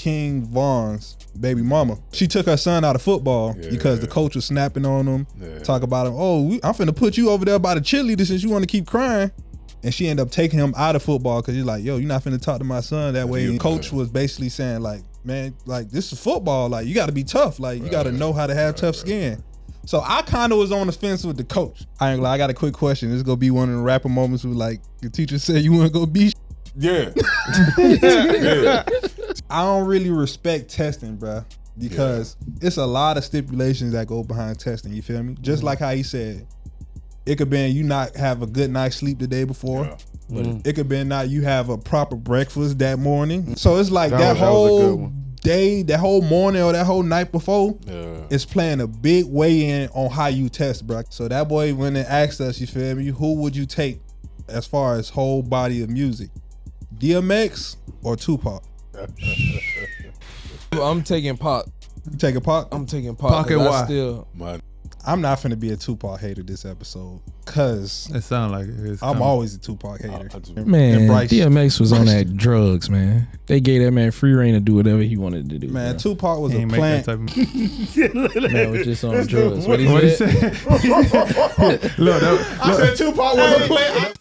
King Vaughn's baby mama. She took her son out of football because the coach was snapping on him, talk about him. Oh, I'm finna put you over there by the cheerleader since you want to keep crying. And she ended up taking him out of football because he's like, yo, you're not finna talk to my son that way. And coach was basically saying like, man, like this is football. Like you got to be tough. Like you got to know how to have tough skin. So I kind of was on the fence with the coach. I ain't gonna lie, I got a quick question. This is gonna be one of the rapper moments where like the teacher said you want to go be. Yeah. I don't really respect testing, bro, because it's a lot of stipulations that go behind testing. You feel me? Just like how he said, it could be you not have a good night's sleep the day before. Yeah. It could be not you have a proper breakfast that morning. So it's like that whole day, that whole morning or that whole night before, it's playing a big weigh in on how you test, bro. So that boy went and asked us, you feel me, who would you take as far as whole body of music? DMX or Tupac? I'm taking Pac. You taking Pac? I'm taking Pac. Pac and why? I'm not finna be a Tupac hater this episode, cause it sound like it is. I'm always a Tupac hater. Man, DMX was on that drugs, man. They gave that man free reign to do whatever he wanted to do. Man, bro. Tupac was a plant. Man was just on drugs. What he said? Look, I said Tupac was a plant.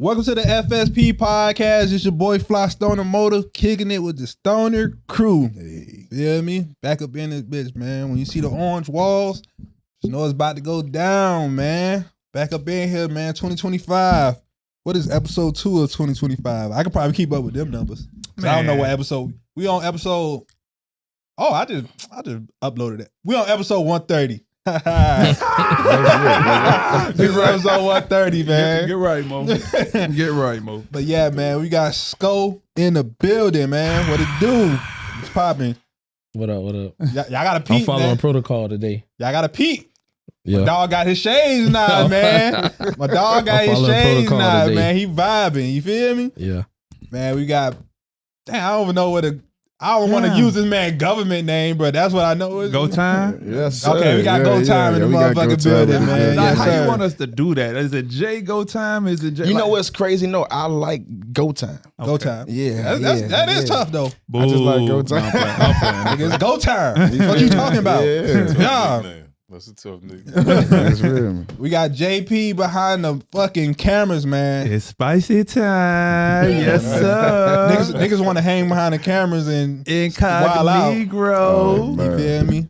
Welcome to the FSP podcast. It's your boy Flystoner Motor, kicking it with the Stoner crew. Hey. Feel me? Back up in this bitch, man. When you see the orange walls, just know it's about to go down, man. Back up in here, man. 2025. What is episode 2 of 2025? I could probably keep up with them numbers. I don't know what episode. We on episode. Oh, I just uploaded it. We on episode 130. This episode 130, man. Get right, Mo. Get right, Mo. But yeah, man, we got Sko in the building, man. What it do? It's popping. What up? What up? Y'all gotta peep, I'm following man. protocol today. Y'all gotta peep. Yeah. My dog got his shades now, man. My dog got his shades now, man. He vibing. You feel me? Yeah. Man, we got. Damn, I don't even know what a. I don't want to use this man government name, but that's what I know. Go Time? Yes, sir. Okay, we got Go Time in the motherfucking building, man. Like, Yes, how sir. you want us to do that? Is it J Go Time? Is it J? You know what's crazy? No, I like Go Time. Go Time. Yeah, That is tough, though. I just like Go Time. Nigga, it's Go Time. What you talking about? Yeah. That's a tough nigga. That's real, man. We got JP behind the fucking cameras, man. It's spicy time. Yes, sir. Niggas want to hang behind the cameras and wild out. Incognito. You feel me?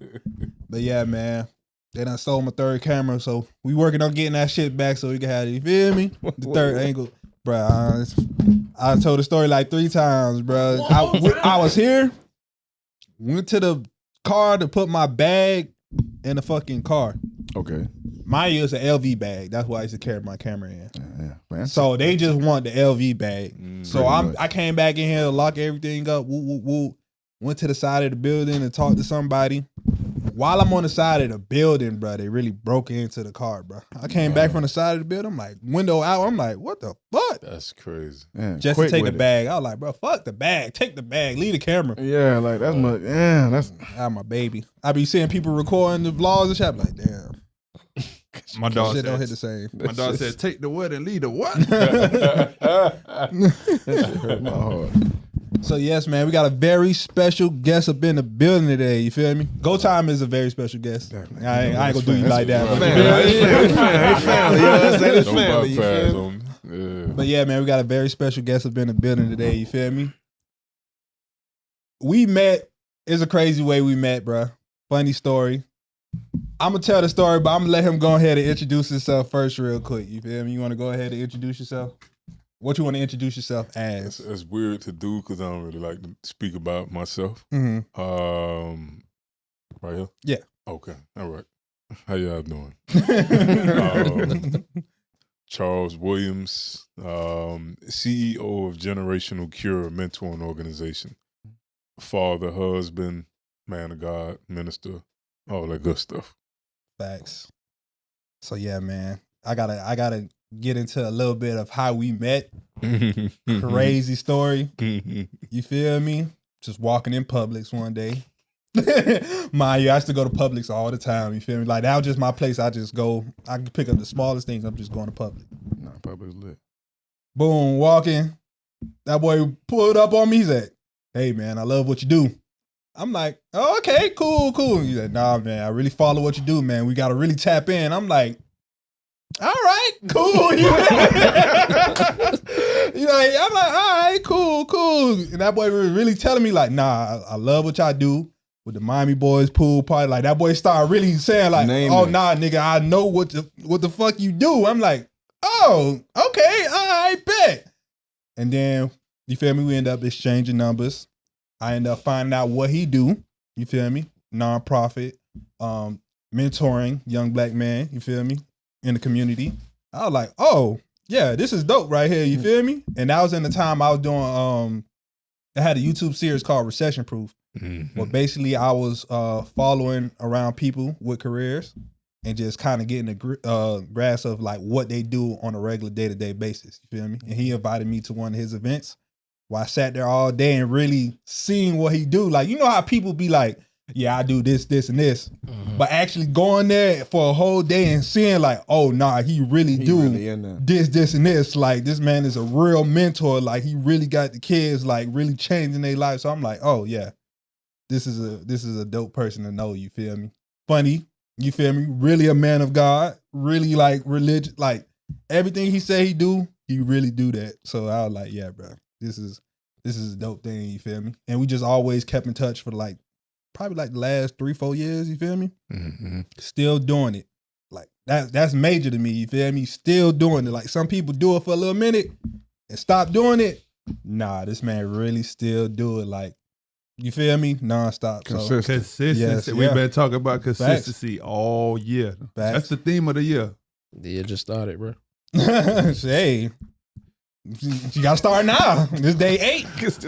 But yeah, man. They done stole my third camera, so we working on getting that shit back so we can have it. You feel me? The third angle. Bruh, I told the story like 3 times, bruh. I was here, went to the car to put my bag in the fucking car. Okay. Mine is an LV bag. That's why I used to carry my camera in. Yeah, man. So they just want the LV bag. So I came back in here to lock everything up. Woo, woo, woo. Went to the side of the building and talked to somebody. While I'm on the side of the building, bro, they really broke into the car, bro. I came back from the side of the building. I'm like, window out. I'm like, what the fuck? That's crazy. Yeah, Just to take the bag. I was like, bro, fuck the bag. Take the bag. Leave the camera. Yeah, like that's my that's my baby. I be seeing people recording the vlogs and shit. I'm like, damn. My dog shit said, don't hit the same. My dog said, take the what and leave the what? that shit hurt my heart. So yes, man, we got a very special guest up in the building today. You feel me? Go Time is a very special guest. I ain't gonna do you like that. But yeah, man, we got a very special guest up in the building today. You feel me? We met. It's a crazy way we met, bro. Funny story. I'm gonna tell the story, but I'm gonna let him go ahead and introduce himself first, real quick. You feel me? You want to go ahead and introduce yourself? What you want to introduce yourself as? It's weird to do because I don't really like to speak about myself. Mm-hmm. Right here? Yeah. Okay. All right. How y'all doing? Charles Williams, CEO of Generational Cure Mentoring Organization. Father, husband, man of God, minister, all that good stuff. Facts. So yeah, man, I gotta get into a little bit of how we met. Crazy story. You feel me? Just walking in Publix one day. Mind you, I used to go to Publix all the time. You feel me? Like that was just my place. I just go. I can pick up the smallest things. I'm just going to Publix. Nah, Publix lit. Boom, walking. That boy pulled up on me. He said, "Hey man, I love what you do." I'm like, oh, "Okay, cool." He said, "Nah, man, I really follow what you do, man. We got to really tap in." I'm like, "All right, cool." You know, I'm like, "All right, cool." And that boy was really telling me like, "Nah, I love what y'all do with the Miami Boys pool party." Like that boy started really saying like, "Oh, nah, nigga, I know what the fuck you do." I'm like, "Oh, okay, all right, bet." And then, you feel me, we end up exchanging numbers. I end up finding out what he do, you feel me, nonprofit, mentoring young black men, you feel me, in the community. I was like, oh, yeah, this is dope right here, you feel me? And that was in the time I was doing, I had a YouTube series called Recession Proof. Where basically I was following around people with careers and just kind of getting a grasp of like what they do on a regular day-to-day basis. You feel me? And he invited me to one of his events where I sat there all day and really seeing what he do. Like, you know how people be like, yeah, I do this, and this. But actually going there for a whole day and seeing like, oh, nah, he really this, and this. Like, this man is a real mentor. Like, he really got the kids, like, really changing their life. So I'm like, oh, yeah. This is a dope person to know, you feel me? Funny, you feel me? Really a man of God, really like religious, like everything he say he do, he really do that. So I was like, yeah, bro, this is a dope thing, you feel me? And we just always kept in touch for like probably like the last 3-4 years, you feel me? Still doing it. Like that's major to me, you feel me? Still doing it. Like some people do it for a little minute and stop doing it. Nah, this man really still do it. Like, you feel me? Non-stop. Consistency. Yes, We've been talking about consistency all year. That's the theme of the year. The year just started, bro. Hey, you gotta start now. This day 8.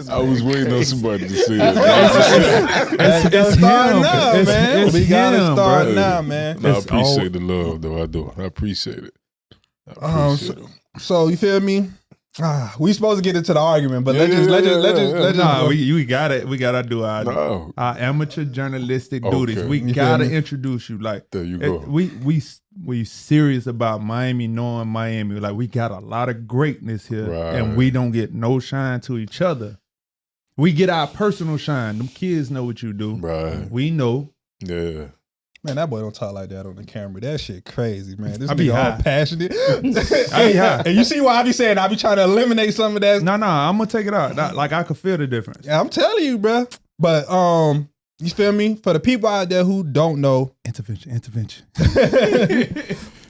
I was waiting on somebody to say it. We gotta start now, man. We gotta start now, man. No, I appreciate the love, though. I do. I appreciate it. So you feel me? We supposed to get into the argument, but let's just. Nah, we gotta do our amateur journalistic duties. We gotta introduce you. Like, there you go. We serious about Miami, knowing Miami. Like, we got a lot of greatness here, and we don't get no shine to each other. We get our personal shine. Them kids know what you do. Right. We know. Yeah. Man, that boy don't talk like that on the camera. That shit crazy, man. This I be nigga all high. passionate. I be high. And you see why I be saying I be trying to eliminate some of that. No, I'm gonna take it out. Like, I could feel the difference. Yeah, I'm telling you, bro. But you feel me? For the people out there who don't know, Intervention.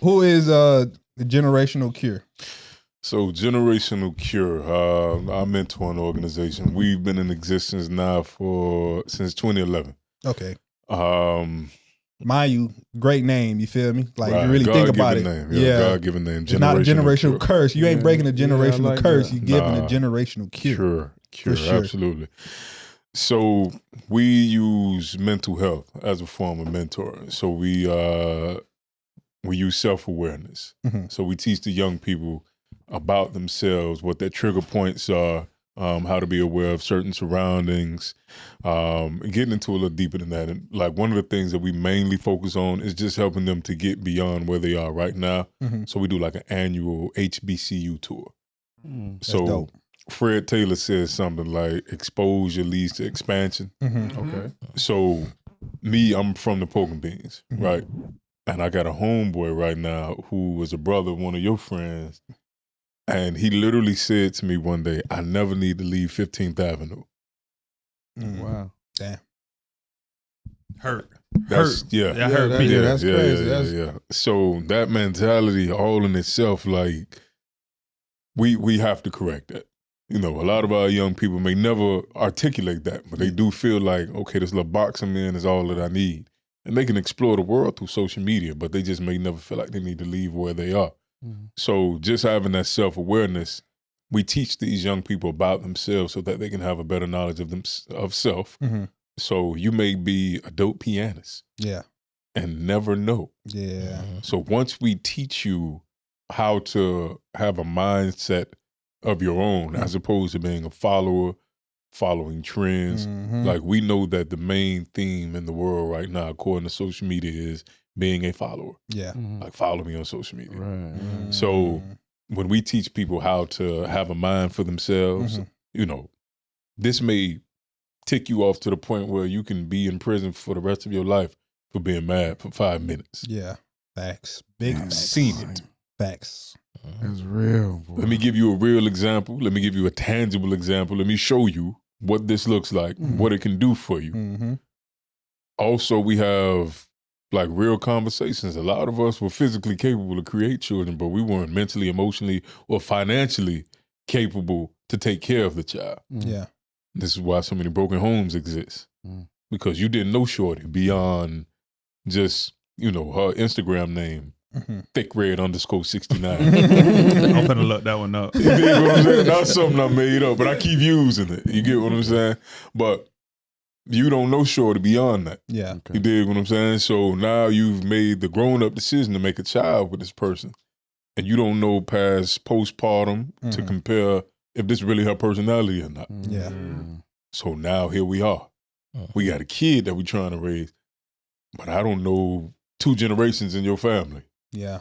who is the Generational Cure? So Generational Cure, our mentoring organization, we've been in existence now since 2011. Okay. Mind you, great name, you feel me? Like, you really think about it. Name. Yeah, God-given name. It's not a generational curse. You ain't breaking a generational curse. You're giving a generational cure. Cure, absolutely. So we use mental health as a form of mentoring. So we use self-awareness. So we teach the young people about themselves, what their trigger points are, how to be aware of certain surroundings, getting into a little deeper than that. And like one of the things that we mainly focus on is just helping them to get beyond where they are right now. So we do like an annual HBCU tour. So dope. Fred Taylor says something like exposure leads to expansion. Okay. So I'm from the Pork and Beans, right? And I got a homeboy right now who was a brother of one of your friends. And he literally said to me one day, I never need to leave 15th Avenue. Wow. Damn. Hurt. Yeah. That hurt me. Yeah, that's crazy. Yeah. So that mentality all in itself, like, we have to correct that. You know, a lot of our young people may never articulate that, but they do feel like, okay, this little box I'm in is all that I need. And they can explore the world through social media, but they just may never feel like they need to leave where they are. So just having that self-awareness, we teach these young people about themselves so that they can have a better knowledge of self. So you may be a dope pianist. Yeah. And never know. Yeah. So once we teach you how to have a mindset of your own, as opposed to being a follower following trends. Like we know that the main theme in the world right now, according to social media, is being a follower. Yeah. Like follow me on social media. Right. So when we teach people how to have a mind for themselves, you know, this may tick you off to the point where you can be in prison for the rest of your life for being mad for 5 minutes. Yeah. Facts. Big I've facts. seen it. Facts. That's real, boy. Let me give you a real example. Let me give you a tangible example. Let me show you what this looks like, what it can do for you. Also, we have like real conversations. A lot of us were physically capable to create children, but we weren't mentally, emotionally, or financially capable to take care of the child. Yeah. This is why so many broken homes exist. Because you didn't know Shorty beyond just, you know, her Instagram name. Thick red _69. I'm finna look that one up. You dig what I'm saying? That's something I made up, but I keep using it. You get what I'm saying? But you don't know Shorty beyond that. Yeah. Okay. You dig what I'm saying? So now you've made the grown-up decision to make a child with this person. And you don't know past postpartum to compare if this really her personality or not. Yeah. So now here we are. We got a kid that we're trying to raise, but I don't know 2 generations in your family. Yeah.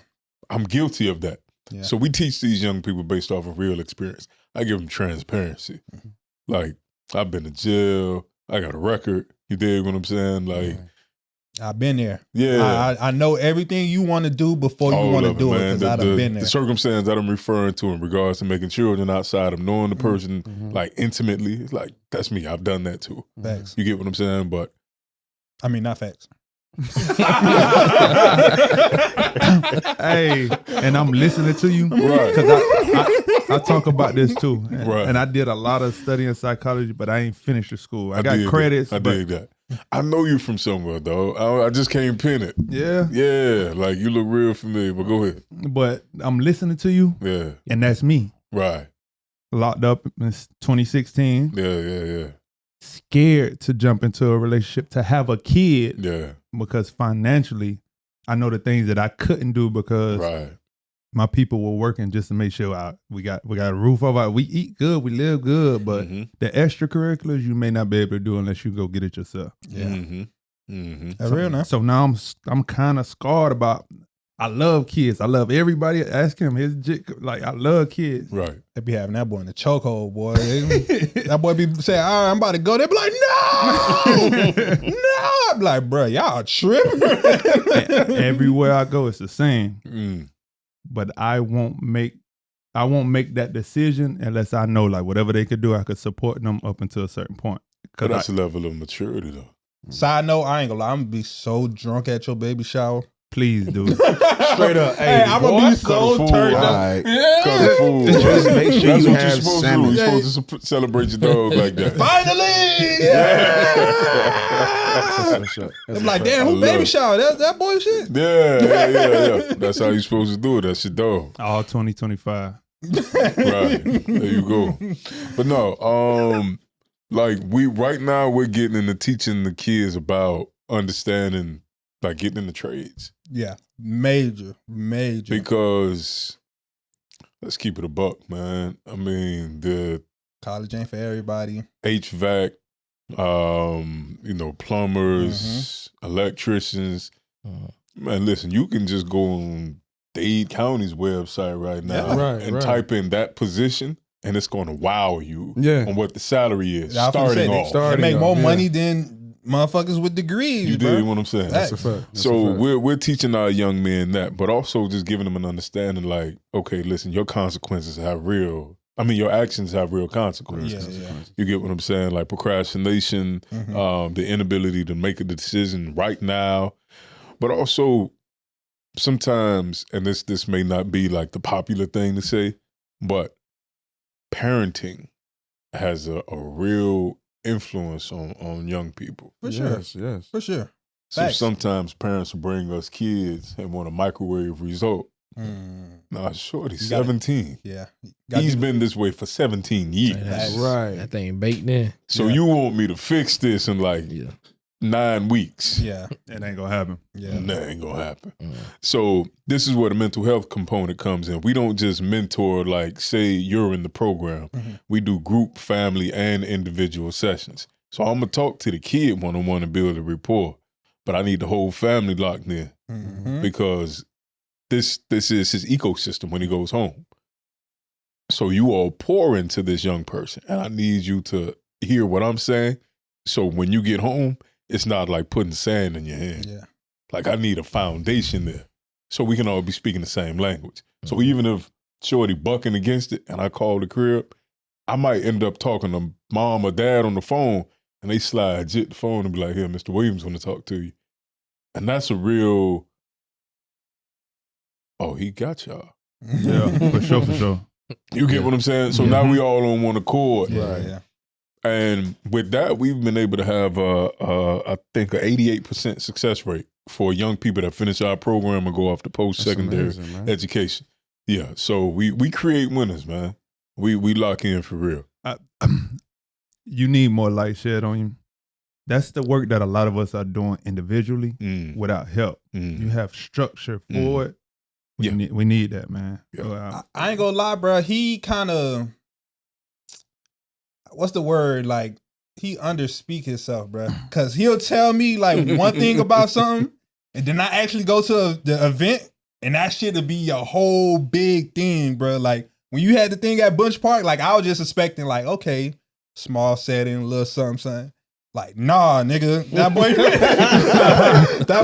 I'm guilty of that. Yeah. So we teach these young people based off of real experience. I give them transparency. Like, I've been to jail. I got a record. You dig what I'm saying? Like, I've been there. yeah. I know everything you want to do before you All want to of do it man. because I've been there. The circumstance that I'm referring to in regards to making children outside of knowing the person like intimately, it's like, that's me. I've done that too. Facts. You get what I'm saying? But I mean, not facts. Hey, and I'm listening to you, Right. Because I talk about this too, Right. And I did a lot of studying psychology, but I ain't finished the school. I got dig credits. that. I but dig that. I know you from somewhere, though. I just can't pin it. Yeah, Yeah, like you look real familiar, but go ahead. but I'm listening to you, Yeah, and that's me. right. Locked up in 2016, Yeah. scared to jump into a relationship to have a kid Yeah, because financially, I know the things that I couldn't do because right. my people were working just to make sure we got a roof over our, we eat good, we live good, but the extracurriculars you may not be able to do unless you go get it yourself. Yeah. Mm-hmm. That's real now. So now I'm kind of scarred about. I love kids. I love everybody. Ask him. Like I love kids. Right. They be having that boy in the chokehold, boy. That boy be saying, all right, I'm about to go. They be like, no, no. I'm like, bro, y'all tripping. Everywhere I go, it's the same. Mm. But I won't make that decision unless I know like whatever they could do, I could support them up until a certain point. But that's a level of maturity, though. Side note, I ain't gonna lie, I'm gonna be so drunk at your baby shower. Please do. Straight up. Hey, I'm gonna be so turned up. Right. Cut the fool. Just make sure That's you what you're have supposed salmon. to do. You're supposed to celebrate your dog like that. Finally! Yeah! I'm like, damn, I who love baby it. shower? That boy shit. Yeah. That's how you're supposed to do it. That's your dog. All 2025. Right. There you go. But no, like right now we're getting into teaching the kids about understanding, like getting in the trades. Yeah, major. Because let's keep it a buck, man. I mean, the College ain't for everybody. HVAC, plumbers, electricians. Man, listen, you can just go on Dade County's website right now and type in that position, and it's going to wow you on what the salary is starting off. They make more money than motherfuckers with degrees. You bro. dig what I'm saying? That's a fact. So we're teaching our young men that, but also just giving them an understanding like, okay, listen, your consequences have real. I mean, your actions have real consequences. Yeah. You get what I'm saying? Like procrastination, the inability to make a decision right now, but also sometimes, and this may not be like the popular thing to say, but parenting has a real influence on young people. For sure. Yes. For sure. So Facts. sometimes parents will bring us kids and want a microwave result. Nah, shorty's 17. Yeah. He's been this way for 17 years. That's Right. That thing baked in. So you want me to fix this and like, 9 weeks. Yeah. It ain't gonna happen. Yeah. That ain't gonna happen. So this is where the mental health component comes in. We don't just mentor, like, say you're in the program. We do group, family, and individual sessions. So I'm gonna talk to the kid one-on-one and build a rapport, but I need the whole family locked in because this is his ecosystem when he goes home. So you all pour into this young person, and I need you to hear what I'm saying. So when you get home, it's not like putting sand in your hand. Yeah. Like, I need a foundation there so we can all be speaking the same language. So even if Shorty bucking against it and I call the crib, I might end up talking to mom or dad on the phone and they slide jit the phone and be like, here, Mr. Williams want to talk to you. And that's a real, oh, he got y'all. Yeah, for sure. You get what I'm saying? So now we all on one accord. Yeah. And with that, we've been able to have, I think, an 88% success rate for young people that finish our program and go off to post-secondary education. Yeah, so we create winners, man. We lock in for real. You need more light shed on you. That's the work that a lot of us are doing individually without help. You have structure for it. We need that, man. Yeah. I ain't gonna lie, bro. He kind of, what's the word? Like, he underspeak himself, bro. Because he'll tell me like one thing about something, and then I actually go to the event, and that shit'll be a whole big thing, bro. Like, when you had the thing at Bunch Park, like, I was just expecting, like, okay, small setting, a little something. Like, nah, nigga, that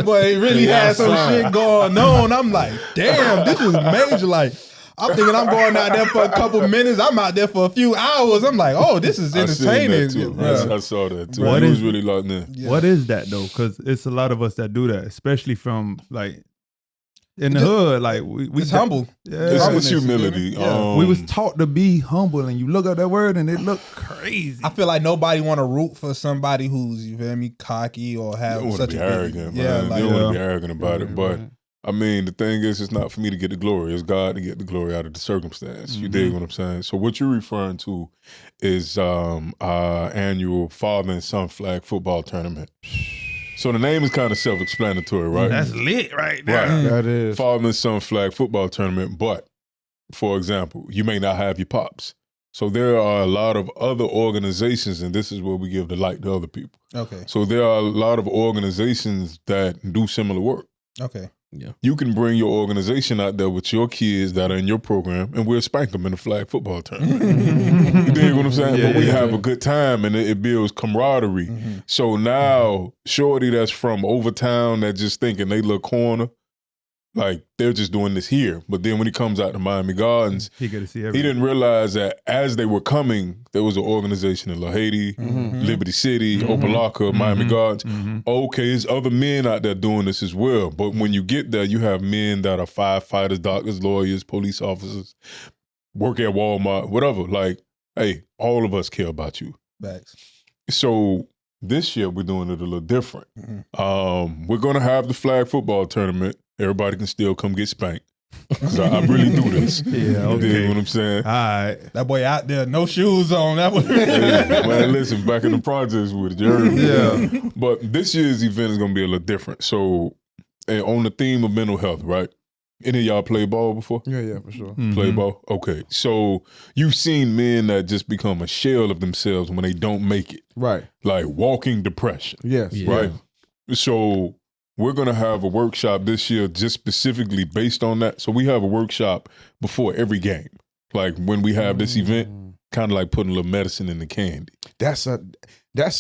boy really had some shit going on. I'm like, damn, this is major. Like, I'm thinking I'm going out there for a couple minutes. I'm out there for a few hours. I'm like, oh, this is entertaining. I saw that too. It was really locked in. Yeah. What is that though? Because it's a lot of us that do that, especially from like in the hood. Like we it's humble. Yeah, it's humility. Yeah. We was taught to be humble, and you look at that word, and it look crazy. I feel like nobody want to root for somebody who's, you feel me, cocky or have such a arrogant. Yeah, man. like, You don't want to be arrogant about it, but. I mean, the thing is, it's not for me to get the glory. It's God to get the glory out of the circumstance. You dig what I'm saying? So what you're referring to is our annual father and son flag football tournament. So the name is kind of self-explanatory, right? That's lit right there. Right. That is. Father and son flag football tournament. But, for example, you may not have your pops. So there are a lot of other organizations, and this is where we give the light to other people. Okay. So there are a lot of organizations that do similar work. Okay. Yeah. You can bring your organization out there with your kids that are in your program, and we'll spank them in the flag football tournament. You dig what I'm saying? But we have a good time, and it builds camaraderie. So now, Shorty that's from Overtown that just thinking they look corner, like they're just doing this here. But then when he comes out to Miami Gardens, He get to see he everything. didn't realize that as they were coming, there was an organization in La Haiti, Liberty City, Opelika, Miami Gardens. Okay, there's other men out there doing this as well. But when you get there, you have men that are firefighters, doctors, lawyers, police officers, work at Walmart, whatever. Like, hey, all of us care about you. Facts. So this year, we're doing it a little different. We're going to have the flag football tournament. Everybody can still come get spanked. Because I really do this. Yeah, You dig okay. what I'm saying? All right. That boy out there, no shoes on. That boy. Man, listen, back in the projects with it, you heard me? Yeah. But this year's event is going to be a little different. So, on the theme of mental health, right? Any of y'all play ball before? Yeah, for sure. Play ball? Okay. So, you've seen men that just become a shell of themselves when they don't make it. Right. Like walking depression. Yes. Yeah. Right? So, we're going to have a workshop this year just specifically based on that. So we have a workshop before every game. Like when we have this event, kind of like putting a little medicine in the candy. That's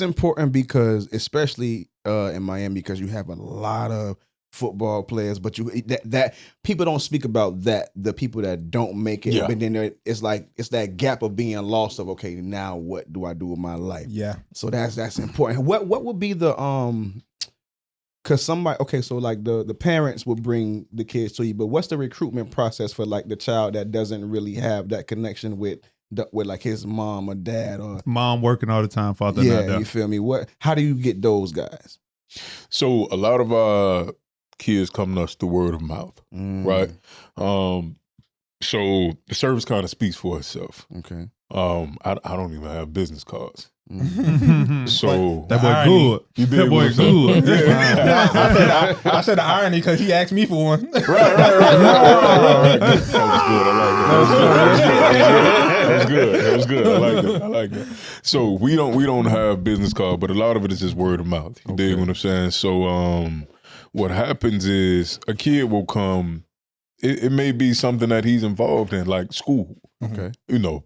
important because especially in Miami, because you have a lot of football players, but that people don't speak about that, the people that don't make it. Yeah. But then it's that gap of being lost of, okay, now what do I do with my life? Yeah. So that's important. What would be the because somebody, okay, so like the parents will bring the kids to you, but what's the recruitment process for like the child that doesn't really have that connection with like his mom or dad or Mom working all the time, father not yeah, there. you feel me? How do you get those guys? So a lot of our kids come to us through word of mouth, right? So the service kind of speaks for itself. Okay. I don't even have business cards. So that boy good. You That boy good. I said the irony because he asked me for one. Right. That was good. I like that. So we don't have business cards, but a lot of it is just word of mouth. You dig what I'm saying? So what happens is a kid will come. It may be something that he's involved in, like school. Okay. You know,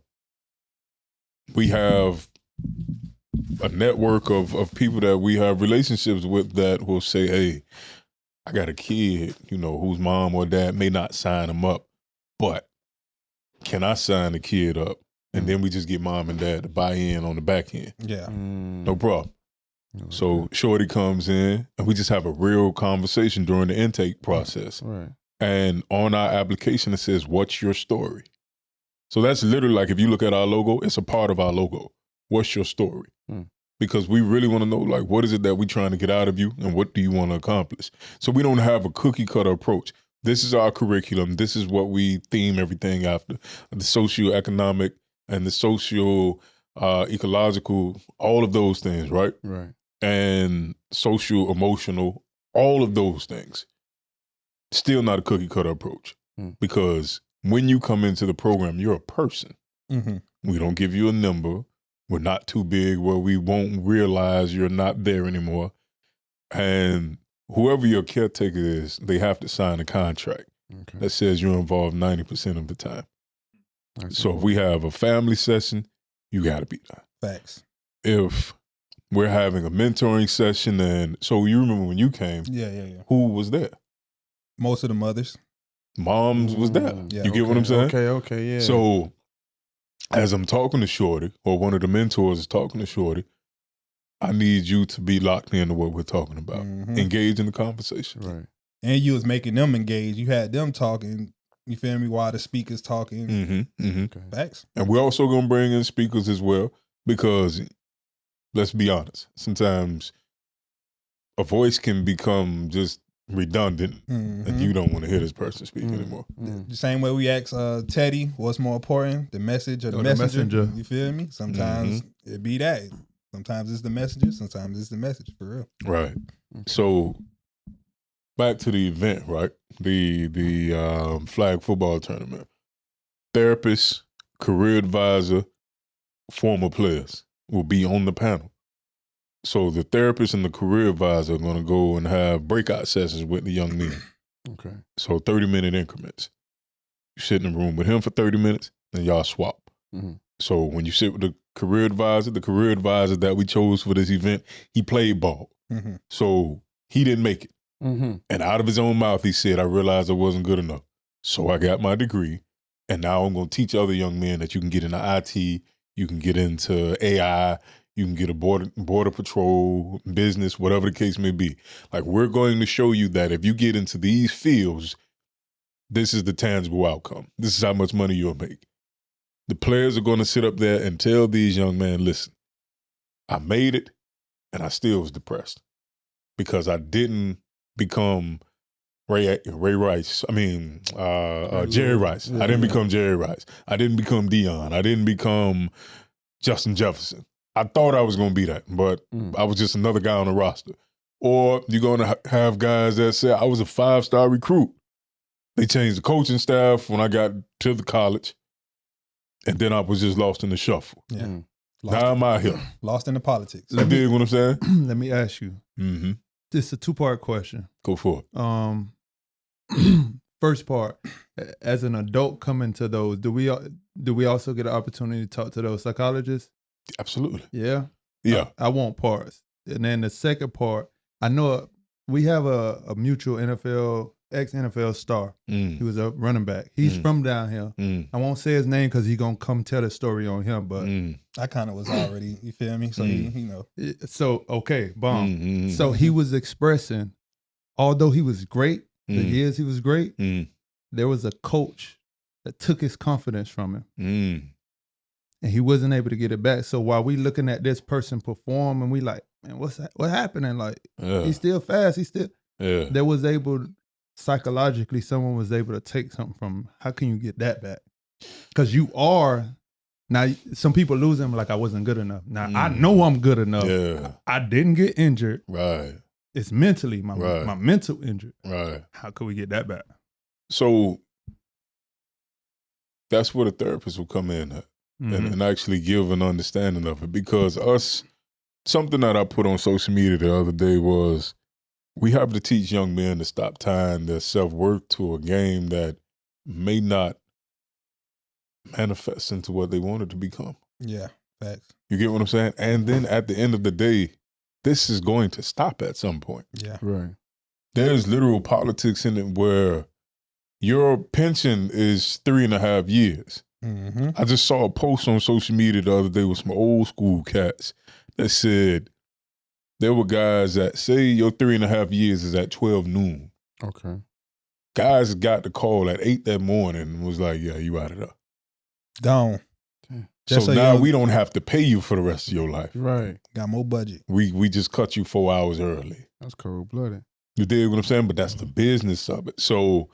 we have a network of people that we have relationships with that will say, hey, I got a kid, you know, whose mom or dad may not sign him up, but can I sign the kid up? And then we just get mom and dad to buy in on the back end. Yeah. No problem. So Shorty comes in and we just have a real conversation during the intake process. Right. And on our application, it says, what's your story? So that's literally like, if you look at our logo, it's a part of our logo. What's your story? Because we really want to know, like, what is it that we're trying to get out of you and what do you want to accomplish? So we don't have a cookie cutter approach. This is our curriculum. This is what we theme everything after. The socioeconomic and the social, ecological, all of those things, right? Right. And social, emotional, all of those things. Still not a cookie cutter approach. Because when you come into the program, you're a person. We don't give you a number. We're not too big where we won't realize you're not there anymore. And whoever your caretaker is, they have to sign a contract that says you're involved 90% of the time. So if we have a family session, you got to be there. Facts. If we're having a mentoring session, and so you remember when you came, Yeah. who was there? Most of the mothers. Moms was there. Yeah, You get what I'm saying? Okay, yeah. So as I'm talking to Shorty, or one of the mentors is talking to Shorty, I need you to be locked into what we're talking about. Engage in the conversation. Right. And you was making them engage. You had them talking, you feel me, while the speaker's talking. Facts. And we're also going to bring in speakers as well, because let's be honest, sometimes a voice can become just redundant and you don't want to hear this person speak anymore. The same way we ask Teddy, what's more important, the message or the messenger? You feel me? Sometimes it be that. Sometimes it's the messenger, sometimes it's the message, for real. Right. So back to the event, right? The flag football tournament. Therapists, career advisor, former players will be on the panel. So the therapist and the career advisor are going to go and have breakout sessions with the young men. Okay. So 30-minute increments. You sit in the room with him for 30 minutes, then y'all swap. So when you sit with the career advisor that we chose for this event, he played ball. So he didn't make it. And out of his own mouth, he said, I realized I wasn't good enough. So I got my degree. And now I'm going to teach other young men that you can get into IT, you can get into AI, you can get a border patrol, business, whatever the case may be. Like, we're going to show you that if you get into these fields, this is the tangible outcome. This is how much money you'll make. The players are going to sit up there and tell these young men, listen, I made it and I still was depressed because I didn't become Jerry Rice. I didn't become Jerry Rice. I didn't become Dion. I didn't become Justin Jefferson. I thought I was going to be that, but I was just another guy on the roster. Or you're going to have guys that say, I was a 5-star recruit. They changed the coaching staff when I got to the college, and then I was just lost in the shuffle. Yeah. Now I'm out here. Lost in the politics. You dig what I'm saying? Let me ask you. This is a 2-part question. Go for it. First part, as an adult coming to those, do we also get an opportunity to talk to those psychologists? Absolutely. Yeah? Yeah. I want parts. And then the second part, I know we have a mutual ex-NFL star. He was a running back. He's from down here. I won't say his name because he's going to come tell the story on him, but I kind of was already, you feel me? So, you know. So, okay, bomb. So he was expressing, although he was great, the years he was great, there was a coach that took his confidence from him. And he wasn't able to get it back. So while we looking at this person perform and we like, man, what happening? Like, he's still fast. There was able, psychologically, someone was able to take something from him. How can you get that back? Because you are Now, some people lose them like I wasn't good enough. Now, I know I'm good enough. Yeah. I didn't get injured. Right. It's mentally, my mental injured. Right. How could we get that back? So that's where the therapist will come in at and actually give an understanding of it. Because something that I put on social media the other day was we have to teach young men to stop tying their self-worth to a game that may not manifest into what they wanted to become. Yeah, facts. You get what I'm saying? And then at the end of the day, this is going to stop at some point. Yeah. Right. There's literal politics in it where your pension is 3.5 years. Mm-hmm. I just saw a post on social media the other day with some old school cats that said there were guys that say your 3.5 years is at 12 noon. Okay. Guys got the call at 8 that morning and was like, yeah, you out of there. Gone. So now we don't have to pay you for the rest of your life. Right. Got more budget. We just cut you 4 hours early. That's cold-blooded. You dig what I'm saying? But that's the business of it. So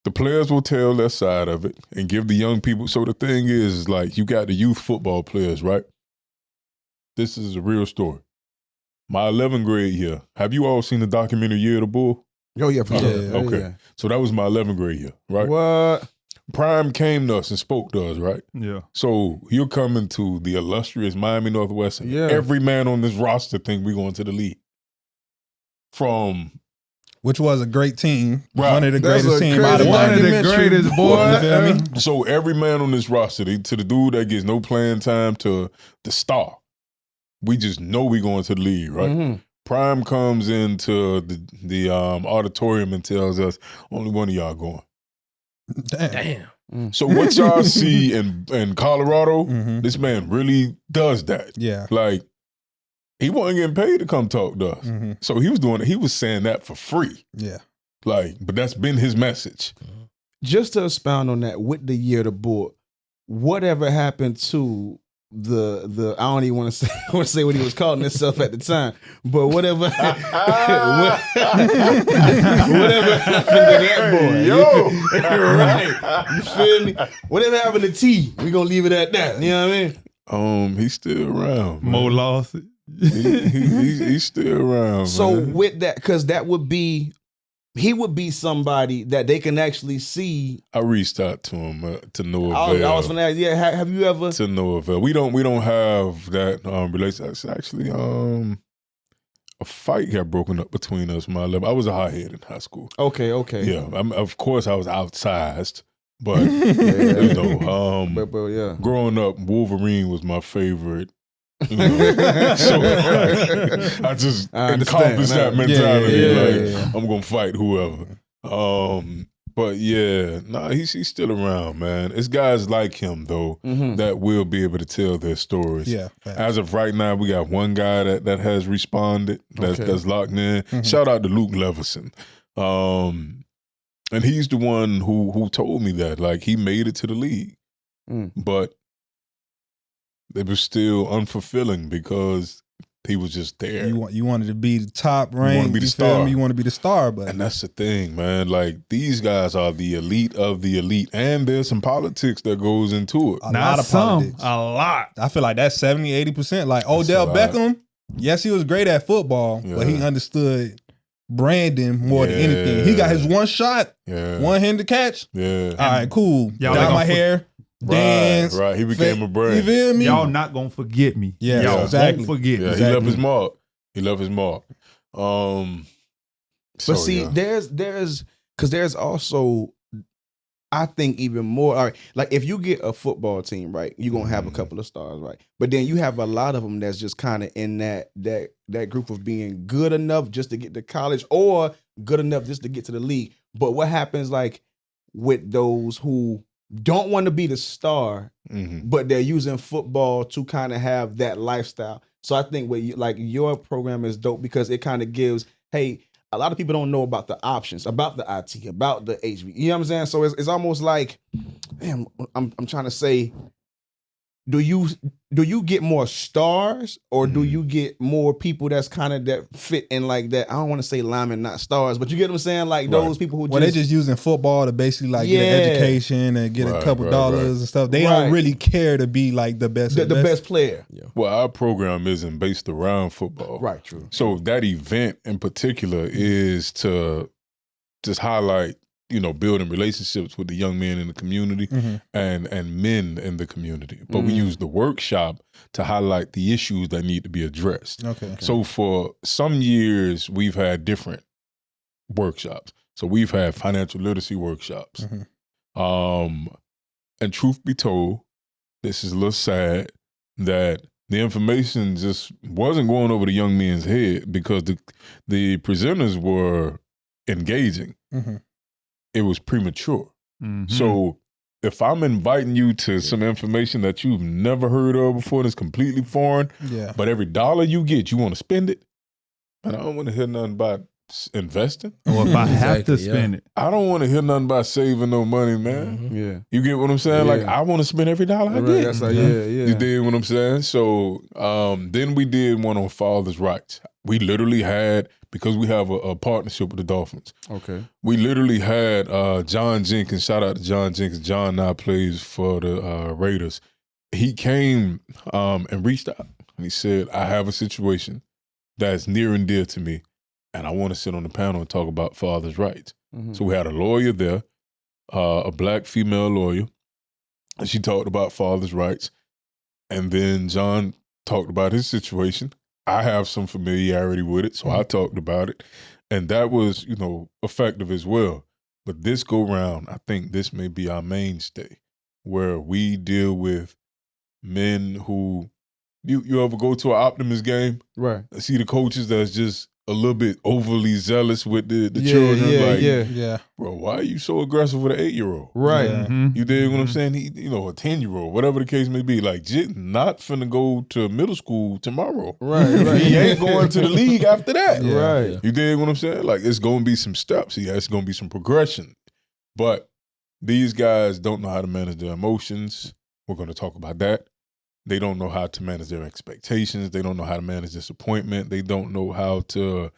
the players will tell their side of it and give the young people. So the thing is like you got the youth football players, right? This is a real story. My 11th grade year. Have you all seen the documentary Year of the Bull? Oh, yeah, for sure. Okay. Yeah. So that was my 11th grade year, right? What? Prime came to us and spoke to us, right? Yeah. So you're coming to the illustrious Miami Northwestern. Yeah. Every man on this roster think we're going to the league. Which was a great team. Right. One of the That's greatest a teams crazy out of One of the documentary, greatest, You boy. feel me? So every man on this roster, to the dude that gets no playing time to the star, we just know we going to the league, right? Mm-hmm. Prime comes into the auditorium and tells us only one of y'all going. Damn. So what y'all see in Colorado, Mhm. this man really does that. Yeah. Like he wasn't getting paid to come talk to us. Mm-hmm. So he was saying that for free. Yeah. Like, but that's been his message. Just to expound on that, with the Year of the Bull, whatever happened to the I don't even want to say what he was calling himself at the time, but whatever whatever happened to that boy, right? You feel me? Whatever happened to T, we gonna leave it at that. You know what I mean? He's still around. Man. Mo lost. He's still around. So man. with that, because that would be, he would be somebody that they can actually see. I reached out to him to no I avail. was gonna ask, yeah, have you ever? To no avail. We don't have that relationship. It's actually a fight got broken up between us. I was a hothead in high school. Okay. Yeah, of course I was outsized, but you know, But yeah. growing up, Wolverine was my favorite. You know? So I just encompassed that mentality. I'm gonna fight whoever. But yeah, he's still around, man. It's guys like him though that will be able to tell their stories. Yeah. As of right now, we got one guy that has responded. That's locked in. Mm-hmm. Shout out to Luke Leverson. And he's the one who told me that. Like he made it to the league. But it was still unfulfilling because he was just there. You wanted to be the top rank. You want to be the star. You want to be the star, but And that's the thing, man. Like these guys are the elite of the elite, and there's some politics that goes into it. a lot of politics. A lot. I feel like that's 70-80%. Like Odell a lot. Beckham, yes, he was great at football, but he understood branding more than anything. He got his one shot, one hand to catch. Yeah. All right, cool. Y'all Got gonna my hair, dance. Right. He became a brand. You feel me? Y'all not gonna forget me. Yeah, Y'all exactly. won't forget Yeah, me. he left his mark. But see, there's because there's also, I think, even more. All right, like if you get a football team, right, you're gonna have a couple of stars, right? But then you have a lot of them that's just kind of in that group of being good enough just to get to college or good enough just to get to the league. But what happens like with those who don't want to be the star, but they're using football to kind of have that lifestyle? So I think your program is dope because it kind of gives, hey, a lot of people don't know about the options, about the IT, about the HV. You know what I'm saying? So it's almost like, man, I'm trying to say, do you do you get more stars or do you get more people that's kind of that fit in like that? I don't want to say linemen, not stars, but you get what I'm saying? Like those people who they're just using football to basically like get an education and get a couple dollars and stuff. They don't really care to be like the best. The best player. Yeah. Well, our program isn't based around football. Right, true. So that event in particular is to just highlight, building relationships with the young men in the community and men in the community. But we use the workshop to highlight the issues that need to be addressed. Okay. So for some years, we've had different workshops. So we've had financial literacy workshops. And truth be told, this is a little sad that the information just wasn't going over the young men's head because the presenters were engaging. It was premature. So if I'm inviting you to some information that you've never heard of before that's completely foreign, but every dollar you get, you want to spend it, and I don't want to hear nothing about investing. Or if I have to spend it. I don't want to hear nothing about saving no money, man. Yeah. You get what I'm saying? Like, I want to spend every dollar I get. That's like, You dig what I'm saying? So then we did one on fathers' rights. We literally had, because we have a partnership with the Dolphins. Okay. We literally had John Jenkins, shout out to John Jenkins. John now plays for the Raiders. He came and reached out and he said, I have a situation that's near and dear to me and I want to sit on the panel and talk about fathers' rights. So we had a lawyer there, a black female lawyer, and she talked about fathers' rights. And then John talked about his situation. I have some familiarity with it, so I talked about it. And that was, effective as well. But this go round, I think this may be our mainstay, where we deal with men who, you ever go to an Optimus game? Right. See the coaches that's just a little bit overly zealous with the children. Yeah. Bro, why are you so aggressive with an 8-year-old? Right. Yeah. You dig what I'm saying? He, a 10-year-old, whatever the case may be. Like, Jit not finna go to middle school tomorrow. Right. He ain't going to the league after that. Right. You dig what I'm saying? Like, it's going to be some steps. It's going to be some progression. But these guys don't know how to manage their emotions. We're going to talk about that. They don't know how to manage their expectations. They don't know how to manage disappointment. They don't know how to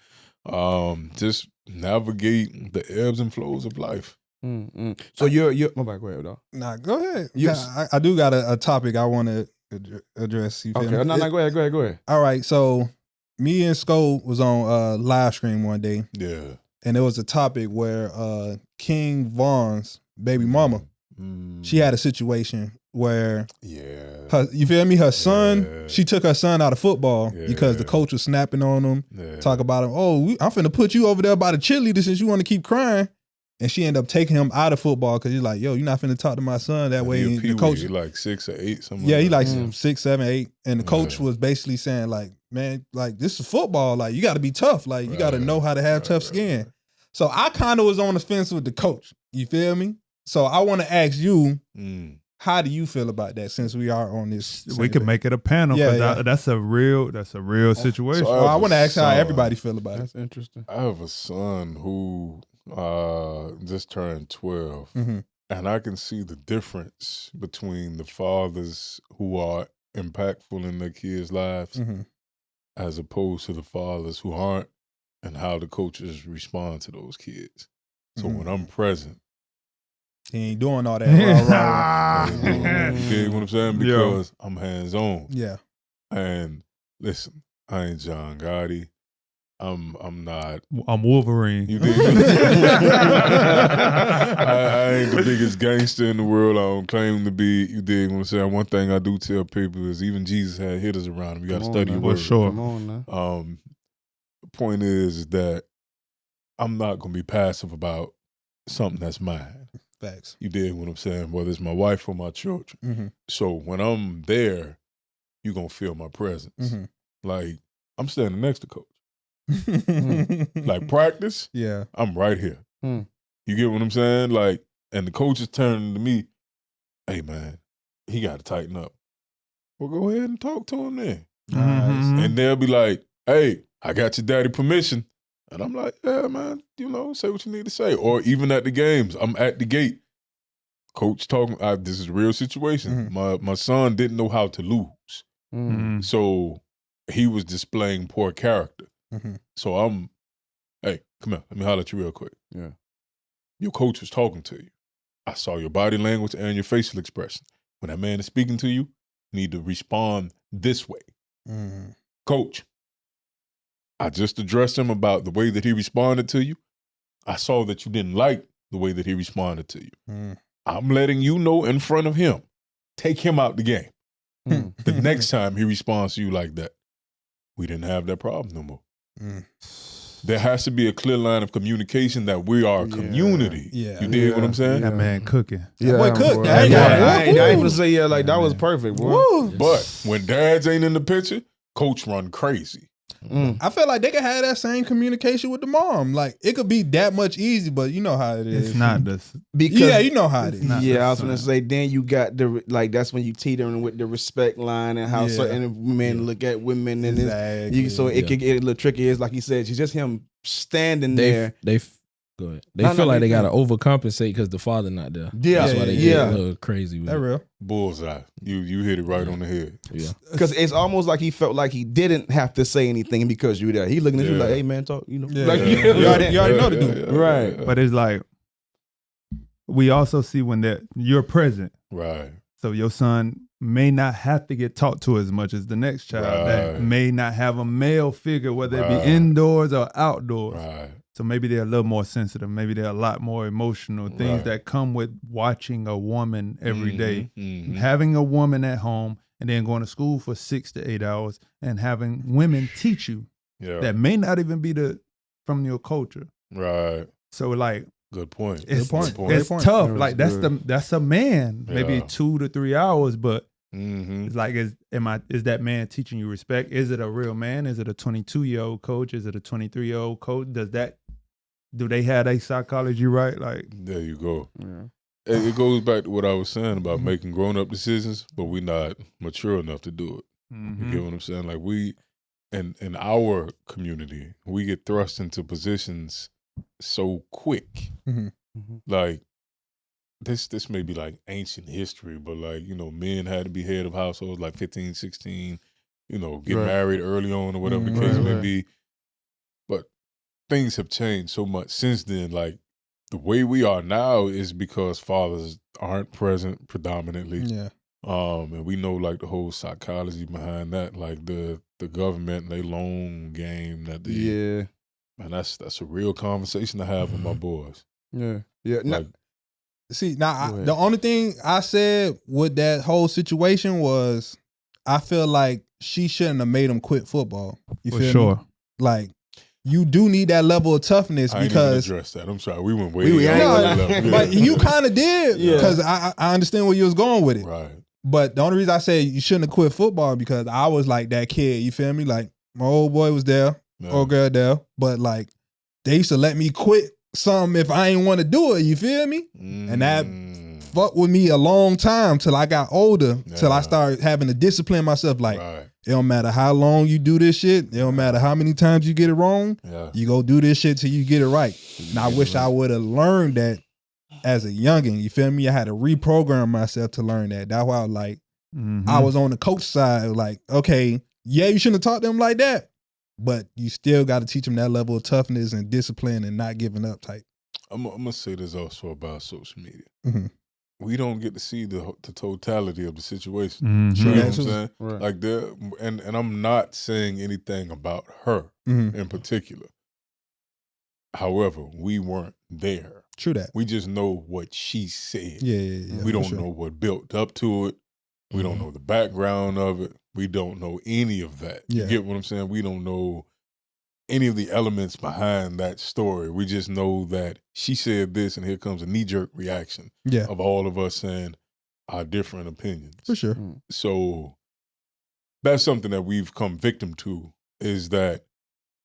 just navigate the ebbs and flows of life. So you're my bad, go ahead, dog. Nah, go ahead. I do got a topic I want to address. You feel me? No, go ahead. All right, so me and Sko was on live stream one day. Yeah. And there was a topic where King Vaughn's baby mama, she had a situation where you feel me? Her son, she took her son out of football because the coach was snapping on him, talk about him. Oh, I'm finna put you over there by the cheerleader since you want to keep crying. And she ended up taking him out of football because he's like, yo, you're not finna talk to my son that way. And the coach, he like 6 or 8, something. Yeah, he like 6, 7, 8. And the coach was basically saying like, man, like this is football. Like you got to be tough. Like you got to know how to have tough skin. So I kind of was on the fence with the coach. You feel me? So I want to ask you, how do you feel about that? Since we are on this, we could make it a panel because that's a real situation. So I want to ask how everybody feel about it. That's interesting. I have a son who just turned 12, and I can see the difference between the fathers who are impactful in their kids' lives as opposed to the fathers who aren't, and how the coaches respond to those kids. So when I'm present, he ain't doing all that. You get what I'm saying? Because I'm hands-on. Yeah. And listen, I ain't John Gotti. I'm not. I'm Wolverine. You dig? I ain't the biggest gangster in the world. I don't claim to be. You dig what I'm saying? One thing I do tell people is even Jesus had hitters around him. You got to study your word. For sure. Come on now. The point is that I'm not going to be passive about something that's mine. Facts. You dig what I'm saying? Whether it's my wife or my children. So when I'm there, you're going to feel my presence. Like, I'm standing next to coach. Like practice, I'm right here. You get what I'm saying? Like, and the coach is turning to me, hey man, he got to tighten up. Well, go ahead and talk to him then. And they'll be like, hey, I got your daddy permission. And I'm like, yeah, man, say what you need to say. Or even at the games, I'm at the gate. coach talking. This is a real situation. My son didn't know how to lose, so he was displaying poor character. So I'm, hey, come here. Let me holler at you real quick. Yeah, your coach was talking to you. I saw your body language and your facial expression. When that man is speaking to you, you need to respond this way. Coach, I just addressed him about the way that he responded to you. I saw that you didn't like the way that he responded to you. I'm letting you know in front of him. Take him out the game. The next time he responds to you like that, we didn't have that problem no more. There has to be a clear line of communication that we are a community. You dig what I'm saying? That man cooking. Yeah, boy, cook. I ain't gonna say that was perfect, boy. Woo. But when dads ain't in the picture, coach run crazy. I feel like they could have that same communication with the mom. Like it could be that much easy, but you know how it is. It's not this. Because you know how it is. Yeah, I was gonna say. Then you got that's when you teetering with the respect line and how certain men look at women, and it could get a little tricky. It's like he said, it's just him standing there. Go ahead. They feel like they gotta overcompensate because the father not there. Yeah, that's why they get a little crazy with that real bullseye. You hit it right on the head. Yeah, because it's almost like he felt like he didn't have to say anything because you there. He looking at you like, hey man, talk. You know, like you already know the dude, right? But it's like we also see when that you're present, right? So your son may not have to get talked to as much as the next child that may not have a male figure, whether it be indoors or outdoors. Right. So maybe they're a little more sensitive. Maybe they're a lot more emotional. Things that come with watching a woman every day, having a woman at home, and then going to school for 6 to 8 hours, and having women teach you that may not even be from your culture. Right. So like, good point. It's Good tough. Like that's a man. Maybe 2 to 3 hours, but it's like is that man teaching you respect? Is it a real man? Is it a 22-year-old coach? Is it a 23-year-old coach? Do they have their psychology right? Like there you go. Yeah. It goes back to what I was saying about making grown-up decisions, but we're not mature enough to do it. You get what I'm saying? Like we, in our community, we get thrust into positions so quick. Like this may be like ancient history, but like, men had to be head of households like 15, 16, get married early on or whatever the case may be. But things have changed so much since then. Like the way we are now is because fathers aren't present predominantly. Yeah. And we know like the whole psychology behind that, like the government, they loan game that man, that's a real conversation to have with my boys. Yeah. Like, the only thing I said with that whole situation was I feel like she shouldn't have made him quit football. You feel me? Like you do need that level of toughness I because didn't address that. I'm sorry, we went way but you kind of did because I understand where you was going with it. Right. But the only reason I say you shouldn't have quit football because I was like that kid. You feel me? Like my old boy was there, old girl there, but like they used to let me quit something if I ain't want to do it. You feel me? And that fucked with me a long time till I got older, till I started having to discipline myself. Like it don't matter how long you do this shit. It don't matter how many times you get it wrong. You go do this shit till you get it right. And I wish I would have learned that as a youngin'. You feel me? I had to reprogram myself to learn that. That's why I was like, I was on the coach side. Like, okay, you shouldn't have taught them like that, but you still got to teach them that level of toughness and discipline and not giving up type. I'm gonna say this also about social media. We don't get to see the totality of the situation. You know what I'm saying? Right. Like and I'm not saying anything about her in particular. However, we weren't there. True that. We just know what she said. Yeah. We don't know what built up to it. We don't know the background of it. We don't know any of that. You get what I'm saying? We don't know any of the elements behind that story. We just know that she said this, and here comes a knee-jerk reaction of all of us saying our different opinions. For sure. So that's something that we've come victim to, is that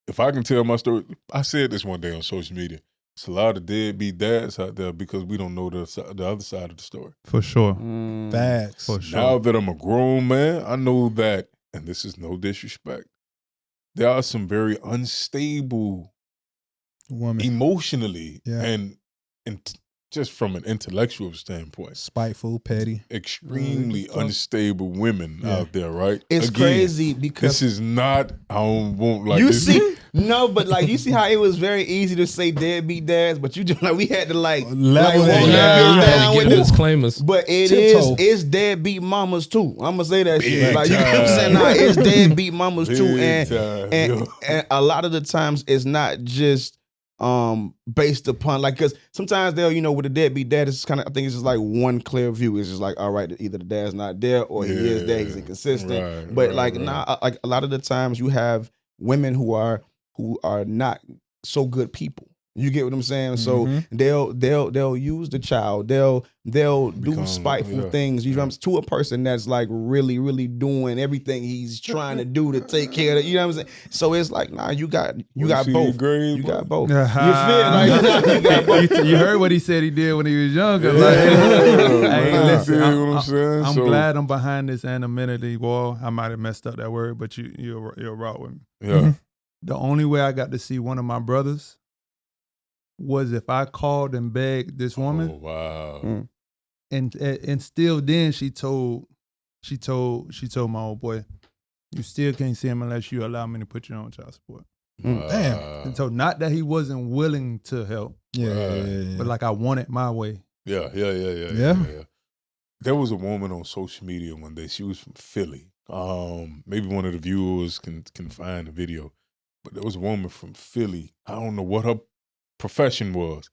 if I can tell my story, I said this one day on social media, it's a lot of deadbeat dads out there because we don't know the other side of the story. For sure. Facts. For sure. Now that I'm a grown man, I know that, and this is no disrespect, there are some very unstable women emotionally and just from an intellectual standpoint. Spiteful, petty. Extremely unstable women out there, right? It's crazy because this is not, I don't want like you this. see, no, but like you see how it was very easy to say deadbeat dads, but you just like we had to like Level walk it. down with this. disclaimers. But it's deadbeat mamas too. I'm gonna say that shit. Big Like you know what I'm time. saying? Nah, it's deadbeat mamas too, Big time, yo. and a lot of the times it's not just based upon like because sometimes they'll with a deadbeat dad it's kind of I think it's just like one clear view. It's just like all right, either the dad's not there or he is there, he's inconsistent. Right, but right, like right. nah, like a lot of the times you have women who are not so good people. You get what I'm saying? So they'll use the child. They'll do Become, spiteful things. You know what I'm saying? To a person that's like really, really doing everything he's trying to do to take care of it. You know what I'm saying? So it's like, nah, you got both. Grade, You bro? got both. You feel like you got both. You heard what he said he did when he was younger. Yeah, Like, man, hey, listen, you know what I'm saying? I'm So- glad I'm behind this anonymity wall. I might have messed up that word, but you're right with me. Yeah. The only way I got to see one of my brothers was if I called and begged this woman, Oh, wow. and still then she told my old boy, you still can't see him unless you allow me to put you on child support. Wow. Damn. And so not that he wasn't willing to help, Yeah. but like I want it my way. Yeah. There was a woman on social media one day. She was from Philly. Maybe one of the viewers can find the video. But there was a woman from Philly. I don't know what her profession was.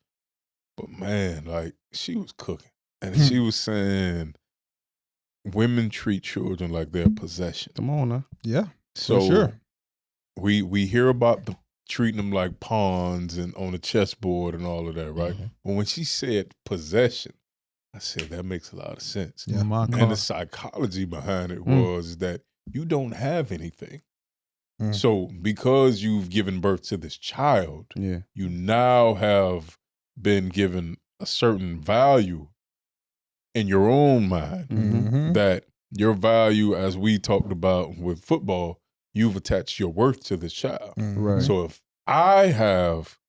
But man, like she was cooking. And she was saying women treat children like they're possession. Come on now. Yeah. So sure. we hear about treating them like pawns and on a chessboard and all of that, right? But when she said possession, I said that makes a lot of sense. Yeah. My car. And the psychology behind it was that you don't have anything. So because you've given birth to this child, you now have been given a certain value in your own mind that your value, as we talked about with football, you've attached your worth to this child. Right. So if I have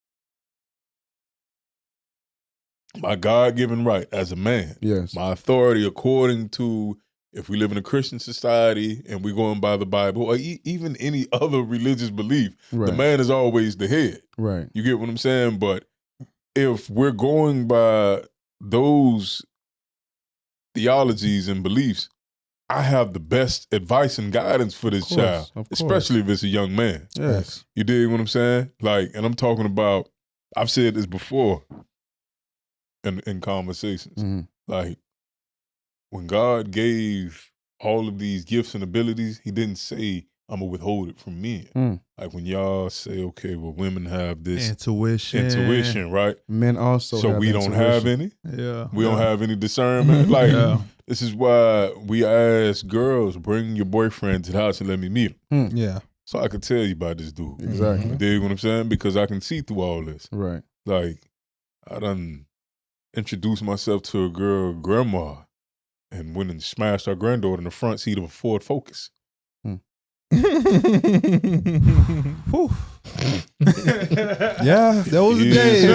my God-given right as a man, Yes. my authority according to, if we live in a Christian society and we're going by the Bible or even any other religious belief, the man is always the head. Right. You get what I'm saying? But if we're going by those theologies and beliefs, I have the best advice and guidance for this child, especially if it's a young man. Yes. You dig what I'm saying? Like, and I'm talking about, I've said this before in conversations. Like, when God gave all of these gifts and abilities, he didn't say, I'm going to withhold it from men. Like when y'all say, okay, well, women have this intuition, right? Men also so have we don't have any? Yeah. We don't have any discernment? Like, this is why we ask girls, bring your boyfriend to the house and let me meet him. Yeah. So I could tell you about this dude. Exactly. You dig what I'm saying? Because I can see through all this. Right. Like, I done introduced myself to a girl grandma and went and smashed her granddaughter in the front seat of a Ford Focus. Yeah, that was the day.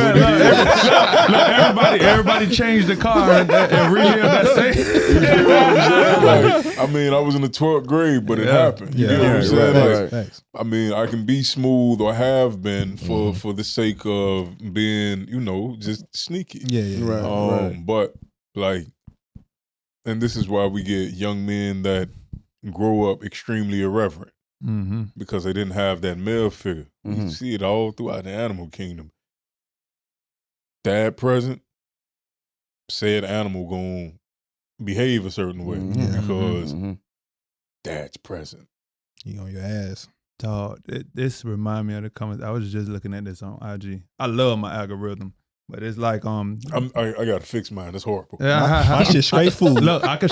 Everybody changed the car and relived that same. I mean, I was in the 12th grade, but it happened. You get what I'm saying? Like, I mean, I can be smooth or have been for the sake of being, just sneaky. Right. But like, and this is why we get young men that grow up extremely irreverent. Because they didn't have that male figure. You see it all throughout the animal kingdom. Dad present, said animal gonna behave a certain way because dad's present. You on your ass. Dog, this remind me of the comments. I was just looking at this on IG. I love my algorithm, but it's like I gotta fix mine. That's horrible. My shit straight food. Look, I can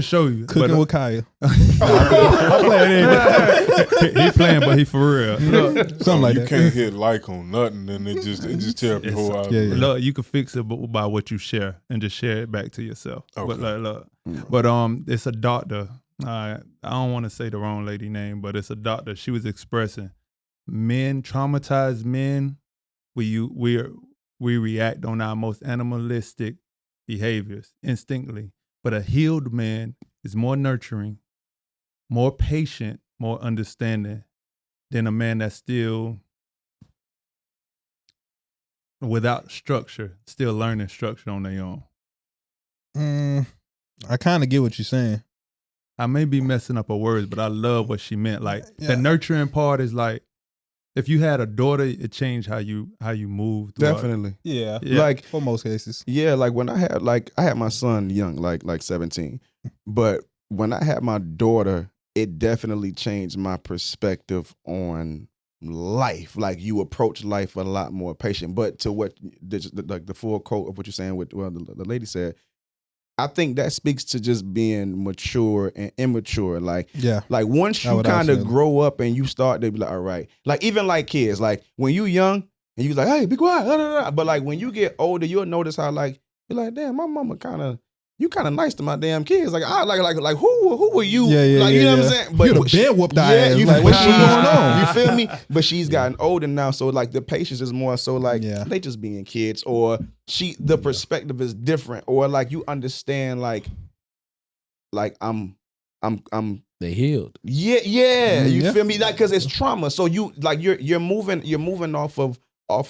show you. Cooking with Kaya. I'm playing. He playing, but he for real. Look, something like you that. can't hit like on nothing, and it just tear up your whole algorithm. Look, you can fix it by what you share and just share it back to yourself. Okay. But look, but it's a doctor. I don't want to say the wrong lady name, but it's a doctor. She was expressing traumatized men. we react on our most animalistic behaviors instinctively. But a healed man is more nurturing, more patient, more understanding than a man that's still without structure, still learning structure on their own. I kind of get what you're saying. I may be messing up her words, but I love what she meant. Like the nurturing part is like, if you had a daughter, it changed how you move. Definitely. Yeah. Like for most cases. Yeah, like when I had my son young, like 17. But when I had my daughter, it definitely changed my perspective on life. Like you approach life a lot more patient. But to what the full quote of what you're saying with the lady said, I think that speaks to just being mature and immature. Like once you kind of grow up and you start to be like, all right, like even like kids, like when you young and you like, hey, be quiet, blah, blah, blah. But like when you get older, you'll notice how like you're like, damn, my mama you kind of nice to my damn kids. Like I like who were you? Like you know what I'm saying? But you'd have been whooped our ass. You, like, what's going on? You feel me? But she's gotten older now, so like the patience is more so like they just being kids, or the perspective is different, or like you understand like I'm they healed. Yeah. You feel me? Like because it's trauma, so you like you're moving off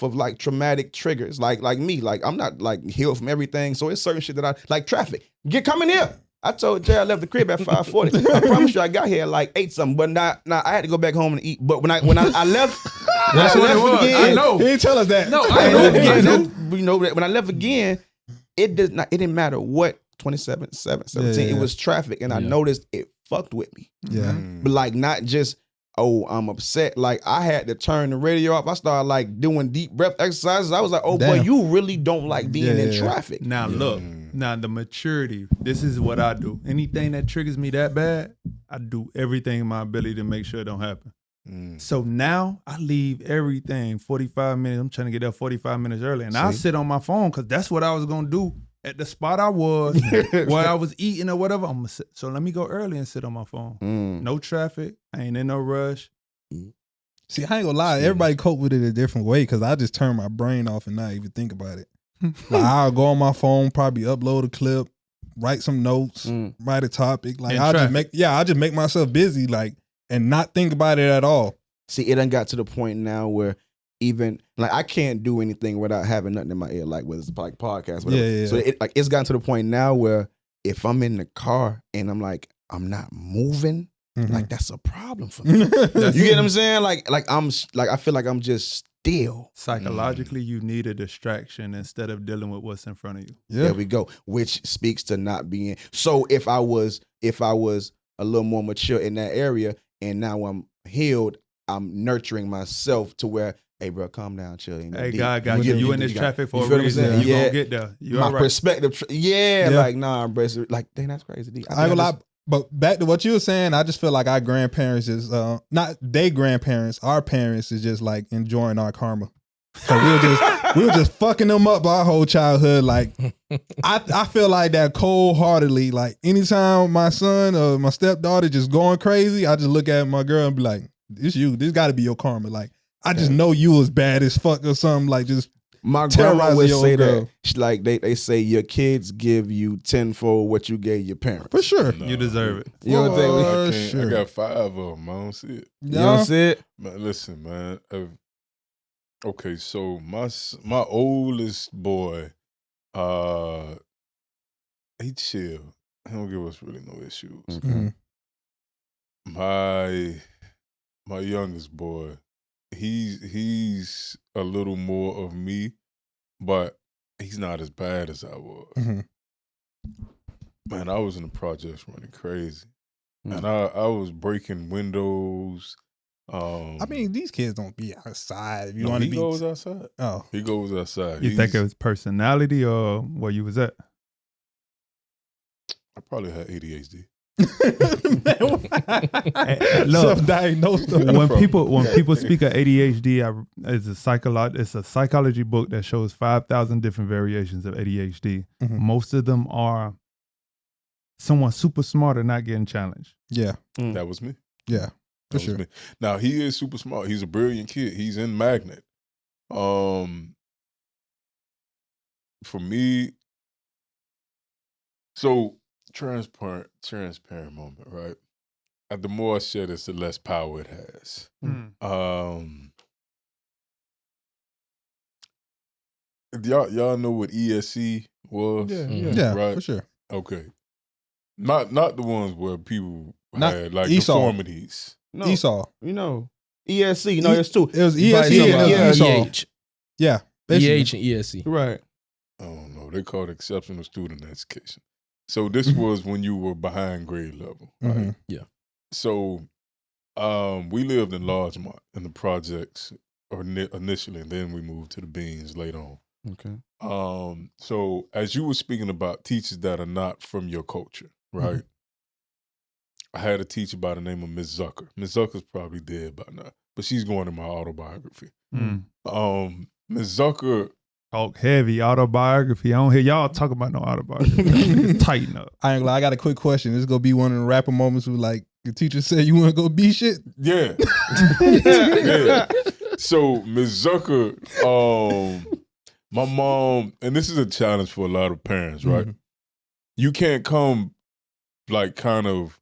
of like traumatic triggers, like me, like I'm not like healed from everything. So it's certain shit that I like. Traffic, coming here. I told Jay I left the crib at 5:40. I promise you I got here at like 8 something, but now I had to go back home and eat. But when I left, that's what it was. Again, I know. He didn't tell us that. No, I know. You know, when I left again, it didn't matter what 17. It was traffic, and I noticed it fucked with me. Yeah, but like not just. Oh, I'm upset. Like I had to turn the radio off. I started like doing deep breath exercises. I was like, oh boy, you really don't like being in traffic. Now look, the maturity, this is what I do. Anything that triggers me that bad, I do everything in my ability to make sure it don't happen. So now I leave everything 45 minutes. I'm trying to get there 45 minutes early. And I sit on my phone because that's what I was going to do at the spot I was, where I was eating or whatever. I'm gonna sit. So let me go early and sit on my phone. No traffic. I ain't in no rush. See, I ain't gonna lie. Everybody cope with it a different way because I just turn my brain off and not even think about it. Like I'll go on my phone, probably upload a clip, write some notes, write a topic. Like I'll just make myself busy, like, and not think about it at all. See, it done got to the point now where even like I can't do anything without having nothing in my ear, like whether it's like podcast, whatever. So it's gotten to the point now where if I'm in the car and I'm like I'm not moving, like that's a problem for me. You get what I'm saying? Like I feel like I'm just still. Psychologically, you need a distraction instead of dealing with what's in front of you. There we go. Which speaks to not being. So if I was a little more mature in that area, and now I'm healed, I'm nurturing myself to where. Hey, bro, calm down, chill. You know, hey, God got you. You in this traffic for a reason. You gonna get there. You my perspective, like, nah, bro. Like, dang, that's crazy. I ain't gonna lie, but back to what you were saying, I just feel like our grandparents is not they grandparents. Our parents is just like enjoying our karma. So we were just fucking them up our whole childhood. Like, I feel like that cold-heartedly. Like, anytime my son or my stepdaughter just going crazy, I just look at my girl and be like, "This you. This got to be your karma." Like. I just know you was bad as fuck or something, like just my grandma would say that. Like they say your kids give you tenfold what you gave your parents. For sure. No, you deserve it. You know what I I got 5 of them. I don't see it. You don't see it? Man, listen, man. Okay, so my oldest boy, he chill. He don't give us really no issues. Mm-hmm. My youngest boy, he's a little more of me, but he's not as bad as I was. Mm-hmm. Man, I was in the projects running crazy. And I was breaking windows. I mean, these kids don't be outside. If you want to be, he goes outside. Oh, he goes outside. You think it was personality or where you was at? I probably had ADHD. Self-diagnosed. When people speak of ADHD, it's a psychology book that shows 5,000 different variations of ADHD. Mm-hmm. Most of them are someone super smart or not getting challenged. Yeah, that was me. Yeah, for sure. Me. Now he is super smart. He's a brilliant kid. He's in Magnet. for me, so transparent moment, right? And the more I share this, the less power it has. Y'all know what ESC was? Yeah, right? for sure. Okay. Not the ones where people Not had like Esau. deformities. No, Esau. you know, ESC. No, there's two. It was You probably ESC talking and about- Esau. EH. Yeah, basically. EH and ESC. Right. I don't know. They called exceptional student education. So this was when you were behind grade level, right? Mhm. Yeah. So we lived in Largemont in the projects initially, and then we moved to the Beans later on. Okay. So as you were speaking about teachers that are not from your culture, right? I had a teacher by the name of Miss Zucker. Miss Zucker's probably dead by now, but she's going in my autobiography. Miss Zucker. Talk heavy autobiography. I don't hear y'all talk about no autobiography. Tighten up. I ain't gonna lie, I got a quick question. This is gonna be one of the rapper moments where like your teacher said you wanna go be shit. Yeah. Yeah. So Ms. Zucker, my mom, and this is a challenge for a lot of parents, right? You can't come like kind of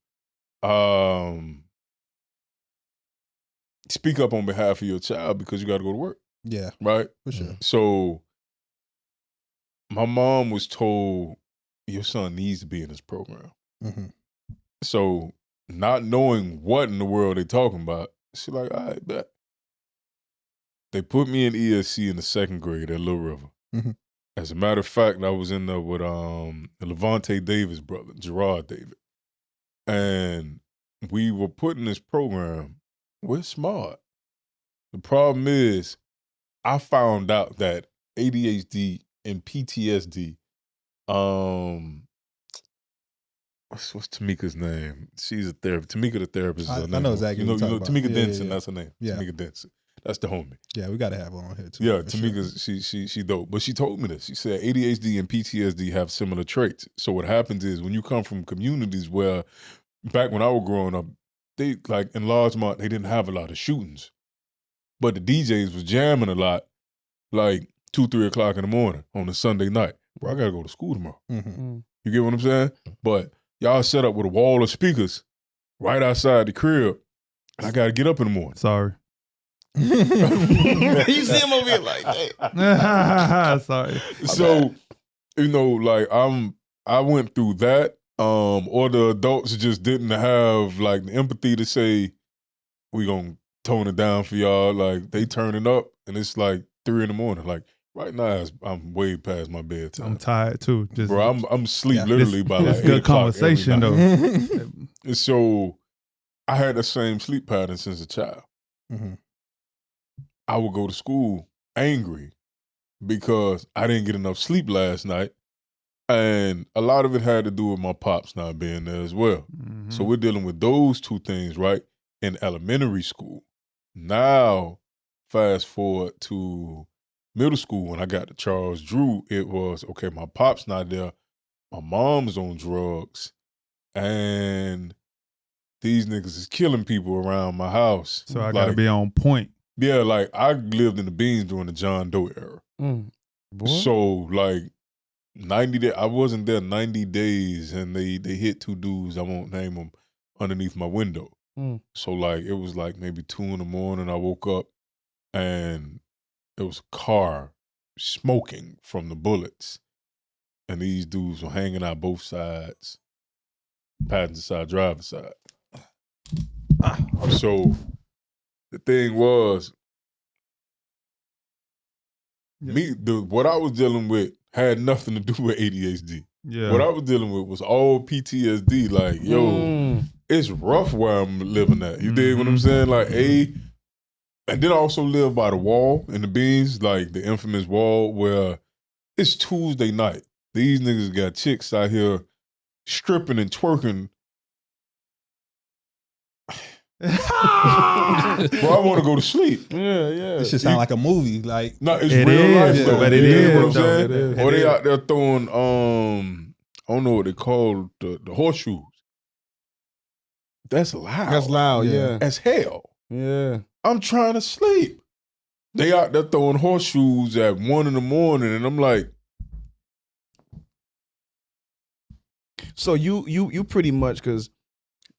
speak up on behalf of your child because you gotta go to work. Yeah, right? for sure. So my mom was told your son needs to be in this program. So not knowing what in the world they talking about, she's like, all right, bet. They put me in ESC in the second grade at Little River. As a matter of fact, I was in there with Levante Davis' brother, Gerard David. And we were put in this program. We're smart. The problem is, I found out that ADHD and PTSD, what's Tamika's name? She's a therapist. Tamika the therapist is her name. I know exactly what you're talking Tamika about. Denson, Yeah. that's her name. Yeah. Tamika Denson. That's the homie. Yeah, we gotta have her on here too. Yeah, for Tamika, she dope. But she told me this. She said ADHD and PTSD have similar traits. So what happens is when you come from communities where, back when I was growing up, they like in Largemont, they didn't have a lot of shootings. But the DJs was jamming a lot, like 2, 3 o'clock in the morning on a Sunday night. Bro, I gotta go to school tomorrow. You get what I'm saying? But y'all set up with a wall of speakers right outside the crib, and I gotta get up in the morning. Sorry. You see him over here like, hey. Sorry. So, you know, like I went through that. Or the adults just didn't have like the empathy to say, we gonna tone it down for y'all. Like they turning up and it's like 3 in the morning. Like right now I'm way past my bedtime. I'm tired too. Just, bro, I'm asleep literally by like 8 good o'clock conversation every night. though. And so I had the same sleep pattern since a child. I would go to school angry because I didn't get enough sleep last night. And a lot of it had to do with my pops not being there as well. So we're dealing with those two things, right? In elementary school. Now, fast forward to middle school when I got to Charles Drew, it was, okay, my pop's not there. My mom's on drugs. And these niggas is killing people around my house. So I gotta be on point. Yeah, like I lived in the Beans during the John Doe era. So like 90 days, I wasn't there 90 days and they hit 2 dudes, I won't name them, underneath my window. So like it was like maybe 2 in the morning, I woke up and it was a car smoking from the bullets. And these dudes were hanging out both sides, passenger side, driver side. So the thing was, what I was dealing with had nothing to do with ADHD. Yeah. What I was dealing with was all PTSD. Like, yo, it's rough where I'm living at. You dig what I'm saying? Like, and then I also live by the wall in the Beans, like the infamous wall where it's Tuesday night. These niggas got chicks out here stripping and twerking. Bro, I want to go to sleep. Yeah. This shit sound like a movie. Like, No, it's It real life is, though. but it You dig is, what I'm though. saying? It is. Or It they is. out there throwing I don't know what they call the horseshoes. That's loud. That's loud, yeah. As hell. Yeah. I'm trying to sleep. They out there throwing horseshoes at 1 in the morning, and I'm like, So you pretty much because.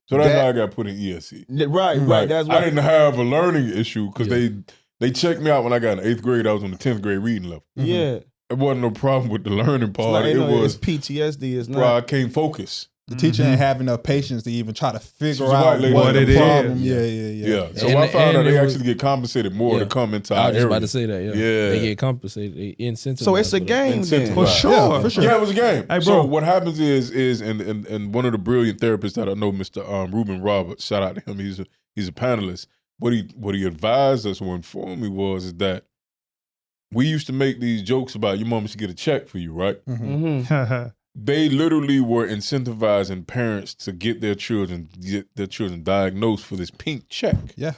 So that's how I got put in ESC. Right. That's why I didn't have a learning issue because they checked me out when I got in 8th grade. I was on the 10th grade reading level. Yeah. It wasn't no problem with the learning part. It's it was PTSD. It's not. Bro, I can't focus. The teacher ain't have enough patience to even try to figure So out what the it problem. is. Yeah. So I found out they actually get compensated more to come into our I was just area. about to say that. Yeah. They get compensated. They incentivized. So it's a game then. For sure. Yeah, for sure. Yeah, it was a game. Hey, bro. So what happens is and one of the brilliant therapists that I know, Mr. Ruben Roberts, shout out to him. He's a panelist. What he advised us or informed me is that we used to make these jokes about your mama should get a check for you, right? They literally were incentivizing parents to get their children diagnosed for this pink check. Yeah.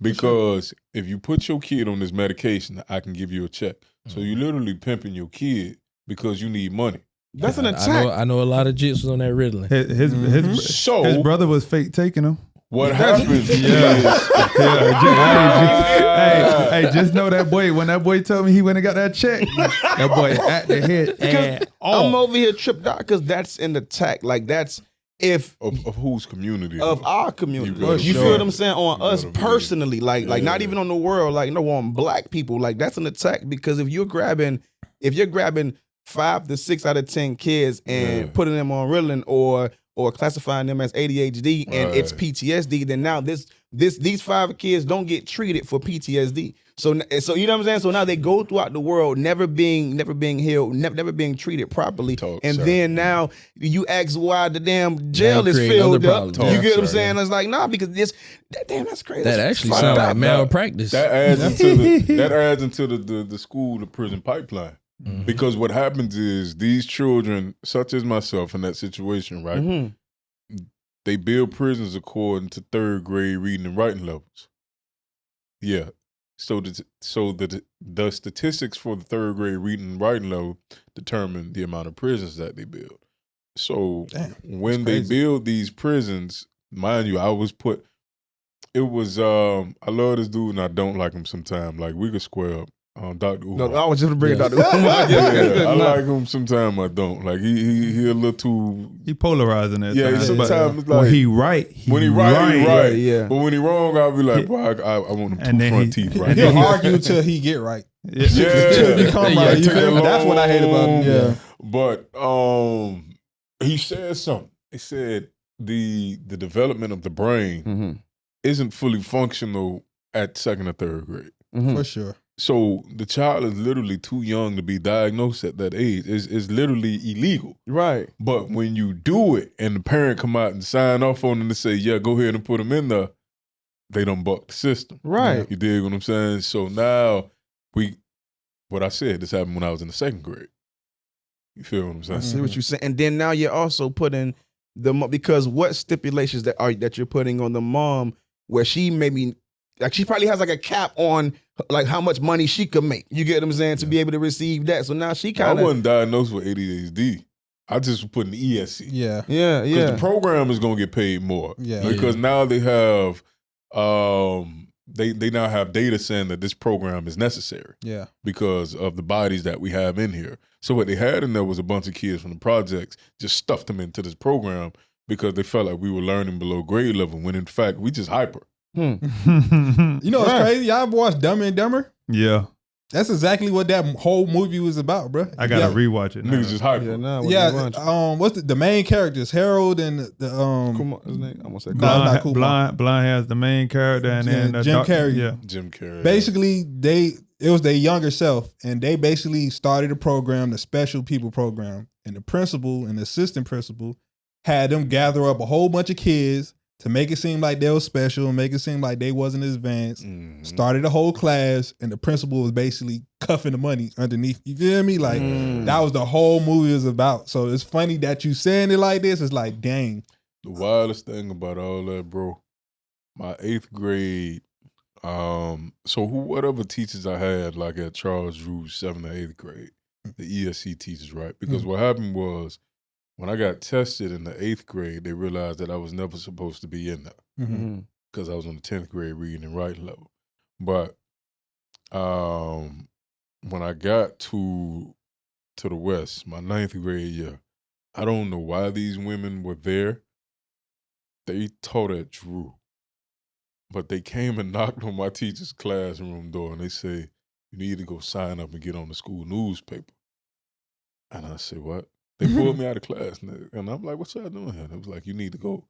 Because if you put your kid on this medication, I can give you a check. So you literally pimping your kid because you need money. That's an attack. I know a lot of jits was on that Ritalin. His brother was fake taking him. What happens? Hey, just know that boy. When that boy told me he went and got that check, that boy at the head. And I'm over here tripped out because that's an attack. Like that's if of whose community? Of our community. You feel what I'm saying? On us personally, like not even on the world. Like on black people. Like that's an attack because if you're grabbing 5 to 6 out of 10 kids and putting them on Ritalin or classifying them as ADHD and it's PTSD, then now these 5 kids don't get treated for PTSD. So you know what I'm saying? So now they go throughout the world never being healed, never being treated properly. Then now you ask why the damn jail is filled up. You get what I'm saying? It's like, nah, because that's crazy. That actually sounds like malpractice. That adds into the school to prison pipeline. Because what happens is these children, such as myself in that situation, right? They build prisons according to 3rd grade reading and writing levels. Yeah. So the statistics for the 3rd grade reading and writing level determine the amount of prisons that they build. So when they build these prisons, mind you, I love this dude and I don't like him sometimes. Like we could square up. Dr. Umar. No, I was just bringing Dr. Umar. I like him. Sometimes I don't. Like he a little too. He polarizing that. Yeah, sometimes it's like when he right. When he right. Yeah. But when he wrong, I'll be like, bro, I want him 2 front teeth. Right. He'll argue until he get right. Yeah. Become right. You feel me? That's what I hate about him. Yeah. But he said something. He said the development of the brain isn't fully functional at 2nd or 3rd grade. For sure. So the child is literally too young to be diagnosed at that age. It's literally illegal. Right. But when you do it and the parent come out and sign off on it and say, yeah, go ahead and put them in there, they done buck the system. Right. You dig what I'm saying? So now what I said, this happened when I was in the 2nd grade. You feel what I'm saying? I see what you're saying. And then now you're also putting because what stipulations that you're putting on the mom where she maybe, like she probably has like a cap on like how much money she could make. You get what I'm saying? To be able to receive that. So now she kind of. I wasn't diagnosed with ADHD. I just was put in the ESC. Yeah. Because the program is going to get paid more. Yeah. Because now they have, they now have data saying that this program is necessary. Yeah. Because of the bodies that we have in here. So what they had in there was a bunch of kids from the projects, just stuffed them into this program because they felt like we were learning below grade level when in fact we just hyper. You know what's crazy? Y'all ever watched Dumb and Dumber? Yeah. That's exactly what that whole movie was about, bro. I gotta rewatch it. Niggas just hyper. What's the main characters? Harold and Kumar, his name? I'm gonna say Blind has the main character and then Jim Carrey. Yeah. Jim Carrey. Basically, it was their younger self, and they basically started a program, the Special People Program, and the principal and the assistant principal had them gather up a whole bunch of kids to make it seem like they were special and make it seem like they wasn't advanced. Started a whole class, and the principal was basically cuffing the money underneath. You feel me? Like that was the whole movie was about. So it's funny that you saying it like this. It's like, dang. The wildest thing about all that, bro, my 8th grade, whatever teachers I had, like at Charles Rouge, 7th or 8th grade, the ESC teachers, right? Because what happened was, when I got tested in the 8th grade, they realized that I was never supposed to be in there because I was on the 10th grade reading and writing level. But when I got to the West, my 9th grade year, I don't know why these women were there. They taught at Drew. But they came and knocked on my teacher's classroom door and they say, you need to go sign up and get on the school newspaper. And I said, what? They pulled me out of class. And I'm like, what y'all doing here? And it was like, you need to go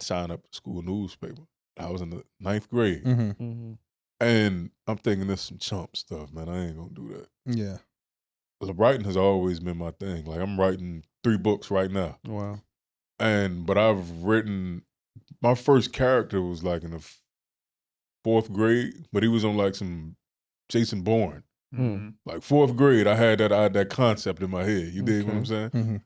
sign up at the school newspaper. I was in the 9th grade. And I'm thinking this some chump stuff, man. I ain't going to do that. Yeah. Writing has always been my thing. Like, I'm writing 3 books right now. Wow. But I've written, my first character was like in the 4th grade, but he was on like some Jason Bourne. Like 4th grade, I had that concept in my head. You dig what I'm saying?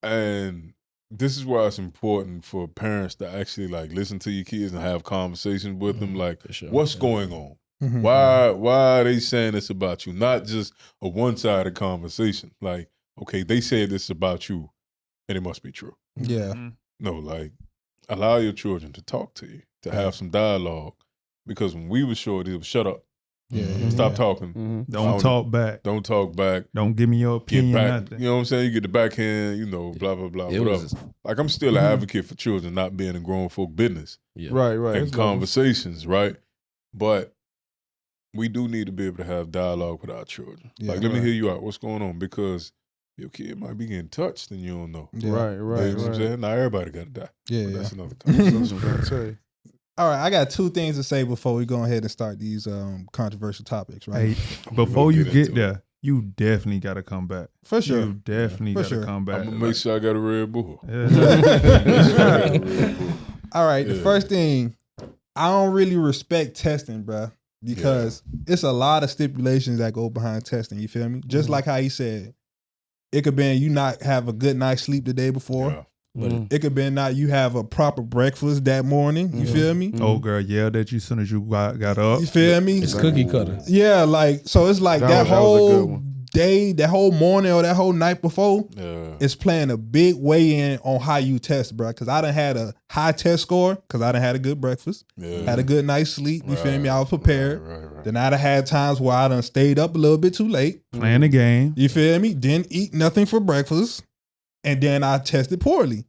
And this is why it's important for parents to actually like listen to your kids and have conversations with them. Like, what's going on? Why are they saying this about you? Not just a one-sided conversation. Like, okay, they said this about you, and it must be true. Yeah. No, like, allow your children to talk to you, to have some dialogue. Because when we were short, it was shut up. Stop talking. Don't talk back. Don't talk back. Don't give me your opinion. Get back. Nothing. You know what I'm saying? You get the backhand, you know, blah, blah, blah, whatever. Like, I'm still an advocate for children not being in grown folk business. Right. And conversations, right? But we do need to be able to have dialogue with our children. Like, let me hear you out. What's going on? Because your kid might be getting touched and you don't know. Right. You know what I'm saying? Not everybody got to die. Yeah. That's another conversation. All right, I got 2 things to say before we go ahead and start these controversial topics, right? Hey, before you get there, you definitely got to come back. For sure. You definitely got to come back. I'm going to make sure I got a Red Bull. All right, the first thing, I don't really respect testing, bro, because it's a lot of stipulations that go behind testing, you feel me? Just like how he said, it could be you not have a good night's sleep the day before. Yeah. But it could be not you have a proper breakfast that morning. You feel me? Old girl yelled at you as soon as you got up. You feel me? It's cookie cutter. Yeah, like, so it's like that whole day, that whole morning or that whole night before, it's playing a big way in on how you test, bro. Because I done had a high test score because I done had a good breakfast, had a good night's sleep. You feel me? I was prepared. Then I done had times where I done stayed up a little bit too late. Playing the game. You feel me? Didn't eat nothing for breakfast. And then I tested poorly.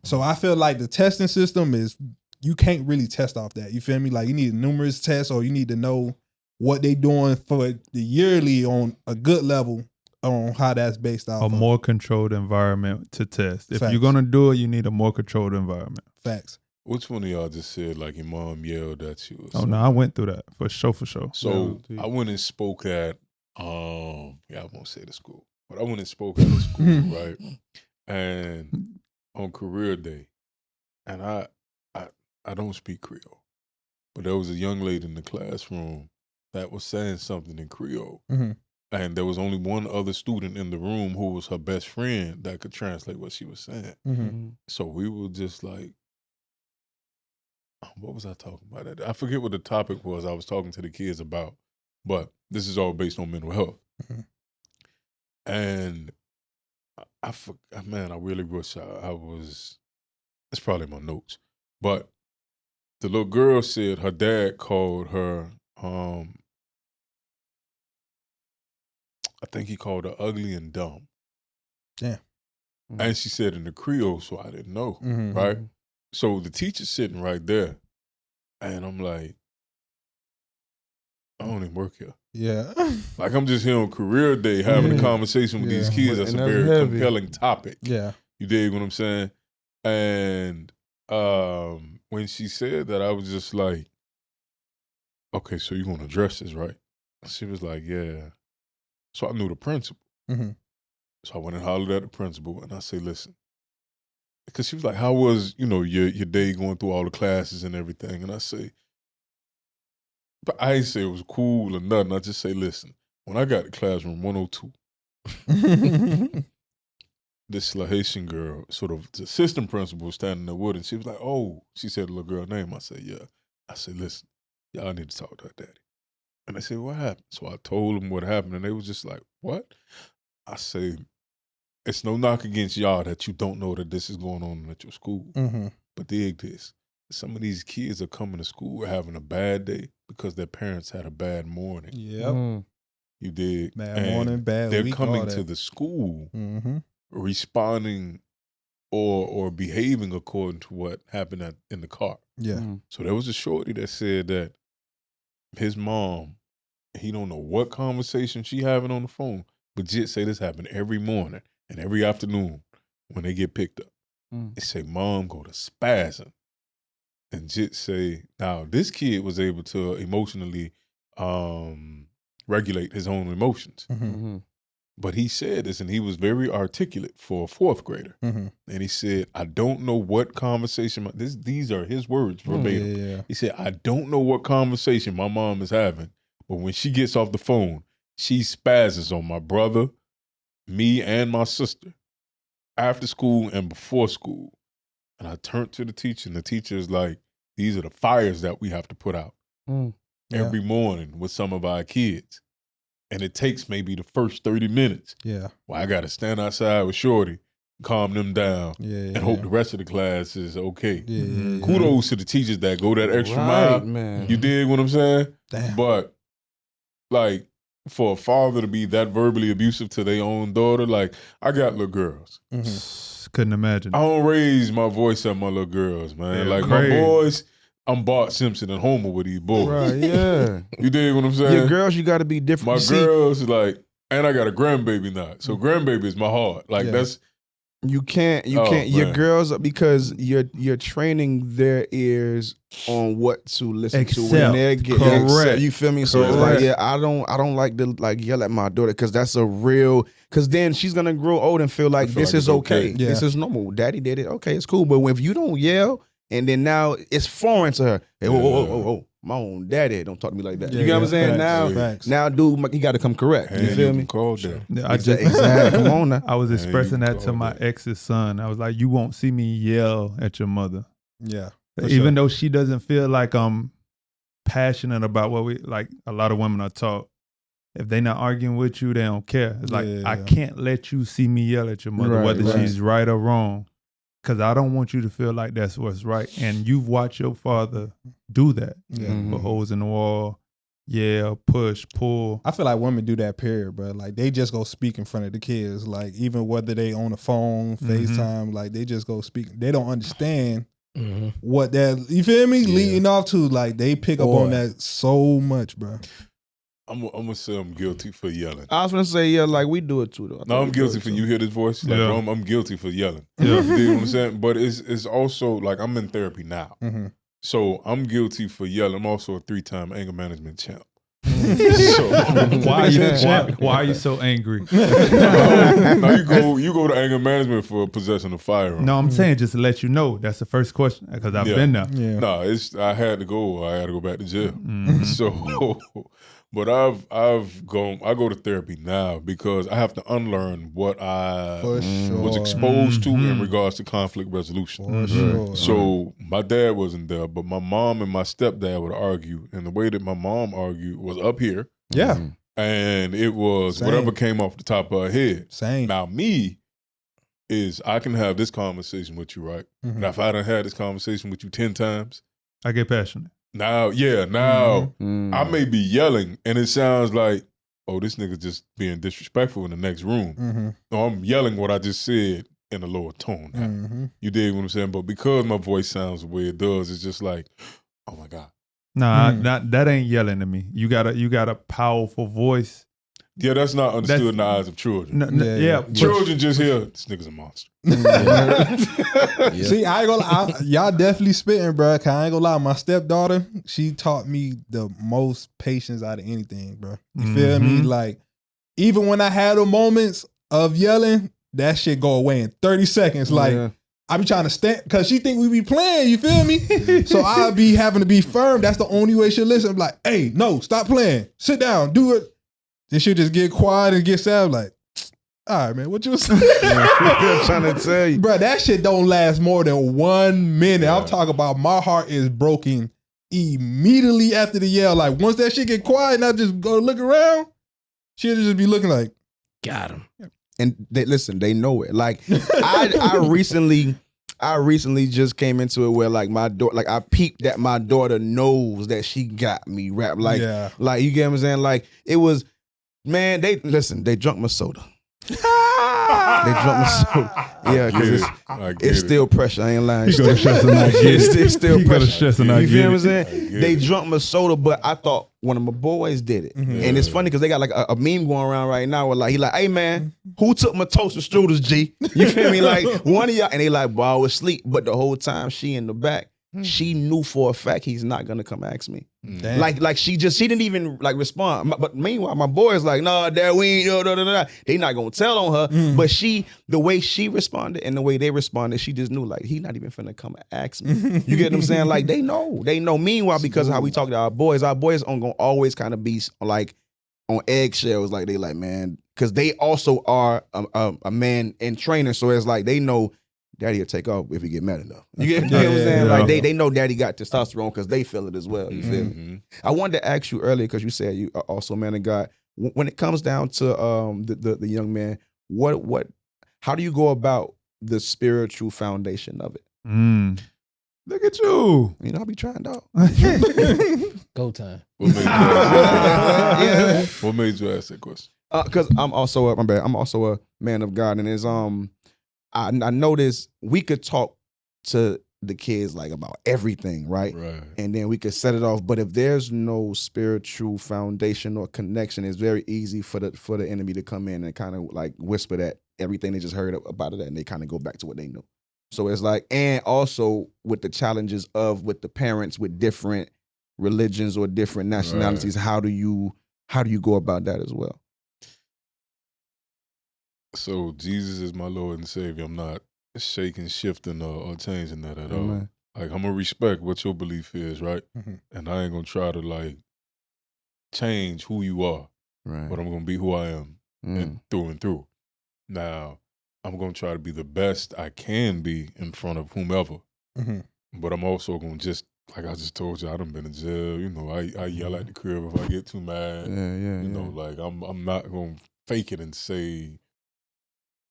So I feel like the testing system is, you can't really test off that. You feel me? Like, you need numerous tests, or you need to know what they doing for the yearly on a good level on how that's based off. A more controlled environment to test. If Facts. you're going to do it, you need a more controlled environment. Facts. Which one of y'all just said like your mom yelled at you? Oh, no, I went through that for sure. So I went and spoke at, I won't say the school, but I went and spoke at the school, right? And on career day, and I don't speak Creole, but there was a young lady in the classroom that was saying something in Creole, and there was only one other student in the room who was her best friend that could translate what she was saying. So we were just like, what was I talking about? I forget what the topic was I was talking to the kids about, but this is all based on mental health. And I really wish I was, it's probably my notes, but the little girl said her dad called her, I think he called her ugly and dumb. Yeah. And she said in the Creole, so I didn't know, right? So the teacher's sitting right there, and I'm like, I don't even work here. Yeah. Like, I'm just here on career day having a conversation with these kids. That's a very compelling topic. Yeah. You dig what I'm saying? And when she said that, I was just like, okay, so you're going to address this, right? She was like, yeah. So I knew the principal. So I went and hollered at the principal, and I say, listen, because she was like, how was, your day going through all the classes and everything? And I say, but I didn't say it was cool or nothing. I just say, listen, when I got to classroom 102, this Haitian girl, sort of the assistant principal, was standing there with her, and she was like, oh, she said the little girl name. I said, yeah. I said, listen, y'all need to talk to her daddy. And they said, what happened? So I told them what happened, and they was just like, what? I say, it's no knock against y'all that you don't know that this is going on at your school. But dig this. Some of these kids are coming to school having a bad day because their parents had a bad morning. Yep. You did. Bad morning, bad they're week, coming all that. to the school Mm-hmm. responding or behaving according to what happened in the car. Yeah. So there was a shorty that said that his mom, he don't know what conversation she having on the phone, but Jit say this happen every morning and every afternoon when they get picked up. They say, Mom go to spazzing. And Jit say, now this kid was able to emotionally regulate his own emotions. Mm-hmm. But he said this, and he was very articulate for a fourth grader. Mm-hmm. And he said, I don't know what conversation, these are his words verbatim. Yeah. He said, I don't know what conversation my mom is having, but when she gets off the phone, she spazzes on my brother, me, and my sister after school and before school. And I turned to the teacher, and the teacher is like, these are the fires that we have to put out every morning with some of our kids. And it takes maybe the first 30 minutes. Yeah. Well, I got to stand outside with Shorty, calm them down, and hope the rest of the class is okay. Yeah. Kudos to the teachers that go that extra mile. Man. You dig what I'm saying? Damn. But, like, for a father to be that verbally abusive to their own daughter, like, I got little girls. Mm-hmm. Couldn't imagine. I don't raise my voice at my little girls, man. Yeah, like, crazy. my boys, I'm Bart Simpson and Homer with these boys. Right, yeah. You dig what I'm saying? Your girls, you got to be different. My You see, girls is like, and I got a grandbaby now. So grandbaby is my heart. Like that's you can't Oh, your man. girls, because you're training their ears on what to listen to when Accept. they get Correct. you feel me? So it's Correct. like, I don't like to like yell at my daughter, because that's a real, because then she's gonna grow old and feel like feel this like is it's okay. okay. Yeah. This is normal. Daddy did it. Okay, it's cool. But if you don't yell, and then now it's foreign to her. Hey, whoa, my own daddy don't talk to me like that. Yeah, You get what I'm yeah, saying? facts, Now, facts. now, dude, you got to come correct. and You feel me? Call that. I just Exactly. Come on now. I was Man, expressing you that to called my that. ex's son. I was like, you won't see me yell at your mother. Yeah. For Even sure. though she doesn't feel like I'm passionate about what we, like a lot of women are taught. If they not arguing with you, they don't care. It's like, Yeah. I can't let you see me yell at your mother, Right, whether right. she's right or wrong. Because I don't want you to feel like that's what's right. And you've watched your father do that. Yeah. Mhm. Put holes in the wall, yell, push, pull. I feel like women do that, period, bro. Like, they just go speak in front of the kids. Like, even whether they on the phone, FaceTime, like, they just go speak. They don't understand what that, you feel me? Yeah. Leading off to, like, they pick up on that so much, bro. I'm gonna say I'm guilty for yelling. I was gonna say, yeah, like we do it too, though. I No, thought I'm we do guilty it for too. you hear this voice. Like, Yeah. bro, I'm guilty for yelling. Yeah. You dig what I'm saying? But it's also like I'm in therapy now. Mm-hmm. So I'm guilty for yelling. I'm also a 3-time anger management champ. Why are you so angry? Now you go to anger management for possessing a firearm. No, I'm saying just to let you know. That's the first question because I've Yeah. been there. Yeah. No, I had to go. I had to go back to jail. Mhm. So, but I go to therapy now because I have to unlearn what I For sure. was exposed to in Mhm. regards to conflict resolution. For sure. So my dad wasn't there, but my mom and my stepdad would argue, and the way that my mom argued was up here, Yeah. and it was Same. whatever came off the top of her head. Same. Now me is I can have this conversation with you, right? Mhm. Now if I done had this conversation with you 10 times, I get passionate. now Mm. I may be yelling, and it sounds like, oh, this nigga just being disrespectful in the next room. Mm-hmm. No, I'm yelling what I just said in a lower tone. now. Mm-hmm. You dig what I'm saying? But because my voice sounds the way it does, it's just like, oh my God. Nah, Mm. that ain't yelling to me. You got a powerful voice. Yeah, that's not understood That's- in the eyes of children. Yeah. Children just hear, this nigga's a monster. See, I ain't gonna lie. Y'all definitely spitting, bro. Cause I ain't gonna lie. My stepdaughter, she taught me the most patience out of anything, bro. You feel me? Mhm. Like, even when I had the moments of yelling, that shit go away in 30 seconds. Like, Yeah. I be trying to stand, cause she think we be playing, you feel me? So I be having to be firm. That's the only way she'll listen. I'm like, hey, no, stop playing. Sit down, do it. Then she'll just get quiet and get sad. Like, all right, man, what you was saying? I'm trying to tell you. Bro, that shit don't last more than 1 minute. Yeah. I'm talking about my heart is broken immediately after the yell. Like, once that shit get quiet and I just go look around, she'll just be looking like, Got him. And they know it. Like I recently just came into it where like my daughter, like I peeped that my daughter knows that she got me rap. Like, yeah. like you get what I'm saying? Like it was Man, they drunk my soda. They drunk my soda. Yeah, because it's still pressure. I ain't lying. You go to stress and not get it. It's still You go to pressure. stress and not You get feel what I'm it. saying? They drunk my soda, but I thought one of my boys did it. Mm-hmm. And it's funny because they got like a meme going around right now where like, he like, hey man, who took my toaster strudels, G? You feel me? Like one of y'all, and they like, boy, I was asleep. But the whole time she in the back, she knew for a fact he's not gonna come ask me. Damn. Like she didn't even like respond. But meanwhile, my boy's like, nah, Dad, we ain't, They not gonna tell on her. But the way she responded and the way they responded, she just knew like he not even finna come ask me. You get what I'm saying? Like they know. Meanwhile, because of how we talk to our boys are gonna always kind of be like on eggshells. Like they like, man, because they also are a man in training. So it's like they know Daddy will take off if he get mad enough. You get what I'm saying? Yeah. Like they know Daddy got testosterone because they feel it as well. You feel me? I wanted to ask you earlier because you said you are also a man of God. When it comes down to the young man, how do you go about the spiritual foundation of it? Look at you. You know, I be trying, dog. Go time. What made you ask that question? Because I'm also I'm also a man of God, and it's I noticed we could talk to the kids like about everything, right? Right. And then we could set it off. But if there's no spiritual foundation or connection, it's very easy for the enemy to come in and kind of like whisper that everything they just heard about it, and they kind of go back to what they knew. So it's like, and also with the challenges with the parents with different religions or different nationalities, right. How do you go about that as well? So Jesus is my Lord and Savior. I'm not shaking, shifting, or changing that at all. Like I'm gonna respect what your belief is, right? And I ain't gonna try to like change who you are, right? But I'm gonna be who I am, and through. Now, I'm gonna try to be the best I can be in front of whomever. But I'm also gonna just, like I just told you, I done been in jail. You know, I yell at the crib if I get too mad. You know, like I'm not gonna fake it and say,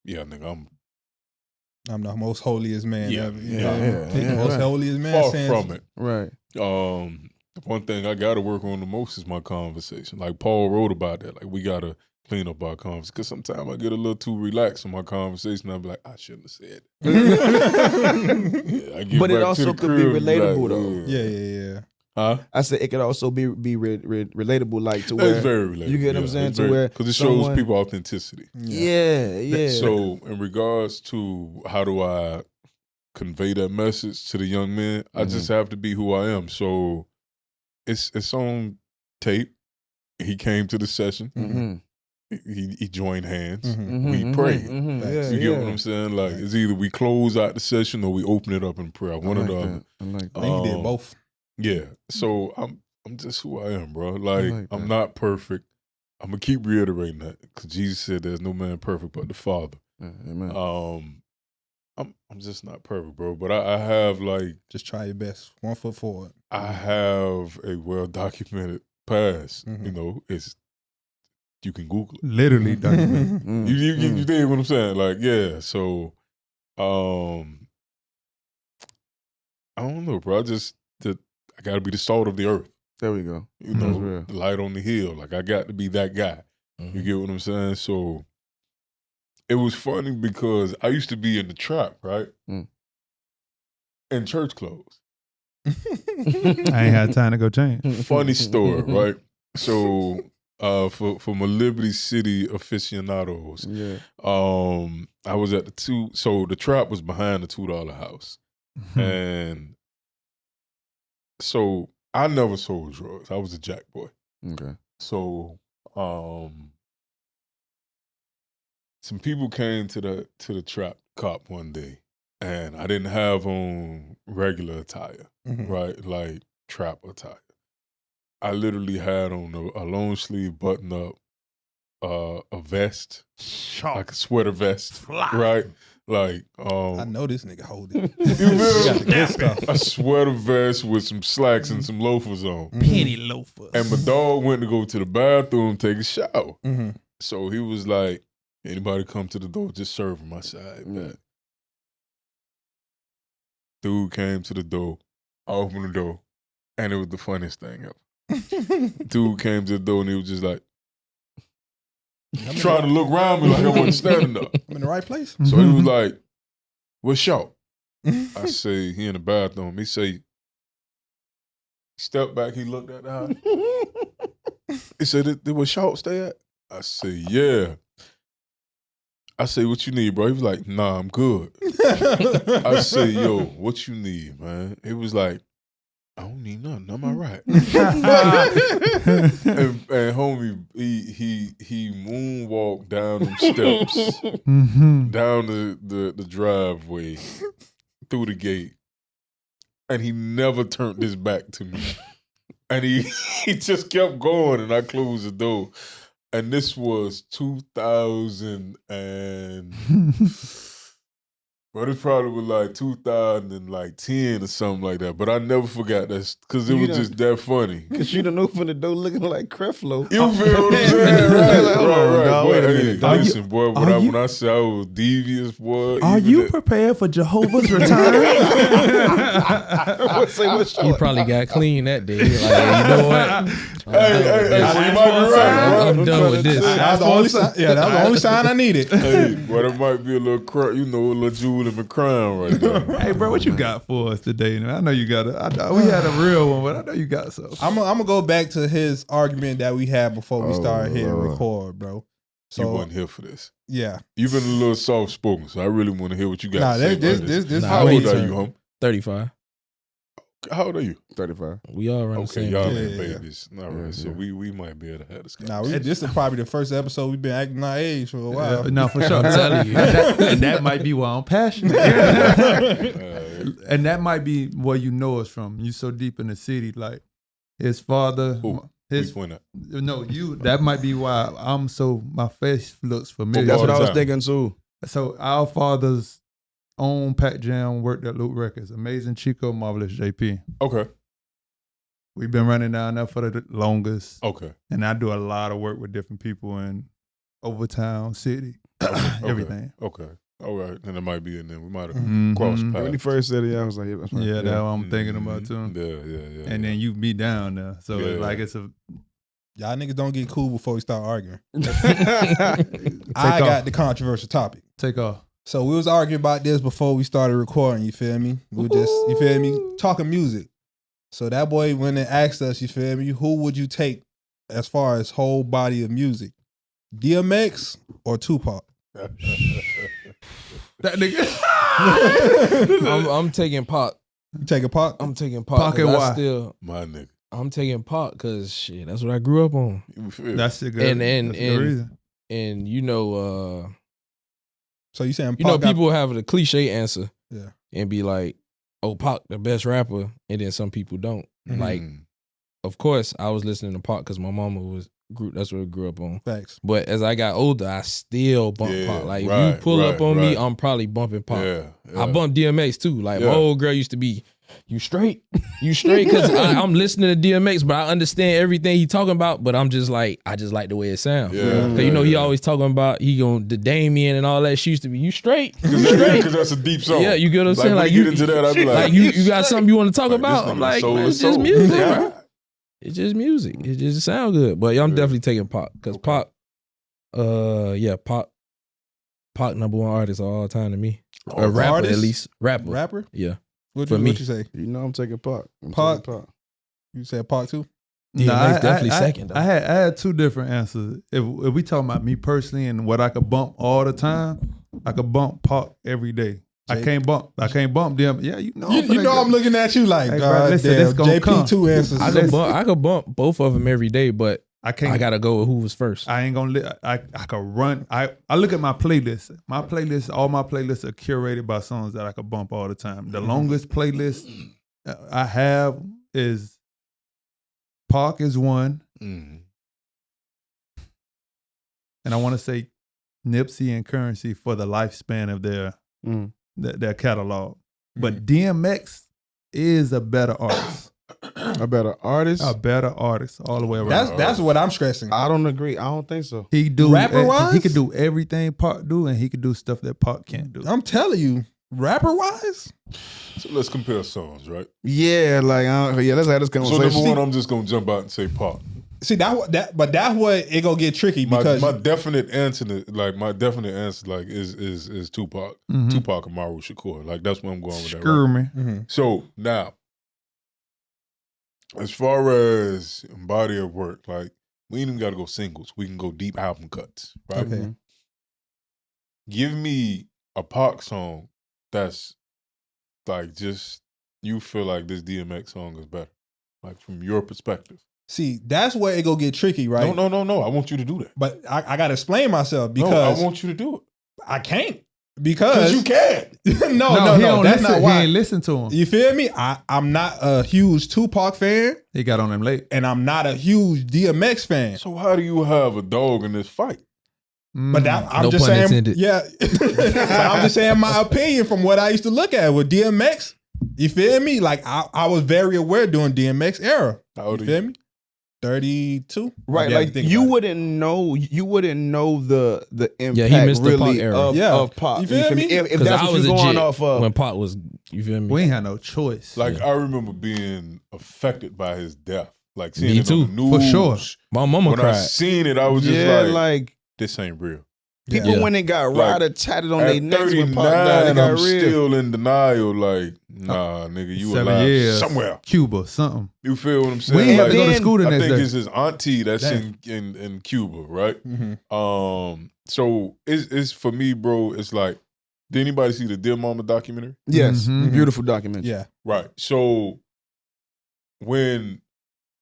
yeah, nigga, I'm the most holiest man ever. The most holiest man. Far from it. Right. One thing I gotta work on the most is my conversation. Like Paul wrote about that. Like we gotta clean up our conversation. Because sometimes I get a little too relaxed in my conversation. I'll be like, I shouldn't have said it. But it also could be relatable though. Yeah. Huh? I said it could also be relatable, like to where it's very relatable. You get what I'm saying? To where because it shows people authenticity. Yeah. So in regards to how do I convey that message to the young man, I just have to be who I am. So it's on tape. He came to the session. He joined hands. We prayed. You get what I'm saying? Like it's either we close out the session or we open it up in prayer. One or the other. I think he did both. Yeah. So I'm just who I am, bro. Like I'm not perfect. I'm gonna keep reiterating that because Jesus said there's no man perfect but the Father. Amen. I'm just not perfect, bro. But I have like just try your best. 1 foot forward. I have a well documented past. You know, you can Google it. Literally documented. You dig what I'm saying? Like, yeah. So I don't know, bro. I gotta be the salt of the earth. There we go. You know, the light on the hill. Like I got to be that guy. You get what I'm saying? So it was funny because I used to be in the trap, right? In church clothes. I ain't had time to go change. Funny story, right? So for my Liberty City aficionados, I was at the trap was behind the $2 house. And so I never sold drugs. I was a jack boy. Okay. So some people came to the trap cop one day, and I didn't have on regular attire, right? Like trap attire. I literally had on a long sleeve button up, a vest, like a sweater vest, right? Like I know this nigga hold it. A sweater vest with some slacks and some loafers on. Penny loafers. And my dog went to go to the bathroom, take a shower. So he was like, anybody come to the door, just serve him. I said, man. Dude came to the door, I opened the door, and it was the funniest thing ever. Dude came to the door and he was just like, trying to look around me like I wasn't standing up. I'm in the right place. So he was like, "What's Short?" I say, he in the bathroom. He say, step back, he looked at the house. He said, "Did where Short stay at?" I say, "Yeah." I say, "What you need, bro?" He was like, "Nah, I'm good." I say, "Yo, what you need, man?" He was like, "I don't need nothing. Am I right?" and homie, he moonwalked down them steps, down the driveway, through the gate, and he never turned his back to me. And he just kept going, and I closed the door. And this was 2000 and but it probably was like 2010 or something like that. But I never forgot that because it was just that funny. Because you done opened the door looking like Creflo. You feel what I'm saying? Right. No, Wait a minute. Listen, boy, when I say I was devious, boy. Are you prepared for Jehovah's return? He probably got clean that day. Like, you know what? Hey, you might be right. I'm done with this. That was the only sign. Yeah, that was the only sign I needed. Hey, but it might be a little, a little jewel in my crown right there. Hey, bro, what you got for us today? I know you got we had a real one, but I know you got something. I'm gonna go back to his argument that we had before we started hitting record, bro. So you wasn't here for this. Yeah, You've been a little soft spoken, so I really want to hear what you got to say. This how old are you, home? 35. How old are you? 35. We all around the same. Y'all age. ain't babies. All right, so we might be able to have this conversation. This is probably the first episode we've been acting our age for a while. No, for sure. I'm telling you. And that might be why I'm passionate. And that might be where you know us from. You so deep in the city, like his father. Which one? No, you. That might be why my face looks familiar. That's what I was thinking too. So our fathers own Pat Jam, worked at Loot Records. Amazing Chico, Marvelous JP. Okay. We've been running down there for the longest. Okay. And I do a lot of work with different people in Overtown, City, everything. Okay. All right. And it might be in there. We might have crossed paths. When he first said it, I was like, that's right. Yeah, that's what I'm thinking about too. Yeah. And then you be down there. So it's a... Y'all niggas don't get cool before we start arguing. I got the controversial topic. Take off. So we was arguing about this before we started recording, you feel me? We just, you feel me, talking music. So that boy went and asked us, you feel me, who would you take as far as whole body of music? DMX or Tupac? That nigga. I'm taking Pac. You taking Pac? I'm taking Pac. Pac and why? My nigga. I'm taking Pac because shit, that's what I grew up on. That's a good, and that's a good reason. And you know, so you saying Pac people have the cliche answer, yeah, and be like, "Oh, Pac the best rapper," and then some people don't. Mm-hmm. Like, of course, I was listening to Pac because my mama that's what I grew up on. Facts. But as I got older, I still bump Pac. Like, if you pull up on me, I'm probably bumping Pac. Yeah. I bump DMX too. Like, my old girl used to be, "You straight? You straight?" Because I'm listening to DMX, but I understand everything he talking about. But I'm just like, I just like the way it sounds. Yeah. He always talking about the Damien and all that. She used to be, "You straight? You straight?" Because that's a deep song. Yeah, you get what I'm saying. Like, you get into that, I'd be like, you got something you want to talk about? I'm like, man, it's just music, yeah. bro. It's just music. It just sound good. But I'm definitely taking Pac because Pac, Pac number one artist of all time to me. A rapper artist? at least. Rapper? Yeah. What For me. you say? You know I'm taking Pac. Pac? You said Pac too? DMX definitely second though. I had two different answers. If we talking about me personally and what I could bump all the time, I could bump Pac every day. I can't bump them. Yeah, you know. You know I'm looking at you like, hey, bro, listen, damn, this gonna come. JP2 answers. I could bump both of them every day, but I can't. I gotta go with who was first. I ain't gonna. I could run. I look at my playlist. All my playlists are curated by songs that I could bump all the time. The longest playlist I have is Pac is one, and I want to say Nipsey and Currency for the lifespan of their catalog. But DMX is a better artist. A better artist? A better artist all the way around. That's what I'm stressing. I don't agree. I don't think so. He do rapper-wise? He could do everything Pac do, and he could do stuff that Pac can't do. I'm telling you, rapper-wise? So let's compare songs, right? Yeah, like, let's have this So conversation. number one, I'm just going to jump out and say Pac. See but that's what it gonna get tricky because my definite answer, is Tupac, Tupac Amaru Shakur. Like that's where I'm going with that. Right? Me. So now, as far as body of work, like we ain't even got to go singles. We can go deep album cuts, right? Okay. Give me a Pac song that's like just you feel like this DMX song is better, like from your perspective. See, that's where it gonna get tricky, right? No. I want you to do that. But I gotta explain myself because I want you to do it. I can't because you can't. no, that's not why. He ain't listen to him. You feel me? I'm not a huge Tupac fan, He got on him late. and I'm not a huge DMX fan. So how do you have a dog in this fight? But I'm No just pun saying, intended. yeah. But I'm just saying my opinion from what I used to look at with DMX. You feel me? Like I was very aware during DMX era. How old You are feel you? me? 32. Right, Yeah, like you wouldn't know the impact he missed the really Pac era. of Pac. You feel me? If 'Cause that's I what was you're a going jit off of. when Pac was. You feel me? We ain't had no choice. Like I remember being affected by his death. Like seeing Me it too, on the news. for sure. My mama When I cried. seen it, I was Yeah, just like, like this ain't real. people Yeah. when they got Like, Ryder tatted on At their necks 39, when Pac died, they got I'm real. still in denial. Like, nah, nigga, you 7 alive years. somewhere. Cuba, something. You feel what I'm saying? We ain't have to Like, go to then- school the I next think day. it's his auntie that's Damn. in Cuba, right? Mm-hmm. So it's for me, bro. It's like, did anybody see the Dear Mama documentary? Yes, Mhm. beautiful documentary. Yeah. Right. So when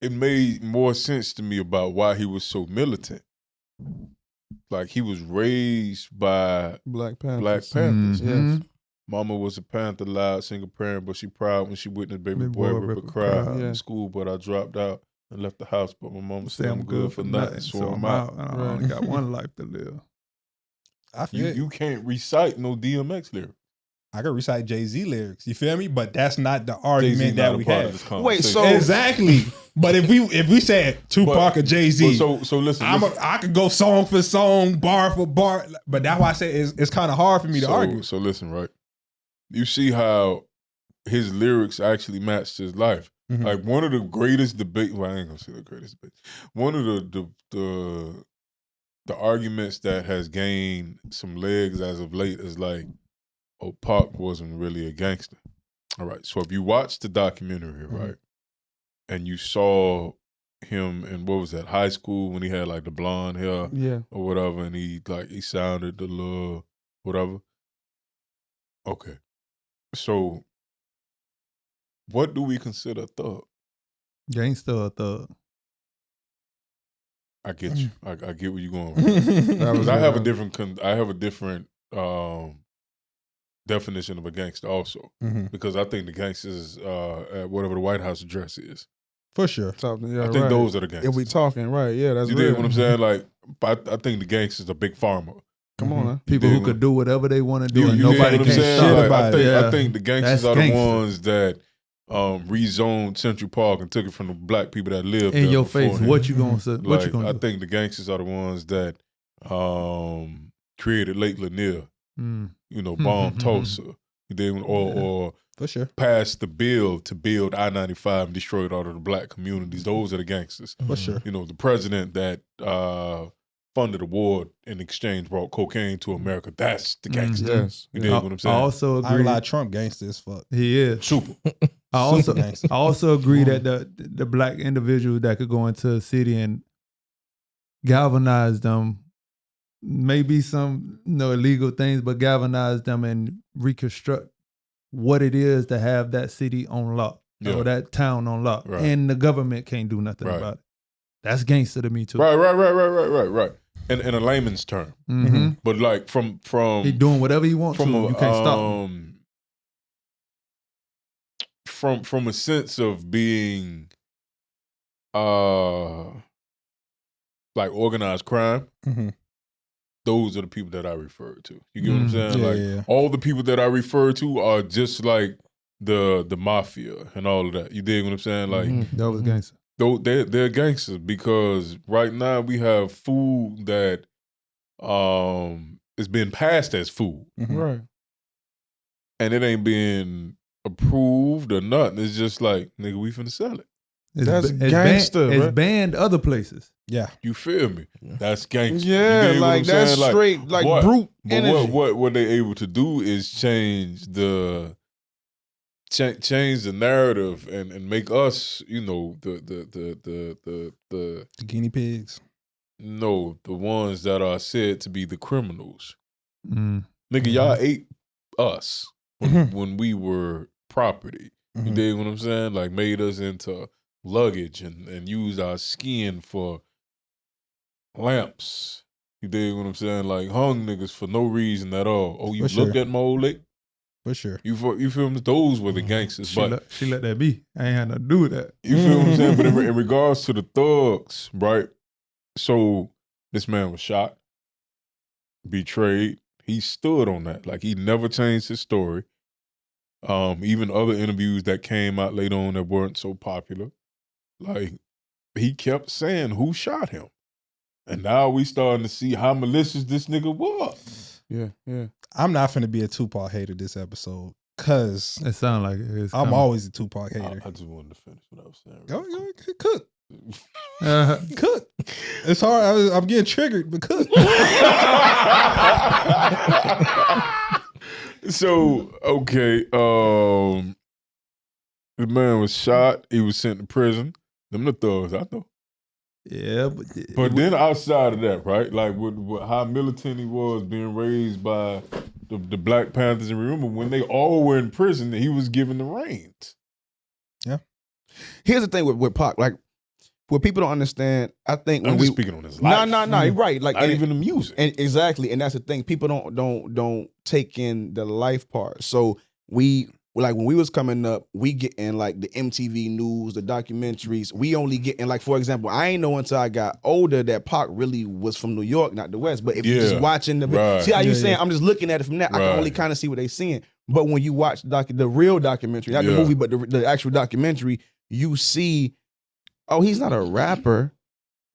it made more sense to me about why he was so militant, like he was raised by Black Panthers. Black Panthers. Mhm. Mama was a Panther, loud single parent, but she proud when she witnessed baby Baby boy boy rip a rip a cry cry. in Yeah. school, but I dropped out and left the house. But my mama Say said I'm good for nothing, so I'm out. And I only got one life to live. I feel You can't recite no DMX lyrics. I could recite Jay-Z lyrics. You feel me? But that's not the Jay-Z argument not that a we part of have. this conversation. so- Exactly. But if we said Tupac or Jay-Z, So listen. I could go song for song, bar for bar. But that's why I say it's kind of hard for me to argue. So listen, right? You see how his lyrics actually matched his life. Mhm. Like one of the greatest debate. Well, I ain't gonna say the greatest debate. One of the arguments that has gained some legs as of late is like, oh, Pac wasn't really a gangster. All right. So if you watch the documentary, right, and you saw him in what was that, high school when he had like the blonde hair Yeah. or whatever, and he sounded the little whatever. Okay. So what do we consider a thug? Gangsta or thug? I get you. I get where you're going with that. That was I have a it. different definition of a gangster also, Mhm. because I think the gangsters at whatever the White House address is. For sure. Something, yeah, I think right. those are the gangsters. If we talking, right, yeah, that's You real. dig what I'm saying? Like, I think the gangsters are big pharma. Come on, huh? People You who dig could do whatever they want to do, You and dig nobody what can I'm saying? stop. Shit Like, about it. I think the gangsters That's are gangster. the ones that rezoned Central Park and took it from the black people that lived In there your face, beforehand. what you gonna say? What you Like, gonna I do? think the gangsters are the ones that created Lake Lanier, Mm. bombed Tulsa, you dig? Or For sure. passed the bill to build I-95 and destroyed all of the black communities. Those are the gangsters. For sure. The president that funded a war in exchange brought cocaine to America. That's the gangster. Yes. You dig what I'm I saying? also I ain't agree. lie, Trump gangster as fuck. He is. Super. Super gangster. I also agree that the black individual that could go into a city and galvanize them, maybe some illegal things, but galvanize them and reconstruct what it is to have that city on lock Yeah. or that town on lock, Right. and the government can't do nothing Right. about it. That's gangster to me too. Right. In a layman's term. Mm-hmm. But like from He doing whatever he wants to. from You can't stop him. From a sense of being like organized crime, Mhm. those are the people that I refer to. You get what I'm saying? Yeah, Like yeah. all the people that I refer to are just like the mafia and all of that. You dig what I'm saying? Like That was gangster. though they're gangsters, because right now we have food that is being passed as food, Mhm. Right. and it ain't being approved or nothing. It's just like, nigga, we finna sell it. That's gangster. It's banned other places. Yeah, you feel me? That's gangster. Yeah, like that's straight, like brute energy. What they able to do is change the narrative and make us, the guinea pigs. No, the ones that are said to be the criminals. Mm. Nigga, y'all ate us when we were property. You dig what I'm saying? Like made us into luggage and used our skin for lamps. You dig what I'm saying? Like hung niggas for no reason at all. Oh, you looked at my old lick? For sure. You feel me? Those were the gangsters. She let that be. I ain't had nothing to do with that. You feel what I'm saying? But in regards to the thugs, right? So this man was shot, betrayed. He stood on that. Like he never changed his story. Even other interviews that came out later on that weren't so popular, like he kept saying who shot him. And now we starting to see how malicious this nigga was. Yeah. I'm not finna be a Tupac hater this episode, cause it sounds like it is. I'm always a Tupac hater. I just wanted to finish what I was saying. Go, cook. Cook. It's hard. I'm getting triggered, but cook. So, okay, the man was shot. He was sent to prison. Them the thugs, I know. Yeah, but then outside of that, right? Like how militant he was being raised by the Black Panthers. And remember, when they all were in prison, he was given the reins. Yeah. Here's the thing with Pac, like what people don't understand. I think I'm just speaking on his life. No, you're right. Like not even the music. And exactly, and that's the thing. People don't take in the life part. So when we was coming up, we getting like the MTV news, the documentaries. We only getting like, for example, I ain't know until I got older that Pac really was from New York, not the West. But if you're just watching see how you saying, I'm just looking at it from that. I can only kind of see what they seeing. But when you watch the real documentary, not the movie, but the actual documentary, you see, oh, he's not a rapper.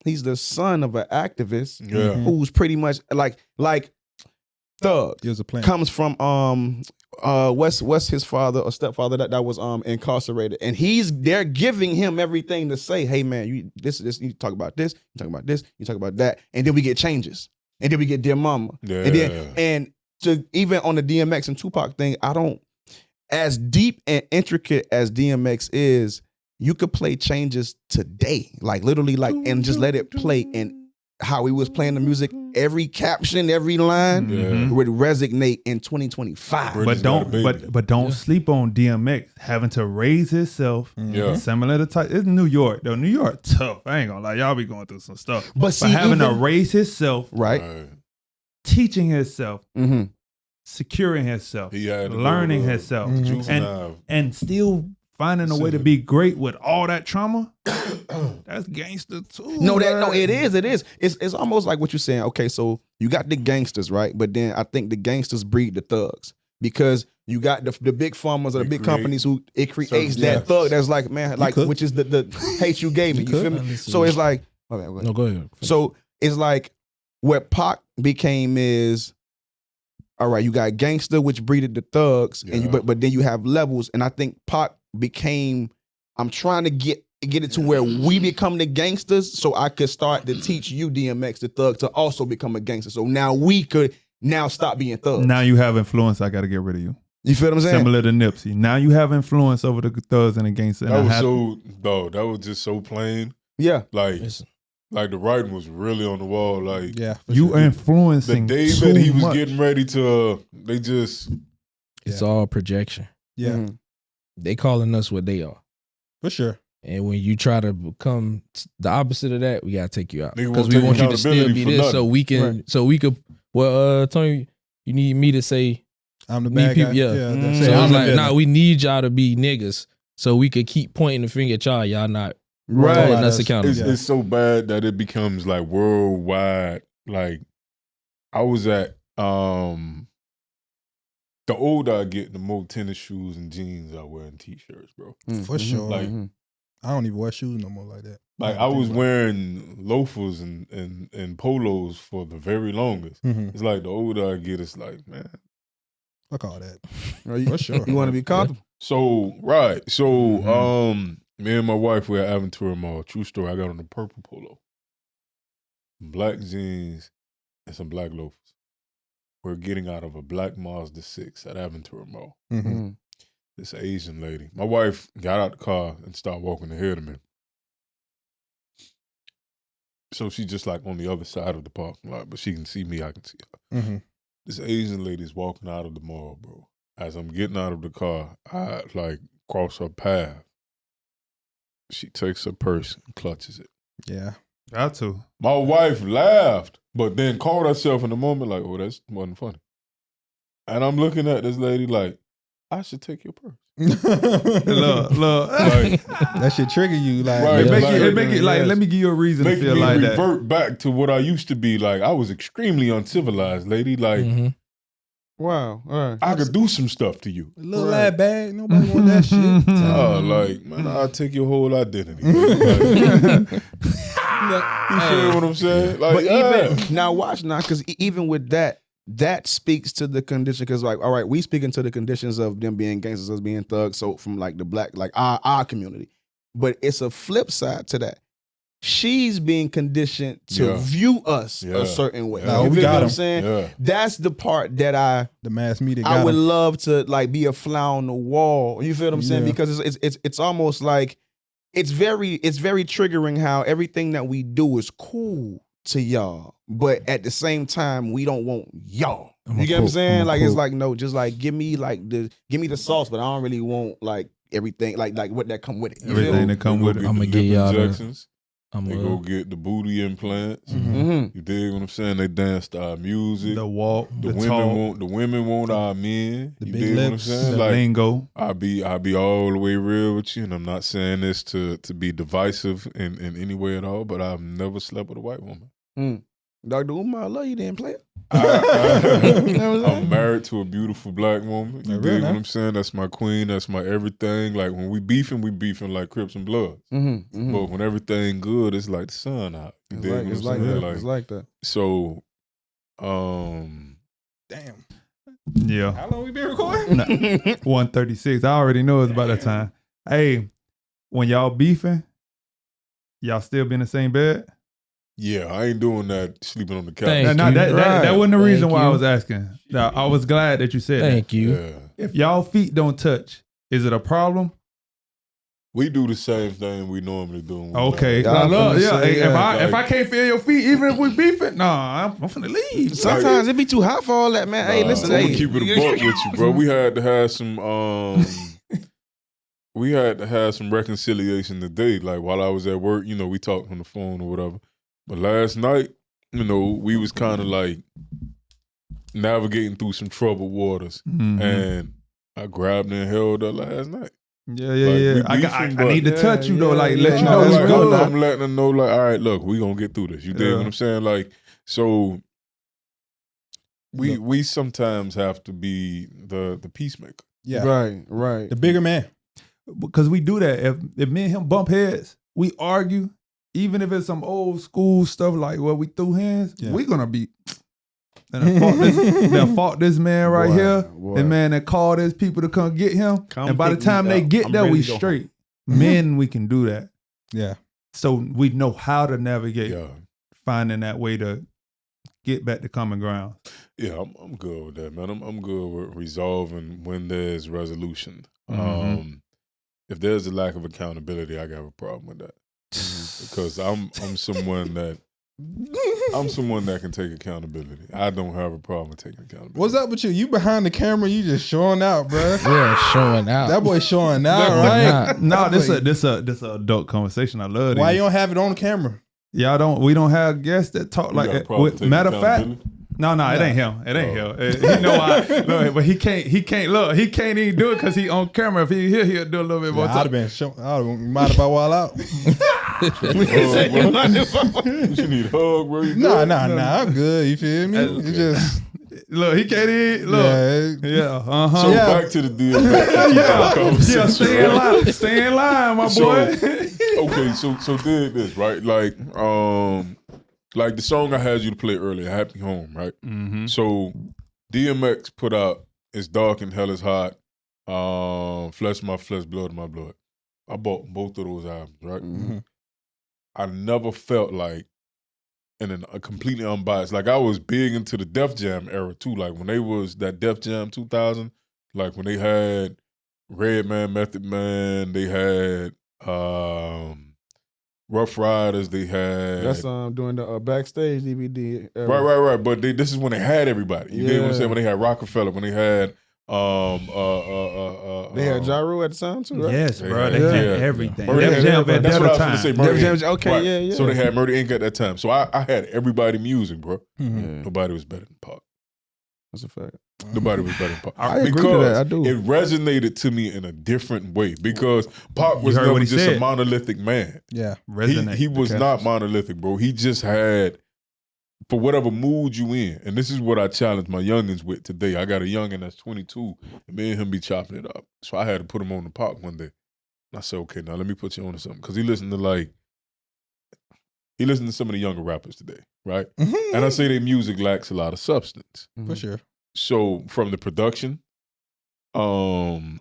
He's the son of an activist who's pretty much like Thug. He was a plan. Comes from what's his father or stepfather that was incarcerated, and they're giving him everything to say, hey man, you talk about this, you talk about this, you talk about that, and then we get changes, and then we get Dear Mama, and to even on the DMX and Tupac thing, I don't, as deep and intricate as DMX is, you could play changes today, like literally, like, and just let it play, and how he was playing the music, every caption, every line would resonate in 2025. But don't sleep on DMX having to raise himself. Similar to type. It's New York though. New York tough. I ain't gonna lie, y'all be going through some stuff. But having to raise himself, right? Teaching himself, securing himself, learning himself, and still finding a way to be great with all that trauma, that's gangster too. No, it is. It's almost like what you're saying. Okay, so you got the gangsters, right? But then I think the gangsters breed the thugs because you got the big farmers or the big companies who it creates that thug that's like, man, like which is the hate you gave me. You feel me? So it's like, okay, no, go ahead. So it's like what Pac became is, all right, you got gangster, which breeded the thugs, and but then you have levels, and I think Pac became, I'm trying to get it to where we become the gangsters so I could start to teach you, DMX, the thug, to also become a gangster. So now we could stop being thugs. Now you have influence, I got to get rid of you. You feel what I'm saying? Similar to Nipsey. Now you have influence over the thugs and the gangsters. That was just so plain. Yeah. Like the writing was really on the wall. Like you influencing the day that he was getting ready to, it's all projection. Yeah. Mm-hmm. They calling us what they are. For sure. And when you try to become the opposite of that, we gotta take you out because we want you to still be this, so we can, Well, Tony, you need me to say I'm the bad guy. Yeah. So I was like, nah, we need y'all to be niggas, so we could keep pointing the finger at y'all. Y'all not holding us accountable. It's so bad that it becomes like worldwide. Like I was at the older I get, the more tennis shoes and jeans I wear and t-shirts, bro. For sure. Like I don't even wear shoes no more like that. Like I was wearing loafers and polos for the very longest. It's like the older I get, it's like, man, fuck all that. For sure. You want to be comfortable. So Me and my wife were at Aventura Mall. True story. I got on a purple polo, black jeans, and some black loafers. We're getting out of a black Mazda 6 at Aventura Mall. Mm-hmm. This Asian lady. My wife got out the car and started walking ahead of me. So she's just like on the other side of the parking lot, but she can see me, I can see her. Mm-hmm. This Asian lady's walking out of the mall, bro. As I'm getting out of the car, I like cross her path. She takes her purse and clutches it. Yeah. Got to. My wife laughed, but then caught herself in the moment like, oh, that wasn't funny. And I'm looking at this lady like, I should take your purse. Look. Like, that shit trigger you. Like, right, it make it like, let me give you a reason to feel like that. Revert back to what I used to be. Like, I was extremely uncivilized, lady. Like, wow. All right. I could do some stuff to you. A little lad bag. Nobody want that shit. Like, man, I'll take your whole identity. Like, you feel what I'm saying? Like, but even now, watch now, because even with that speaks to the condition. Because like, all right, we speaking to the conditions of them being gangsters, us being thugs. So from like the black, like our community, but it's a flip side to that. She's being conditioned to view us a certain way. No, you we feel got what him. I'm saying? Yeah. That's the part that the mass media. I Got would him. love to like be a fly on the wall. You feel what I'm saying? Yeah. Because it's almost like it's very triggering how everything that we do is cool to y'all, but at the same time we don't want y'all. You get what I'm saying? Like it's like no, just like give me the sauce, but I don't really want like everything like what that come with it. You feel Everything me? that come with it. I'm gonna get y'all injections. They go get the booty implants. Mm-hmm. You dig what I'm saying? They dance to our music. The walk, The the women talk, the women want our men. The You big dig what I'm lips, saying? the Like, lingo. I'll be all the way real with you, and I'm not saying this to be divisive in any way at all, but I've never slept with a white woman. Dr. Umar, I love you, didn't play it. I'm married to a beautiful black woman. You dig what I'm saying? That's my queen. That's my everything. Like when we beefing like Crips and Bloods. But when everything good, it's like the sun out. You dig what I'm saying? It's like that. So, Damn. Yeah. How long we been recording? 1:36. I already know it's about that time. Hey, when y'all beefing, y'all still be in the same bed? yeah, I ain't doing that sleeping on the couch. Thank No, you. that wasn't the reason Thank why I you. was asking. No, I was glad that you said Thank you. Yeah. that. If y'all feet don't touch, is it a problem? We do the same thing we normally do. when we Okay. Yeah, I'm finna say, Hey, if I can't feel your feet, even if we beefing, I'm finna leave. Sometimes it be too hot for all that, man. Hey, listen, I'm hey. gonna keep it a buck with you, bro. We had to have some reconciliation today. Like while I was at work, we talked on the phone or whatever. But last night, we was kind of like navigating through some troubled waters, and I grabbed her and held her last night. Yeah. I need to touch you though, like let you yeah. know That's it's good. good. I'm letting her know, like, all right, look, we gonna get through this. You dig what I'm saying? Like, so we sometimes have to be the peacemaker. Yeah. Right. The bigger man. Because we do that. If me and him bump heads, we argue. Even if it's some old school stuff like where we threw hands, we gonna be. They'll fault this man right here. The man that called his people to come get him. And by the time they get there, we straight. Men, we can do that. Yeah. So we know how to navigate Yeah. finding that way to get back to common ground. Yeah, I'm good with that, man. I'm good with resolving when there's resolution. If there's a lack of accountability, I got a problem with that. Because I'm someone that can take accountability. I don't have a problem with taking accountability. What's up with you? You behind the camera, you just showing out, bro. Yeah, showing out. That boy showing out, right? No, this a adult conversation. I love it. Why you don't have it on camera? We don't have guests that talk like that. Matter of fact, no, it ain't him. It ain't him. He know I, look, but he can't even do it because he on camera. If he here, he'll do a little bit more. I'd have been showing. I'd have might have wall out. You need a hug, bro. Nah. I'm good. You feel me? Okay. It just look. He can't even look. Yeah. So back to the deal. Stay in line, my boy. Okay, so did this right? Like the song I had you to play earlier, "Happy Home," right? Mm-hmm. So DMX put out "It's Dark and Hell Is Hot," "Flesh My Flesh, Blood My Blood." I bought both of those albums, right? Mm-hmm. I never felt like, and a completely unbiased, like I was big into the Def Jam era too. Like when they was that Def Jam 2000, like when they had Redman, Method Man, they had Rough Riders, they had That's doing the backstage DVD era. right. But this is when they had everybody. You know what I'm saying? When they had Rockefeller, when they had they had Ja Rule at the time too, right? Yes, bro. They had everything. Def Jam at That's what I was time. gonna say. Murder Inc. Okay, right. yeah. So they had Murder Inc. at that time. So I had everybody music, bro. Mm-hmm. Nobody was better than Pac. That's a fact. Nobody was better than Pac. I agree to that. I do. It resonated to me in a different way because Pac was never just a monolithic man. Yeah, he was not monolithic, bro. He just had, for whatever mood you in, and this is what I challenge my youngins with today. I got a youngin that's 22, and me and him be chopping it up. So I had to put him on the Pac one day. And I said, okay, now let me put you on to something. Because he listened to some of the younger rappers today, right? Mm-hmm. And I say their music lacks a lot of substance. For sure. So from the production, to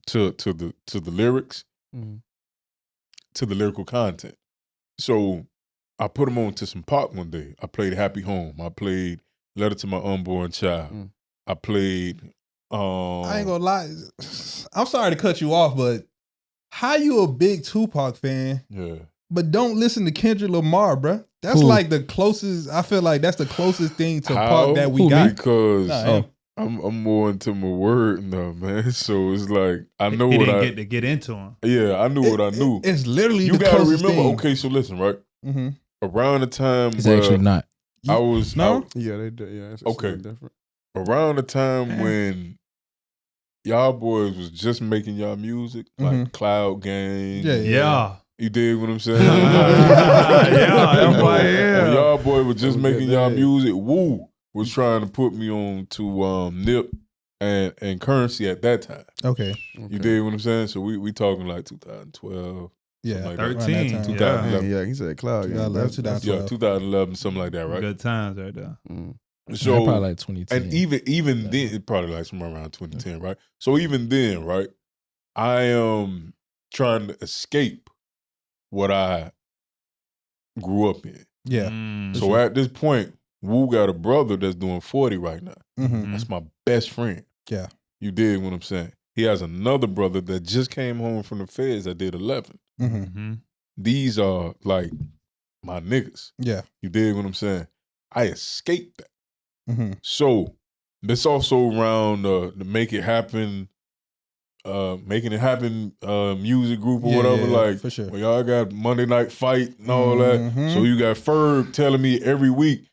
the lyrics, to the lyrical content. So I put him on to some Pac one day. I played Happy Home. I played Letter to My Unborn Child. I played I ain't gonna lie. I'm sorry to cut you off, but how you a big Tupac fan? Yeah. But don't listen to Kendrick Lamar, bruh. That's like the closest. I feel like that's the closest thing to Pac that we got. Because I'm more into my word now, man. So it's like I know he what didn't I get to get into him. Yeah, I knew what I knew. It's literally you the gotta closest remember. thing. Okay, so listen, right? Mm-hmm. Around the time It's actually not. I was Yeah, they did. Yeah, it's okay. different. Around the time when y'all boys was just making y'all music, like Cloud Gang. Yeah. You dig what I'm saying? Yeah. Y'all boy was just making y'all music. Woo was trying to put me on to Nip and Currency at that time. Okay. You dig what I'm saying? So we talking like 2012. Yeah, like 13. 2011. Yeah, he said Cloud. Yeah, 2011, something like that, right? Good times right there. So probably like 2010. And even then, probably like somewhere around 2010, right? So even then, right, I am trying to escape what I grew up in. Yeah. So at this point, Wu got a brother that's doing 40 right now. That's my best friend. Yeah. You dig what I'm saying? He has another brother that just came home from the feds that did 11. These are like my niggas. Yeah. You dig what I'm saying? I escaped that. So this also around the Make It Happen, Making It Happen music group or whatever. Like, for sure. Well, y'all got Monday Night Fight and all that. So you got Ferg telling me every week,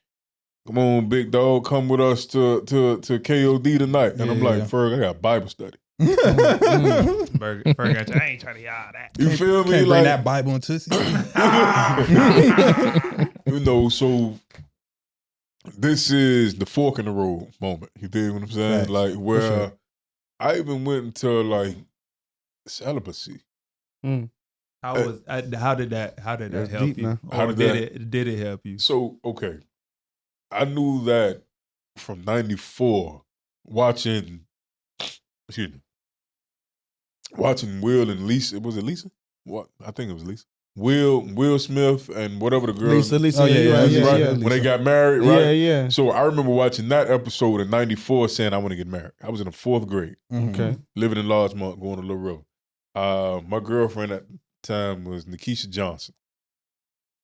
come on, big dog, come with us to KOD tonight. And I'm like, Ferg, I got Bible study. Ferg got you. I ain't trying to hear all that. You feel me? Can't like bring that Bible into it. You know, so this is the fork in the road moment. You dig what I'm saying? Facts. Like where I even went into like celibacy. How did that help you? How did it help you? So okay, I knew that from '94, watching Will and Lisa. Was it Lisa? What I think it was Lisa. Will Smith and whatever the girl. Lisa. Right? When they got married, right? Yeah. So I remember watching that episode in '94, saying I want to get married. I was in the 4th grade, Okay. living in Largemont, going to Little River. My girlfriend at the time was Nikisha Johnson.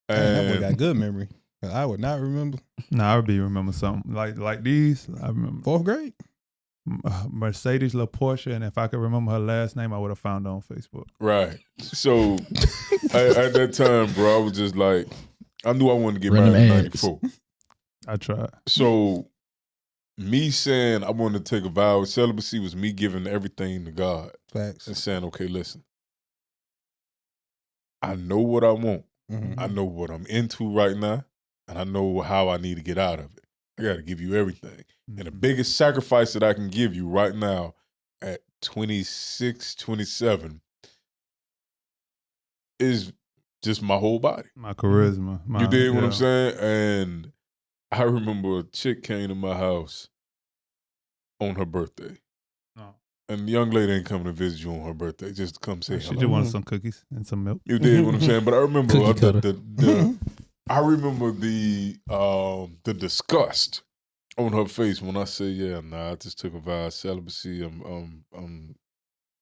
That boy got good memory. I would not remember. No, I would remember something like these. I remember 4th grade. Mercedes La Porsche, and if I could remember her last name, I would have found her on Facebook. Right. So at that time, bro, I was just like, I knew I wanted to get married in '94. I tried. So me saying I wanted to take a vow of celibacy was me giving everything to God. Facts. And saying, okay, listen, I know what I want. I know what I'm into right now, and I know how I need to get out of it. I got to give you everything. And the biggest sacrifice that I can give you right now at 26, 27 is just my whole body. My charisma. You dig what I'm saying? And I remember a chick came to my house on her birthday. Oh. And the young lady ain't coming to visit you on her birthday. Just to come say She hello. just wanted some cookies and some milk. You did what I'm saying, but I remember Cookie cutter. I remember the disgust on her face when I said, "Yeah, nah, I just took a vow of celibacy. I'm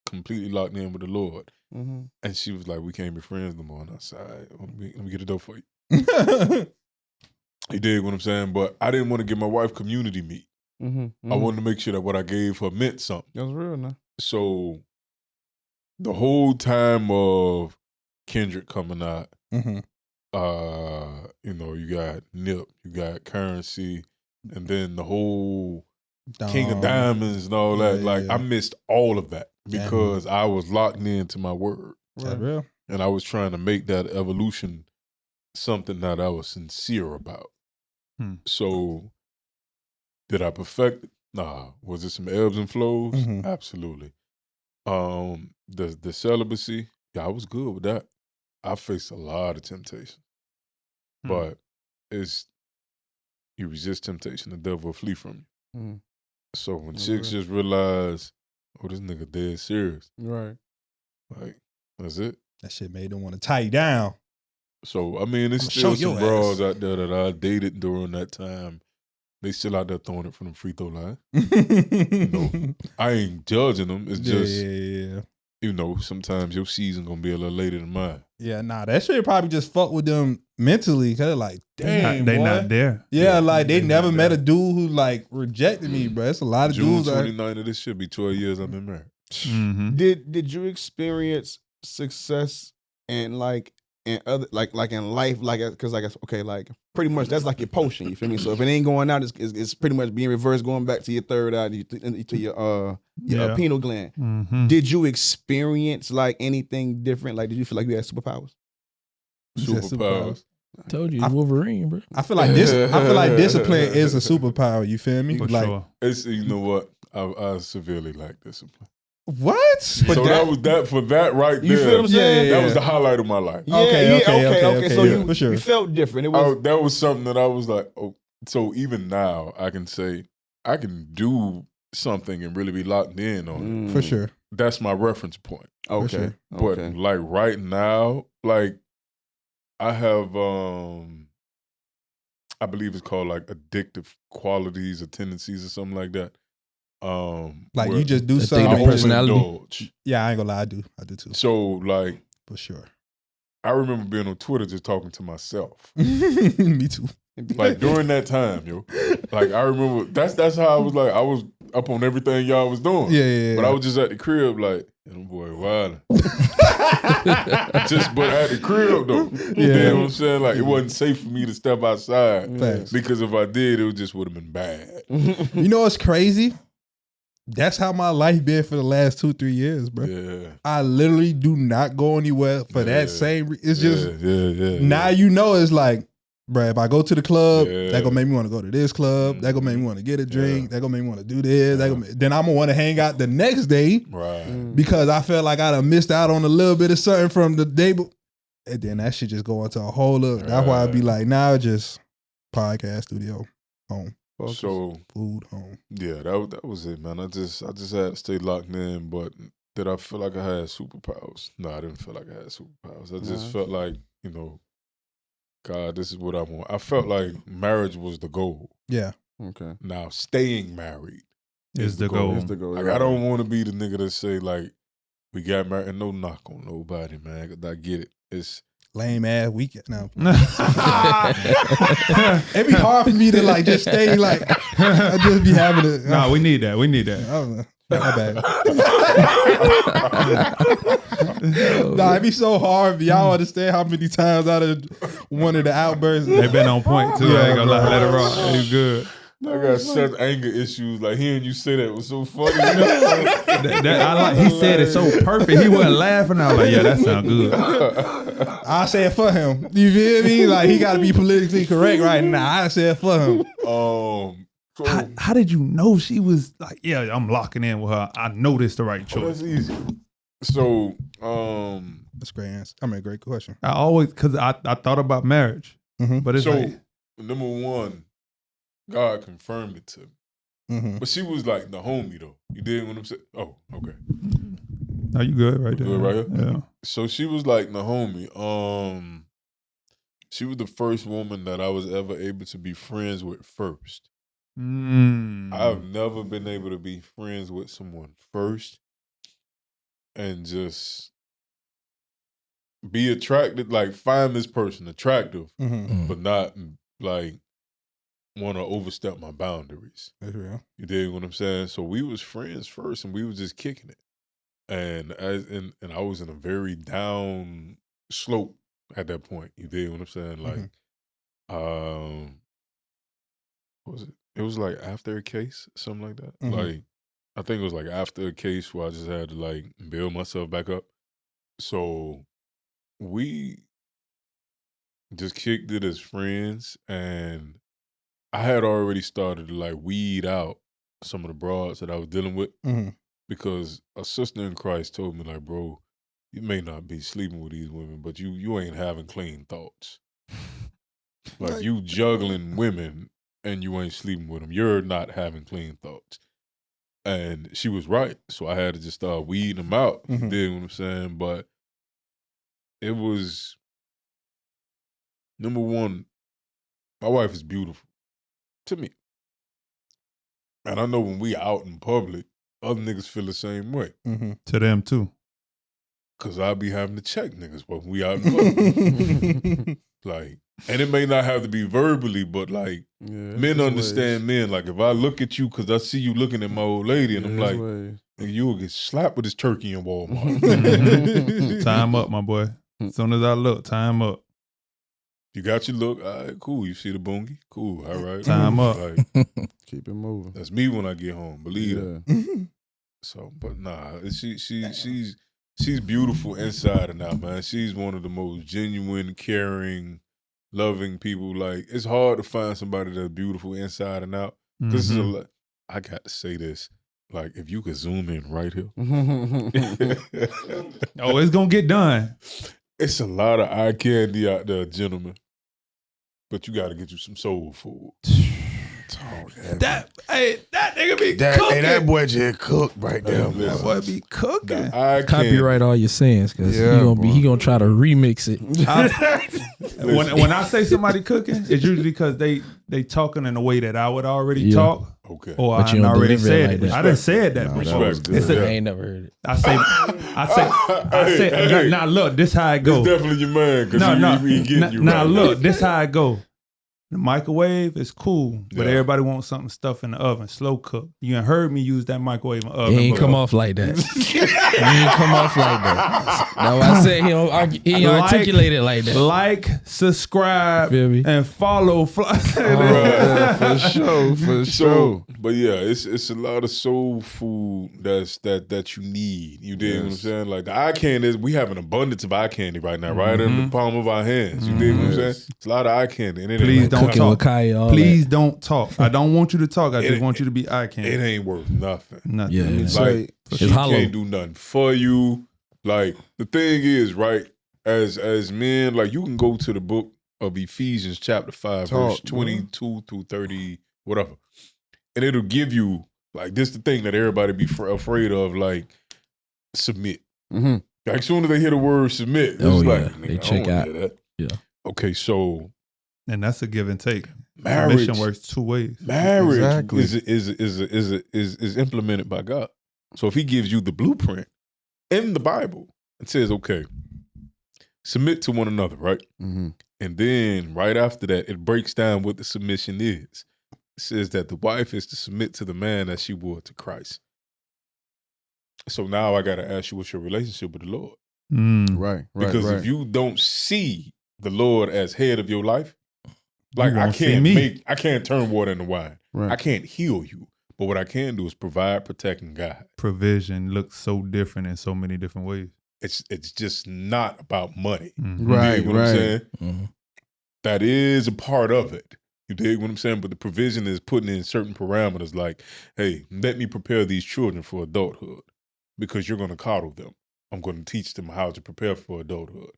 completely locked in with the Lord." Mm-hmm. And she was like, "We can't be friends no more." And I said, "All right, let me get a dope for you." You did what I'm saying, but I didn't want to give my wife community meat. Mm-hmm. I wanted to make sure that what I gave her meant something. That's real now. So the whole time of Kendrick coming out, Mhm. you got Nip, you got Currency, and then the whole King of Diamonds and all that. Like, I missed all of that because I was locked into my word. That's real. And I was trying to make that evolution something that I was sincere about. So, did I perfect it? Nah. Was it some ebbs and flows? Mhm. Absolutely. The celibacy, yeah, I was good with that. I faced a lot of temptation. But you resist temptation, the devil will flee from you. Mm. So when chicks just realize, oh, this nigga dead serious. Right. Like, that's it. That shit made them want to tie you down. So, I mean, there's I'ma still show some your bras ass. out there that I dated during that time. They still out there throwing it from the free throw line. I ain't judging them. It's just, sometimes your season going to be a little later than mine. Yeah, nah, that shit probably just fuck with them mentally. Cause they're like, damn, They boy. not there. Yeah, like they never met there. a dude who like rejected me, bro. It's a lot of June dudes. 29th of this should be 12 years I've been married. Mm-hmm. Did you experience success and in other like in life, because I guess pretty much that's like your potion, you feel me? So if it ain't going out, it's pretty much being reversed, going back to your third eye, to your pineal gland. Mm-hmm. Did you experience like anything different? Like, did you feel like you had superpowers? Superpowers. Told you, Wolverine, bro. I feel like discipline is a superpower. You feel me? For like sure. It's, you know what? I severely lack discipline. what? So that was that for that right there. You feel what I'm saying? That was the highlight of my life. Okay. So Yeah, for sure. you felt different. It was That was something that I was like, oh. So even now, I can say I can do something and really be locked in on it. For sure. That's my reference point. okay. sure. But Okay. like right now, like I have, I believe it's called like addictive qualities or tendencies or something like that. Like where you just do Addictive something. I and just- personality. overindulge. Yeah, I ain't gonna lie, I do too. So like For sure. I remember being on Twitter just talking to myself. Me too. Like during that time, yo. Like I remember that's how I was like, I was up on everything y'all was doing. Yeah. But I was just at the crib like, them boy wildin'. Just but at the crib though. You know what I'm saying? Like it wasn't safe for me to step outside. Facts. Because if I did, it just would have been bad. You know what's crazy? That's how my life been for the last 2-3 years, bro. Yeah. I literally do not go anywhere for that same. It's just now you know it's like, bro. If I go to the club, that gonna make me want to go to this club. That gonna make me want to get a drink. That gonna make me want to do this. Then I'm gonna want to hang out the next day, Right. because I felt like I done missed out on a little bit of something from the day. And then that shit just go into a whole other. That's why I be like, now just podcast, studio, home, So food, home. yeah, that was it, man. I just had to stay locked in. But did I feel like I had superpowers? No, I didn't feel like I had superpowers. I just felt like, God, this is what I want. I felt like marriage was the goal. Yeah. Okay. Now staying married Is the goal. Is the goal. Like I don't want to be the nigga that say like we got married and no knock on nobody, man. 'Cause I get it. It's Lame ass weekend. No. It'd be hard for me to like just stay like I just be having it. No, we need that. We need I that. don't know. My bad. Nah, it'd be so hard. Y'all understand how many times out of one of the outbursts. They've been on point too. I ain't gonna lie. Let it rock. You good. I got such anger issues. Like hearing you say that was so funny. He said it so perfect. He wasn't laughing. I was like, yeah, that sound good. I say it for him. You feel me? Like he got to be politically correct right now. I say it for him. So How did you know she was like, yeah, I'm locking in with her. I know this the right choice. that's easy. So That's a great answer. I mean, great question. I always, because I thought about marriage, Mhm. but it's so like, number one, God confirmed it to me. But she was like the homie though. You dig what I'm saying? Oh, okay. Are you good right there? Good right here? Yeah. So she was like the homie. She was the first woman that I was ever able to be friends with first. I've never been able to be friends with someone first and just be attracted, like find this person attractive, but not like want to overstep my boundaries. That's real. You dig what I'm saying? So we was friends first and we was just kicking it. And I was in a very down slope at that point. You dig what I'm saying? Like, what was it? It was like after a case, something like that. Like, I think it was like after a case where I just had to like build myself back up. So we just kicked it as friends, and I had already started to like weed out some of the broads that I was dealing with because a sister in Christ told me like, bro, you may not be sleeping with these women, but you ain't having clean thoughts. Like you juggling women and you ain't sleeping with them. You're not having clean thoughts. And she was right. So I had to just start weeding them out. You dig what I'm saying? But it was, number one, my wife is beautiful to me. And I know when we out in public, other niggas feel the same way. To them too. Cause I be having to check niggas when we out in public. Like, and it may not have to be verbally, but like men understand men. Like if I look at you cause I see you looking at my old lady and I'm like, nigga, you will get slapped with this turkey in Walmart. Time up, my boy. As soon as I look, time up. You got your look, all right, cool. You see the boongie? Cool, all right. Time up. Like, keep it moving. That's me when I get home, believe that. So, but nah, she's beautiful inside and out, man. She's one of the most genuine, caring, loving people. Like, it's hard to find somebody that's beautiful inside and out. This is a lot. I got to say this. Like, if you could zoom in right here. Oh, it's going to get done. It's a lot of eye candy out there, gentlemen. But you got to get you some soul food. That nigga be cooking. Hey, that boy just cooked right there. That boy be cooking. Copyright all your sayings because he gonna try to remix it. When I say somebody cooking, it's usually because they talking in a way that I would already talk. Okay. Or I already said it. I didn't say it that before. I ain't never heard it. I say. Now look, this how it go. It's definitely your man. He getting you now right. Look, this how it go. The microwave is cool, but everybody wants something stuffed in the oven, slow cook. You ain't heard me use that microwave in the oven. He ain't come off like that. He ain't come off like that. No, I said he articulated like that. Like, subscribe, and follow. For sure. But yeah, it's a lot of soul food that you need. You dig what I'm saying? Like the eye candy, we have an abundance of eye candy right now, right in the palm of our hands. You dig what I'm saying? It's a lot of eye candy. And please don't talk. Please that. Don't talk. I don't want you to talk. I just want you to be eye candy. It ain't worth nothing. Yeah, like she can't do nothing for you. Like the thing is, right? As men, like you can go to the book of Ephesians chapter 5, verse 22 through 30, whatever. And it'll give you, like, this the thing that everybody be afraid of, like, submit. Like, as soon as they hear the word submit, it's like, they check out. Yeah. Okay, so. And that's a give and take. Marriage Submission works two ways. Marriage is implemented by God. So if he gives you the blueprint in the Bible, it says, okay, submit to one another, right? And then right after that, it breaks down what the submission is. It says that the wife is to submit to the man as she would to Christ. So now I got to ask you, what's your relationship with the Lord? Right. Because if you don't see the Lord as head of your life, like I can't turn water into wine. Right. I can't heal you. But what I can do is provide, protect, and guide. Provision looks so different in so many different ways. It's just not about money. Right. You dig what I'm saying? That is a part of it. You dig what I'm saying? But the provision is putting in certain parameters like, hey, let me prepare these children for adulthood because you're going to coddle them. I'm going to teach them how to prepare for adulthood.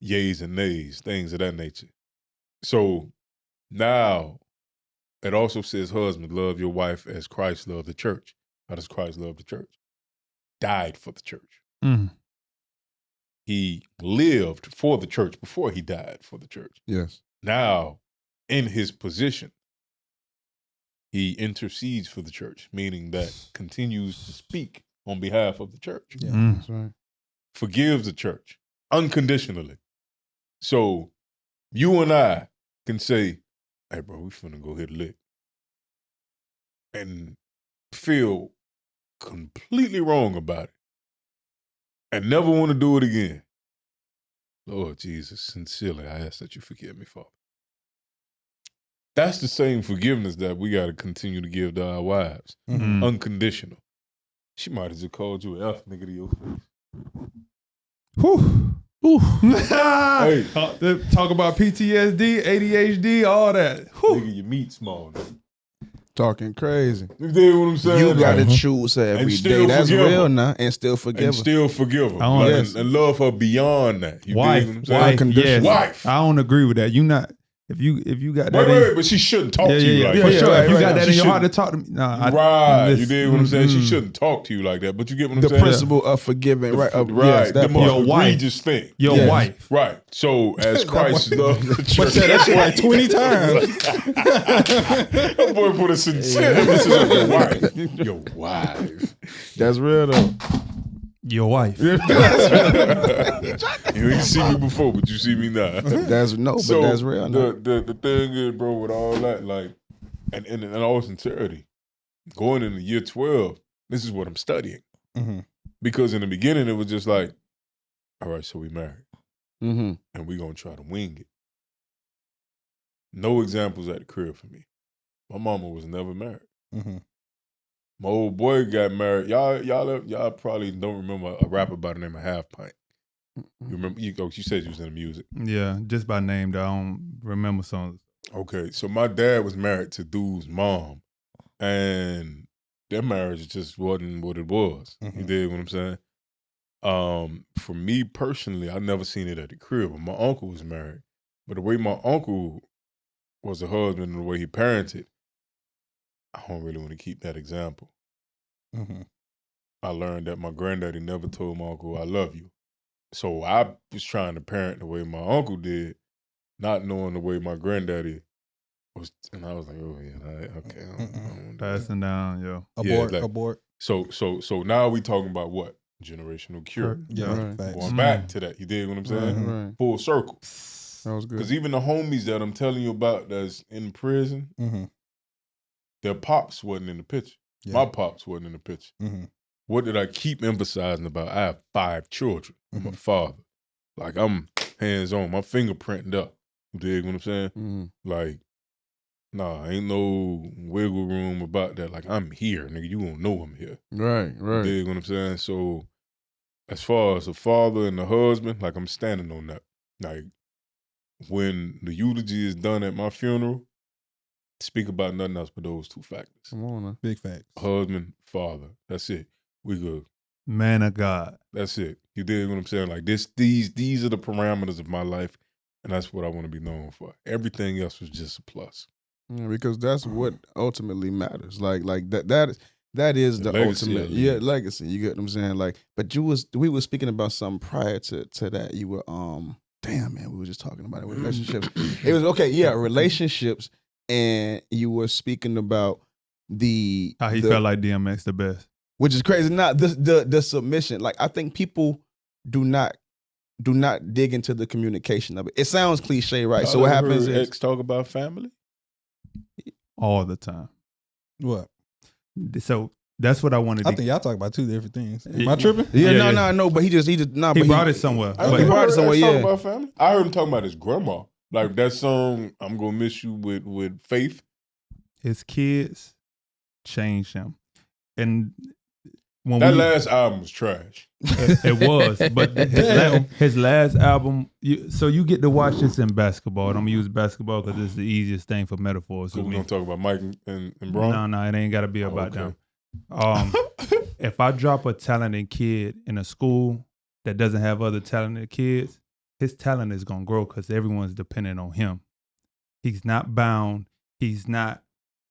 Yays and nays, things of that nature. So now it also says, husband, love your wife as Christ loved the church. How does Christ love the church? Died for the church. Mm. He lived for the church before he died for the church. Yes. Now, in his position, he intercedes for the church, meaning that continues to speak on behalf of the church. Yeah. That's right. Forgives the church unconditionally. So you and I can say, hey, bro, we finna go hit a lick. And feel completely wrong about it. And never want to do it again. Lord Jesus, sincerely, I ask that you forgive me, Father. That's the same forgiveness that we got to continue to give to our wives. Mm. Unconditional. She might have just called you an F nigga to your face. Whew. Hey. Talk about PTSD, ADHD, all that. Whew. Nigga, your meat small. Nigga. Talking crazy. You dig what I'm saying? You got to choose her every day. That's real now. And still forgive her. And still forgive her. Yes. And love her beyond that. You Wife. dig what I'm saying? Yes. Wife. I don't agree with that. You not. If you got that, Wait, but she shouldn't talk to you like for that. sure. Right, if you right. got that She in your heart to shouldn't. talk to me, You dig what I'm saying? She shouldn't talk to you like that. But you get what I'm The saying? principle of forgiving, right? Right. That The most Your wife. egregious thing. Your wife. Right. So as Christ loved the church. But said that shit like 20 times. That boy put a sincere emphasis on your wife. Your wife. That's real though. Your wife. You ain't see me before, but you see me now. But that's real. No. The thing is, bro, with all that, like, and in all sincerity, going into year 12, this is what I'm studying. Mm-hmm. Because in the beginning, it was just like, all right, so we married. Mm-hmm. And we gonna try to wing it. No examples at the crib for me. My mama was never married. Mm-hmm. My old boy got married. Y'all probably don't remember a rapper by the name of Half Pint. You remember? You said you was in the music. Yeah, just by name, though. I don't remember songs. Okay, so my dad was married to dude's mom, and their marriage just wasn't what it was. Mm-hmm. You dig what I'm saying? For me personally, I never seen it at the crib. But my uncle was married, but the way my uncle was a husband and the way he parented, I don't really want to keep that example. Mm-hmm. I learned that my granddaddy never told my uncle, I love you. So I was trying to parent the way my uncle did, not knowing the way my granddaddy was. And I was like, oh, yeah, okay. I don't do that. Passing down, yo. Abort. So now we talking about what? Generational cure. Yeah, Right. facts. Going back to that. You dig what I'm saying? Right. Full circle. That was good. Because even the homies that I'm telling you about that's in prison, Mm-hmm. their pops wasn't in the picture. Yeah. My pops wasn't in the picture. Mm-hmm. What did I keep emphasizing about? I have 5 children. I'm a father. Like, I'm hands-on. My fingerprinting up. You dig what I'm saying? Mm-hmm. Like, nah, ain't no wiggle room about that. Like, I'm here, nigga. You won't know I'm here. Right. You dig what I'm saying? So, as far as the father and the husband, like, I'm standing on that. Like, when the eulogy is done at my funeral, speak about nothing else but those 2 factors. Come on, man. Big facts. Husband, father. That's it. We good. Man of God. That's it. You dig what I'm saying? Like these are the parameters of my life, and that's what I want to be known for. Everything else was just a plus. Yeah, because that's what ultimately matters. Like that is the legacy ultimate legacy. You get what I'm saying? Like, but we were speaking about something prior to that. You were damn man, we were just talking about it with relationships. It was relationships, and you were speaking about how he felt like DMX the best. Which is crazy. Not the submission. Like, I think people do not dig into the communication of it. It sounds cliche, right? So what happens is X talk about family all the time. What? So that's what I wanted. I think y'all talk about 2 different things. Am Yeah. I tripping? No. But he brought it somewhere. I But think he brought it somewhere. Talk Yeah. about family. I heard him talking about his grandma. Like that song, "I'm Gonna Miss You" with Faith. His kids changed him, and when That last album was trash. it was, but his last album. You get to watch this in basketball. And I'm gonna use basketball because it's the easiest thing for metaphors. So with we're me. gonna talk about Mike and Bron. No, it ain't got to be about okay. them. If I drop a talented kid in a school that doesn't have other talented kids, his talent is gonna grow because everyone's dependent on him. He's not bound. He's not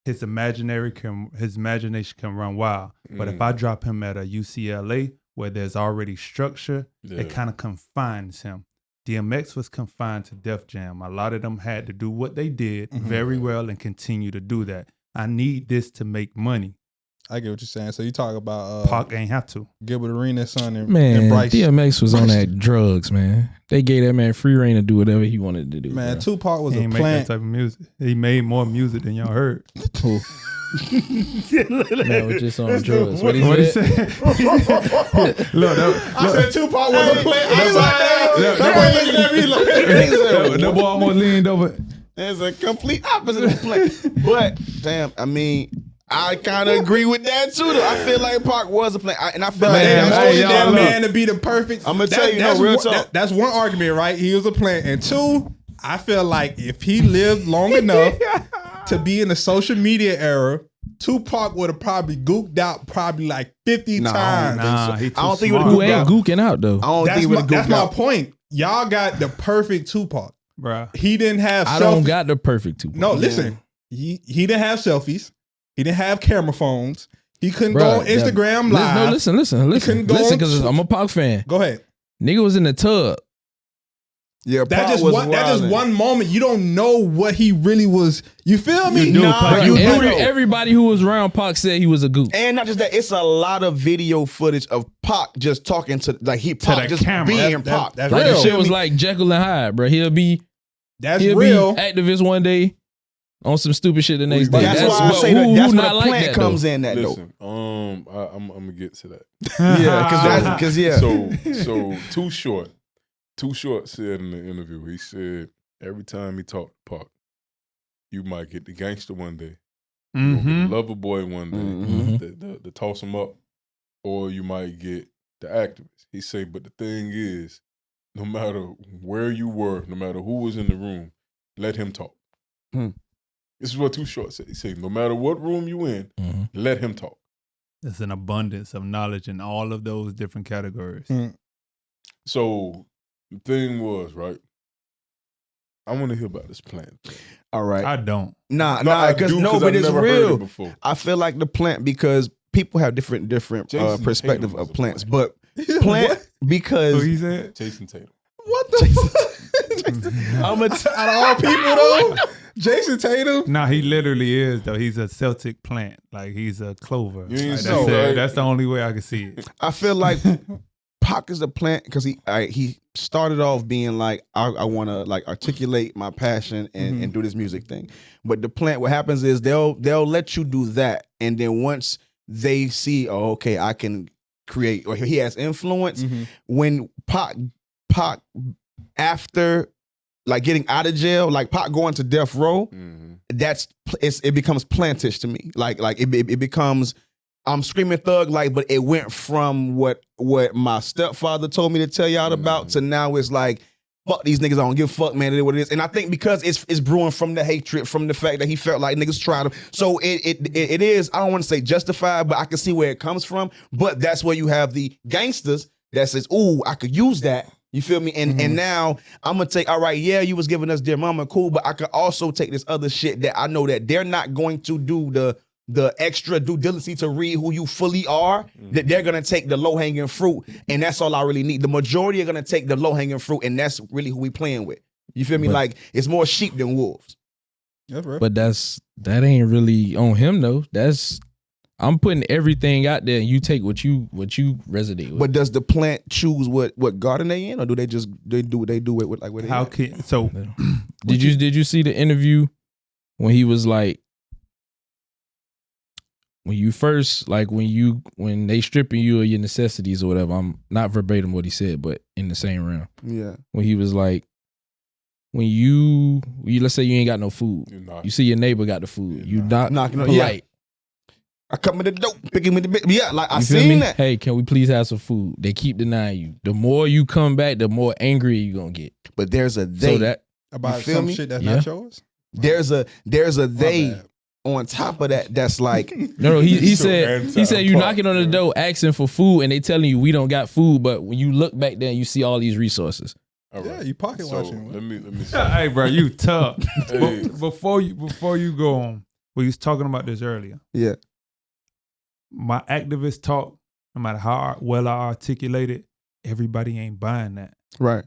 his imagination can run wild. But if I drop him at a UCLA where there's already structure, it kind of confines him. DMX was confined to Def Jam. A lot of them had to do what they did very well and continue to do that. I need this to make money. I get what you're saying. So you talk about Pac ain't have to. Gilbert Arenas' son and Bryce. Bryce. DMX was on that drugs, man. They gave that man free reign to do whatever he wanted to do. Man, bro. Tupac was He a ain't make that plant. type of music. He made more music than y'all heard. Man was just on drugs. What he What said? he said? Look, I said Tupac was a plant. that boy almost leaned over. It's a complete opposite of play. But damn, I mean, I kind of agree with that too. Though I feel like Pac was a play, and I feel like Man, that's only what that y'all man to be the perfect. I'm gonna tell you, that's real one, talk. that's one argument, right? He was a plant, and two, I feel like if he lived long enough to be in the social media era, Tupac would have probably gooked out probably like 50 times. Nah, he too I don't think he smart. would've Who ain't gooking out though? I don't think he would have That's goofed my out. point. Y'all got the perfect Tupac. Bruh. He didn't have. I don't got the perfect Tupac. No, listen. He didn't have selfies. He didn't have camera phones. He couldn't Bruh, go on Instagram Live. No, listen, couldn't go on because I'm a Pac fan. Go ahead. Nigga was in the tub. Yeah, That Pac just was one. That just wildin'. one moment. You don't know what he really was. You feel me? You do, Pac. but you Bruh, do. Everybody who was around Pac said he was a gook. And not just that, it's a lot of video footage of Pac just talking to Pac the just camera. being That- Pac. that's Like real. the shit was like Jekyll and Hyde, bro. He'll be real. activist one day on some stupid shit the next day. That's why I say that. who That's where not the like plant that, comes though? in. That though. Listen, I'm gonna get to that. Yeah, because So Too Short said in the interview, he said every time he talked to Pac, you might get the gangster one day, you gonna get the lover boy one day, the toss him up, or you might get the activist. He said, but the thing is, no matter where you were, no matter who was in the room, let him talk. This is what Too Short said. He said, no matter what room you in, let him talk. There's an abundance of knowledge in all of those different categories. So the thing was, right, I want to hear about this plan. all right. I don't. Nah, I because do, no, 'cause but I've it's never heard real. it before. I feel like the plant because people have different Jason perspective Tatum was of a plants, plant. but plant What? Who because he said? Jason Tatum. What the fuck? I'm a Out of all people though, Jason Tatum. Nah, he literally is though. He's a Celtic plant. Like he's a clover. You ain't Like, so, that's it. right? That's the only way I can see it. I feel like Pac is a plant because he started off being like I want to like articulate my passion and do this music thing, but the plant what happens is they'll let you do that, and then once they see okay I can create or he has influence when Pac after like getting out of jail like Pac going to death row it becomes plantish to me like it becomes I'm screaming thug like, but it went from what my stepfather told me to tell y'all about to now it's like, fuck these niggas, I don't give a fuck, man, it is what it is. And I think because it's brewing from the hatred, from the fact that he felt like niggas tried him. So it is, I don't want to say justified, but I can see where it comes from. But that's where you have the gangsters that says, ooh, I could use that. You feel me? And now I'm gonna take, all right, yeah, you was giving us Dear Mama, cool, but I could also take this other shit that I know that they're not going to do the extra due diligence to read who you fully are, that they're gonna take the low-hanging fruit, and that's all I really need. The majority are gonna take the low-hanging fruit, and that's really who we playing with. You feel me? But- like it's more sheep than wolves. That's right. But that ain't really on him though. I'm putting everything out there and you take what you resonate with. But does the plant choose what garden they in, or do they just do what they do with like what they How at? can so? Did you see the interview when he was like, when you first like when they stripping you of your necessities or whatever? I'm not verbatim what he said, but in the same realm. Yeah. When he was like, when you let's say you ain't got no food, you see your neighbor got the food, you knocking on polite. I come with the dope, picking with the bit. Yeah, like I You feel seen me? that. Hey, can we please have some food? They keep denying you. The more you come back, the more angry you gonna get. But there's a they. So that About feel some me? shit that's Yeah. not yours. There's a they bad. on top of that. That's like no, he So said you knocking on the door asking for food and they telling you we don't got food, but when you look back there and you see all these resources. All Yeah, right. you pocket So watching. let me say. Hey, bro, you tough. Hey. Before you go on, We was talking about this earlier. Yeah. My activist talk, no matter how well I articulate it, everybody ain't buying that. Right.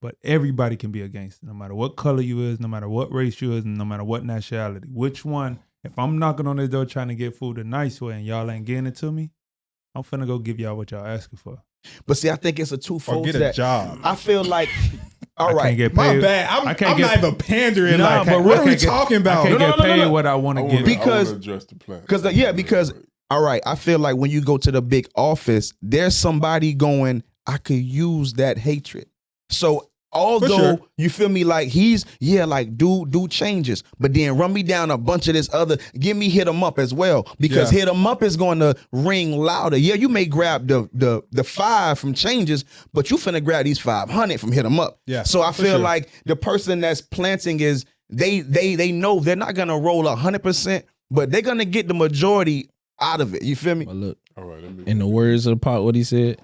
But everybody can be a gangster, no matter what color you is, no matter what race you is, and no matter what nationality. Which one, if I'm knocking on this door trying to get food the nice way and y'all ain't getting it to me, I'm finna go give y'all what y'all asking for. But see, I think it's a twofold. Or get a job. I feel like, all right. Can't get My paid. bad. I'm not even pandering. Nah, Like, but what are we I can't get- talking about? I can't get paid no. what I want to get. Because- I wanna address the plan. Because all right, I feel like when you go to the big office, there's somebody going, I could use that hatred. So although sure. you feel me, like he's like do changes, but then run me down a bunch of this other, give me hit 'em up as well, because hit 'em up is going to ring louder. Yeah, you may grab the 5 from changes, but you finna grab these 500 from hit 'em up. Yeah, So I for feel sure. like the person that's planting is they know they're not gonna roll 100%, but they're gonna get the majority out of it. You feel me? But look, All right, in the words of Pop, what he said,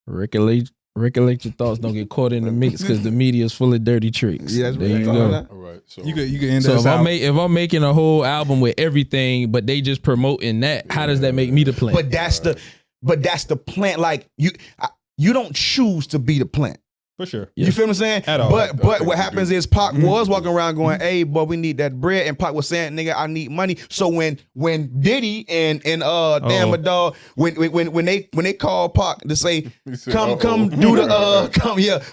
recollect your thoughts, don't get caught in the mix because the media is full of dirty tricks. Yeah, that's there right. you go. all right. So You can end So this out. if I'm making a whole album with everything, but they just promoting that, how does that make me the plant? But that's the plant. Like you don't choose to be the plant. For sure. You feel what I'm saying? At all. But think what you happens do. is Pac was walking around going, "Hey, boy, we need that bread," and Pac was saying, "Nigga, I need money." So when Diddy and damn a dog, when they call Pac to say, He said, come do the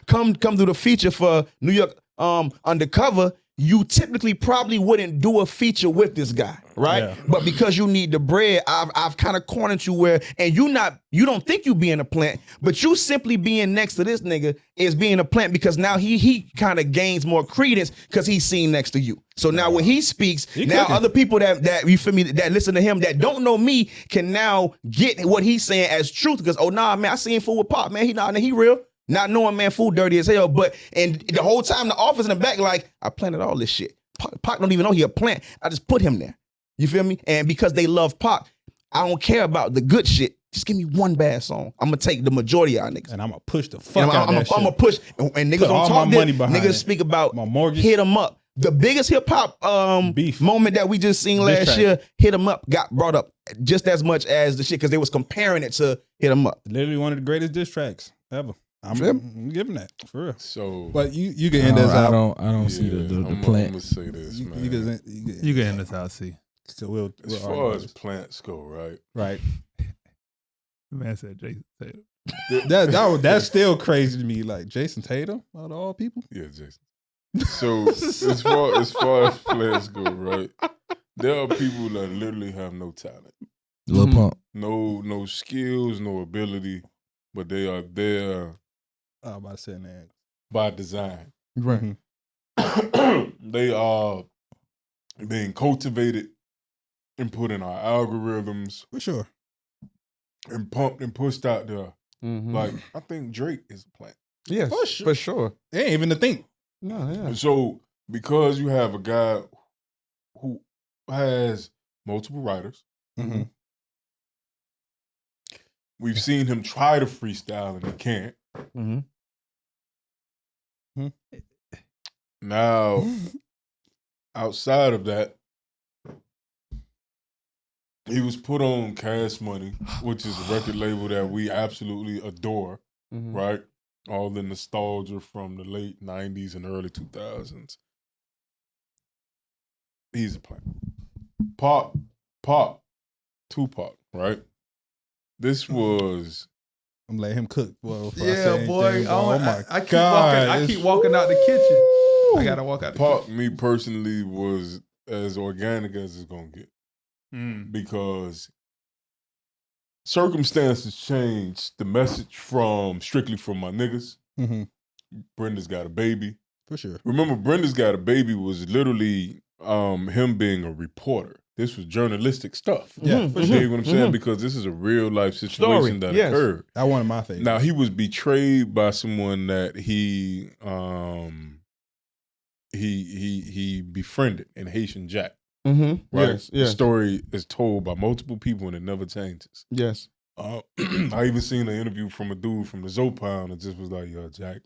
come do the feature for New York Undercover, you typically probably wouldn't do a feature with this guy, right? Yeah. But because you need the bread, I've kind of cornered you where, and you don't think you being a plant, but you simply being next to this nigga is being a plant because now he kind of gains more credence because he's seen next to you. So now when he speaks, now cooking. other people that you feel me that listen to him that don't know me can now get what he's saying as truth because man, I seen fool with Pop, man, he real. Not knowing, man, fool dirty as hell. But and the whole time the office in the back, like, I planted all this shit. Pac don't even know he a plant. I just put him there. You feel me? And because they love Pac, I don't care about the good shit. Just give me one bad song. I'm gonna take the majority of y'all niggas. And I'm gonna push the fuck And out of that shit. I'm gonna push. And niggas Put don't all talk my this. money behind Niggas it. speak about My mortgage. hit 'em up. The biggest hip hop Beef. moment that we just seen Diss last track. year, hit 'em up got brought up just as much as the shit because they was comparing it to hit 'em up. Literally one of the greatest diss tracks ever. I'm giving that for real. So But you can end this I out. don't see the I'm plant. gonna say this, man. You can end this out, see. So we'll As argue far this. as plants go, right? Right. The man said Jason Tatum. That's still crazy to me. Like Jason Tatum, out of all people. Yeah, Jason. So as far as plants go, right? There are people that literally have no talent, Lil Pump. no skills, no ability, but they are there I'm about to say that. by design. Right. They are being cultivated and put in our algorithms For sure. and pumped and pushed out there. Mm-hmm. Like, I think Drake is a plant. Yes, for sure. It ain't even to think. No, yeah. So because you have a guy who has multiple writers, Mm-hmm. we've seen him try to freestyle and he can't. Mm-hmm. Now, outside of that, he was put on Cash Money, which is a record label that we absolutely adore, Mm-hmm. right? All the nostalgia from the late 90s and early 2000s. He's a plant. Pop, Tupac, right? This was I'm letting him cook. Well, Yeah, boy. Oh my I keep God. walking. I It's- keep walking out the kitchen. I gotta walk out the Pop, me personally, was as organic as it's gonna get kitchen. because circumstances changed. The message from Strictly for My Niggas, Mhm. Brenda's Got a Baby. For sure. Remember, Brenda's Got a Baby was literally him being a reporter. This was journalistic stuff. Yeah, for You sure. dig what I'm saying? Because this is a real life situation Story, that yes. occurred. That one of my favorites. Now he was betrayed by someone that he befriended in Haitian Jack. Mm-hmm. Right? Yes, The yes, story is told by multiple people and it never changes. yes. I even seen an interview from a dude from the Zoe Pound and just was like, yo, Jack,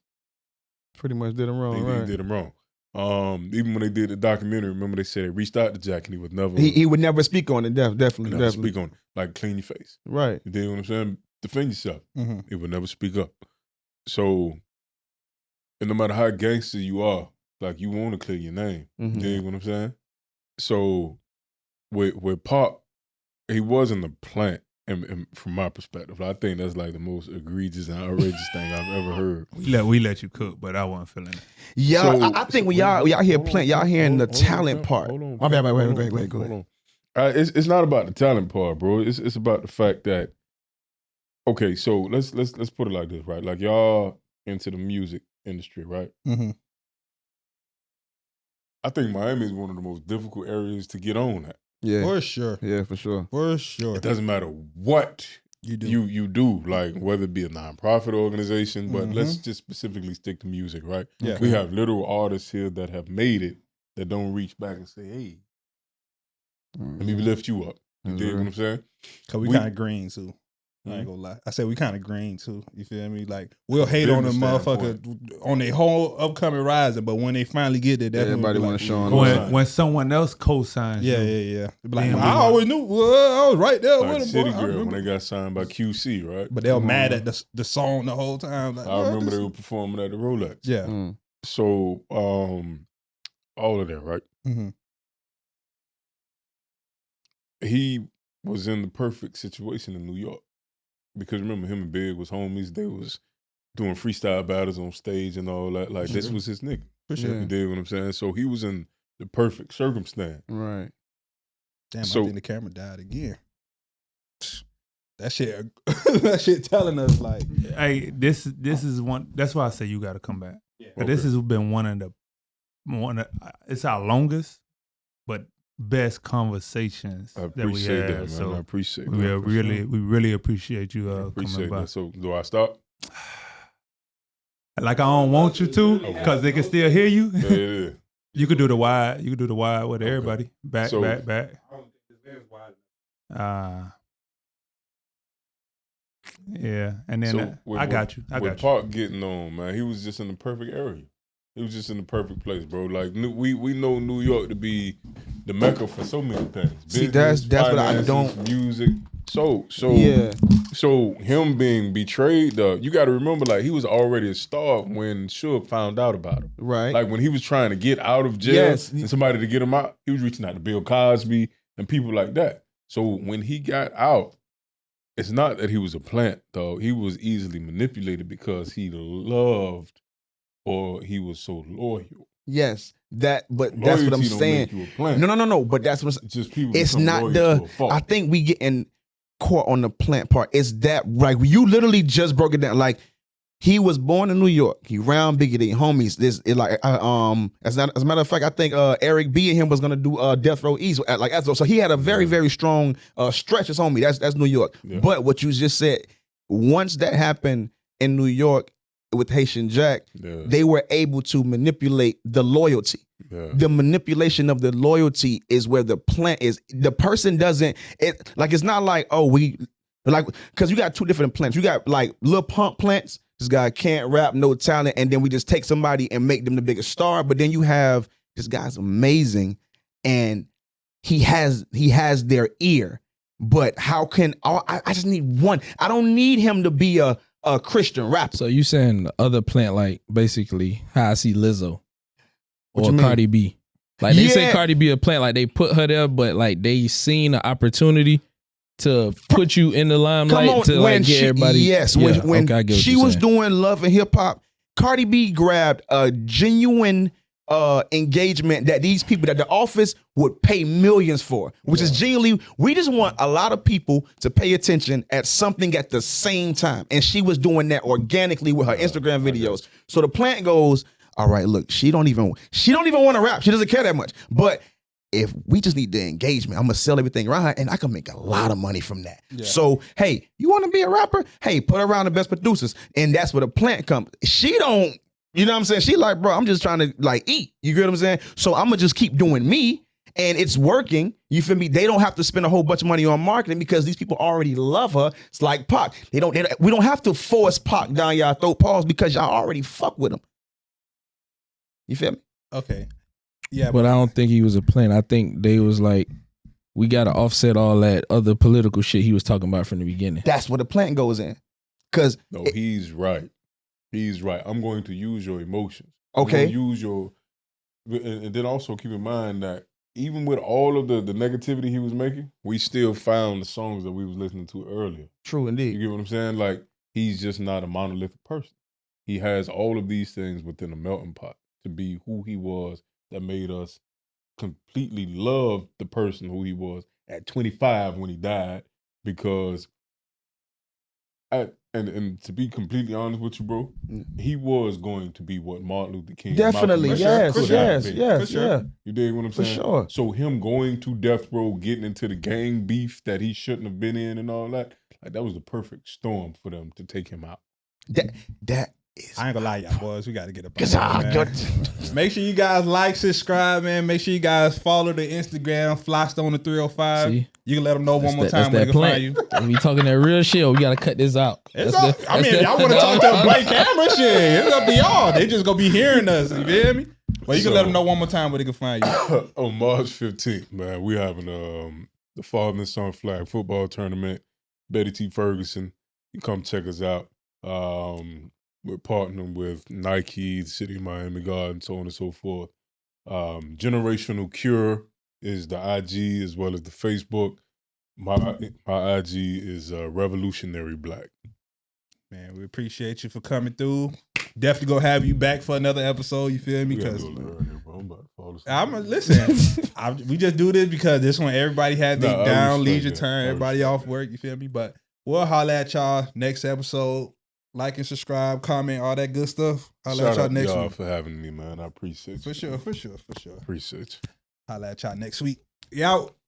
Pretty much did him wrong, he right? did him wrong. Even when they did the documentary, remember they said they reached out to Jack and he would never. He would never speak on it. Definitely. Speak on it. Like clean your face. Right. You dig what I'm saying? Defend yourself. Mm-hmm. He would never speak up. So, and no matter how gangster you are, like you want to clear your name. Mm-hmm. You dig what I'm saying? So, with Pop, he wasn't a plant. And from my perspective, I think that's like the most egregious and outrageous thing I've ever heard. We let you cook, but I wasn't feeling it. Yeah, So- I think when y'all hear plant, y'all hearing the talent part. Hold on. My bad. Go Hold ahead. on. It's not about the talent part, bro. It's about the fact that, okay, so let's put it like this, right? Like y'all into the music industry, right? Mm-hmm. I think Miami is one of the most difficult areas to get on at. Yeah, For sure. yeah, for sure. For sure. It doesn't matter what You do. you do, like whether it be a nonprofit organization, but Mhm. let's just specifically stick to music, right? Yeah. We have literal artists here that have made it that don't reach back and say, hey, let me lift you up. You dig what I'm saying? Cause we we- kind of green too. I ain't gonna lie. I said we kind of green too. You feel me? Like we'll hate on the Business motherfucker on their whole upcoming rising, but when they finally get there, that's Everybody want wanna to show 'em. When someone else co-signs, Yeah, you, yeah. They be like, Damn, I always knew. Well, I was right there Like with him. City boy. I Girl remember. when they got signed by QC, right? But they were mad at the song the whole time. Like, I remember they were performing at the Rolex. Yeah. Mm. So, all of that, right? Mm-hmm. He was in the perfect situation in New York. Because remember, him and Big was homies. They was doing freestyle battles on stage and all that. Like, this was his nigga. For sure. Yeah. You dig what I'm saying? So he was in the perfect circumstance. Right. Damn, So- I think the camera died again. That shit, that shit telling us like, hey, this is one. That's why I say you got to come back. Yeah. But this has been one of it's our longest, but best conversations I that we appreciate had. that, man. So I appreciate we that. really appreciate you I appreciate coming by. that. So, do I stop? Like I don't want you to, because they can still hear you. Yeah. You could do the wide. You could do the wide with Okay. everybody. Back. So- Yeah, and then So, with- I got you. I with got you. Park getting on, man, he was just in the perfect area. He was just in the perfect place, bro. Like we know New York to be the mecca for so many things. See, Business, that's what I finances, don't- music. So Yeah. So him being betrayed, though, you got to remember, like he was already a star when Suge found out about him. Right. Like when he was trying to get out of jail Yes. and somebody to get him out, he was reaching out to Bill Cosby and people like that. So when he got out, it's not that he was a plant, though. He was easily manipulated because he loved or he was so loyal. Yes. But that's what I'm Loyalty don't saying. make you a plant. No. But that's what It's just people. it's become not loyal the. to a fault. I think we getting caught on the plant part. It's that like you literally just broke it down. Like he was born in New York. He round Biggie, they homies. This is like as a matter of fact, I think Eric B and him was gonna do Death Row East so he had a very very strong stretch as homie. That's New York. Yeah. But what you just said, once that happened in New York with Haitian Jack, Yeah. they were able to manipulate the loyalty. Yeah. The manipulation of the loyalty is where the plant is. The person doesn't it's not like, oh, because you got two different plants. You got like Lil Pump plants. This guy can't rap, no talent, and then we just take somebody and make them the biggest star. But then you have this guy's amazing, and he has their ear. But how can I just need one? I don't need him to be a Christian rapper. So you saying the other plant, like basically how I see Lizzo What or you mean? Cardi B. Like they say Yeah. Cardi B a plant, like they put her there, but like they seen an opportunity to put you in the limelight to like get everybody. Yes, Yeah, when okay, I get what she you're was saying. doing love and hip hop, Cardi B grabbed a genuine engagement that these people that the office would pay millions for, which is genuinely, we just want a lot of people to pay attention at something at the same time. And she was doing that organically with her Instagram videos. So the plant goes, all right, look, she don't even want to rap. She doesn't care that much. But if we just need the engagement, I'm gonna sell everything around her and I can make a lot of money from that. Yeah. So, hey, you want to be a rapper? Hey, put her around the best producers. And that's where the plant comes. She don't, you know what I'm saying? She like, bro, I'm just trying to like eat. You get what I'm saying? So I'm gonna just keep doing me and it's working. You feel me? They don't have to spend a whole bunch of money on marketing because these people already love her. It's like Pac. We don't have to force Pac down y'all throat, pause, because y'all already fuck with him. You feel me? Okay. Yeah, But I don't think he was a plan. I think they was like, we got to offset all that other political shit he was talking about from the beginning. That's where the plan goes in. Because No, he's right. He's right. I'm going to use your emotions. Okay. I'm going to use your, and then also keep in mind that even with all of the negativity he was making, we still found the songs that we was listening to earlier. True You indeed. get what I'm saying? Like, he's just not a monolithic person. He has all of these things within a melting pot to be who he was that made us completely love the person who he was at 25 when he died, because and to be completely honest with you, bro, he was going to be what Martin Luther King Definitely, yes, yeah. You dig what I'm For saying? sure. So him going to death row, getting into the gang beef that he shouldn't have been in and all that, like that was the perfect storm for them to take him out. That is. I ain't gonna lie, y'all boys. We got to get up. Make sure you guys like, subscribe, man. Make sure you guys follow the Instagram, Flystoner 305. See? You can let them know one more time that's where they can that find you. We talking that real shit, or we got to cut this out. If y'all want to talk to a blank camera, shit, it's up to y'all. They just gonna be hearing us. You feel me? Well, you can let them know one more time where they can find you. On March 15th, man, we having the Father and Son Flag Football Tournament. Betty T. Ferguson, you come check us out. We're partnering with Nike, the City of Miami Gardens, so on and so forth. Generational Cure is the IG as well as the Facebook. My IG is Revolutionary Black. Man, we appreciate you for coming through. Definitely gonna have you back for another episode. You feel me? Because we just do this because this one everybody had their down leisure time. Everybody off work. You feel me? But we'll holler at y'all next episode. Like and subscribe, comment, all that good stuff. Holla at y'all next week. For having me, man. I appreciate you. For sure. Appreciate you. Holla at y'all next week. Y'all.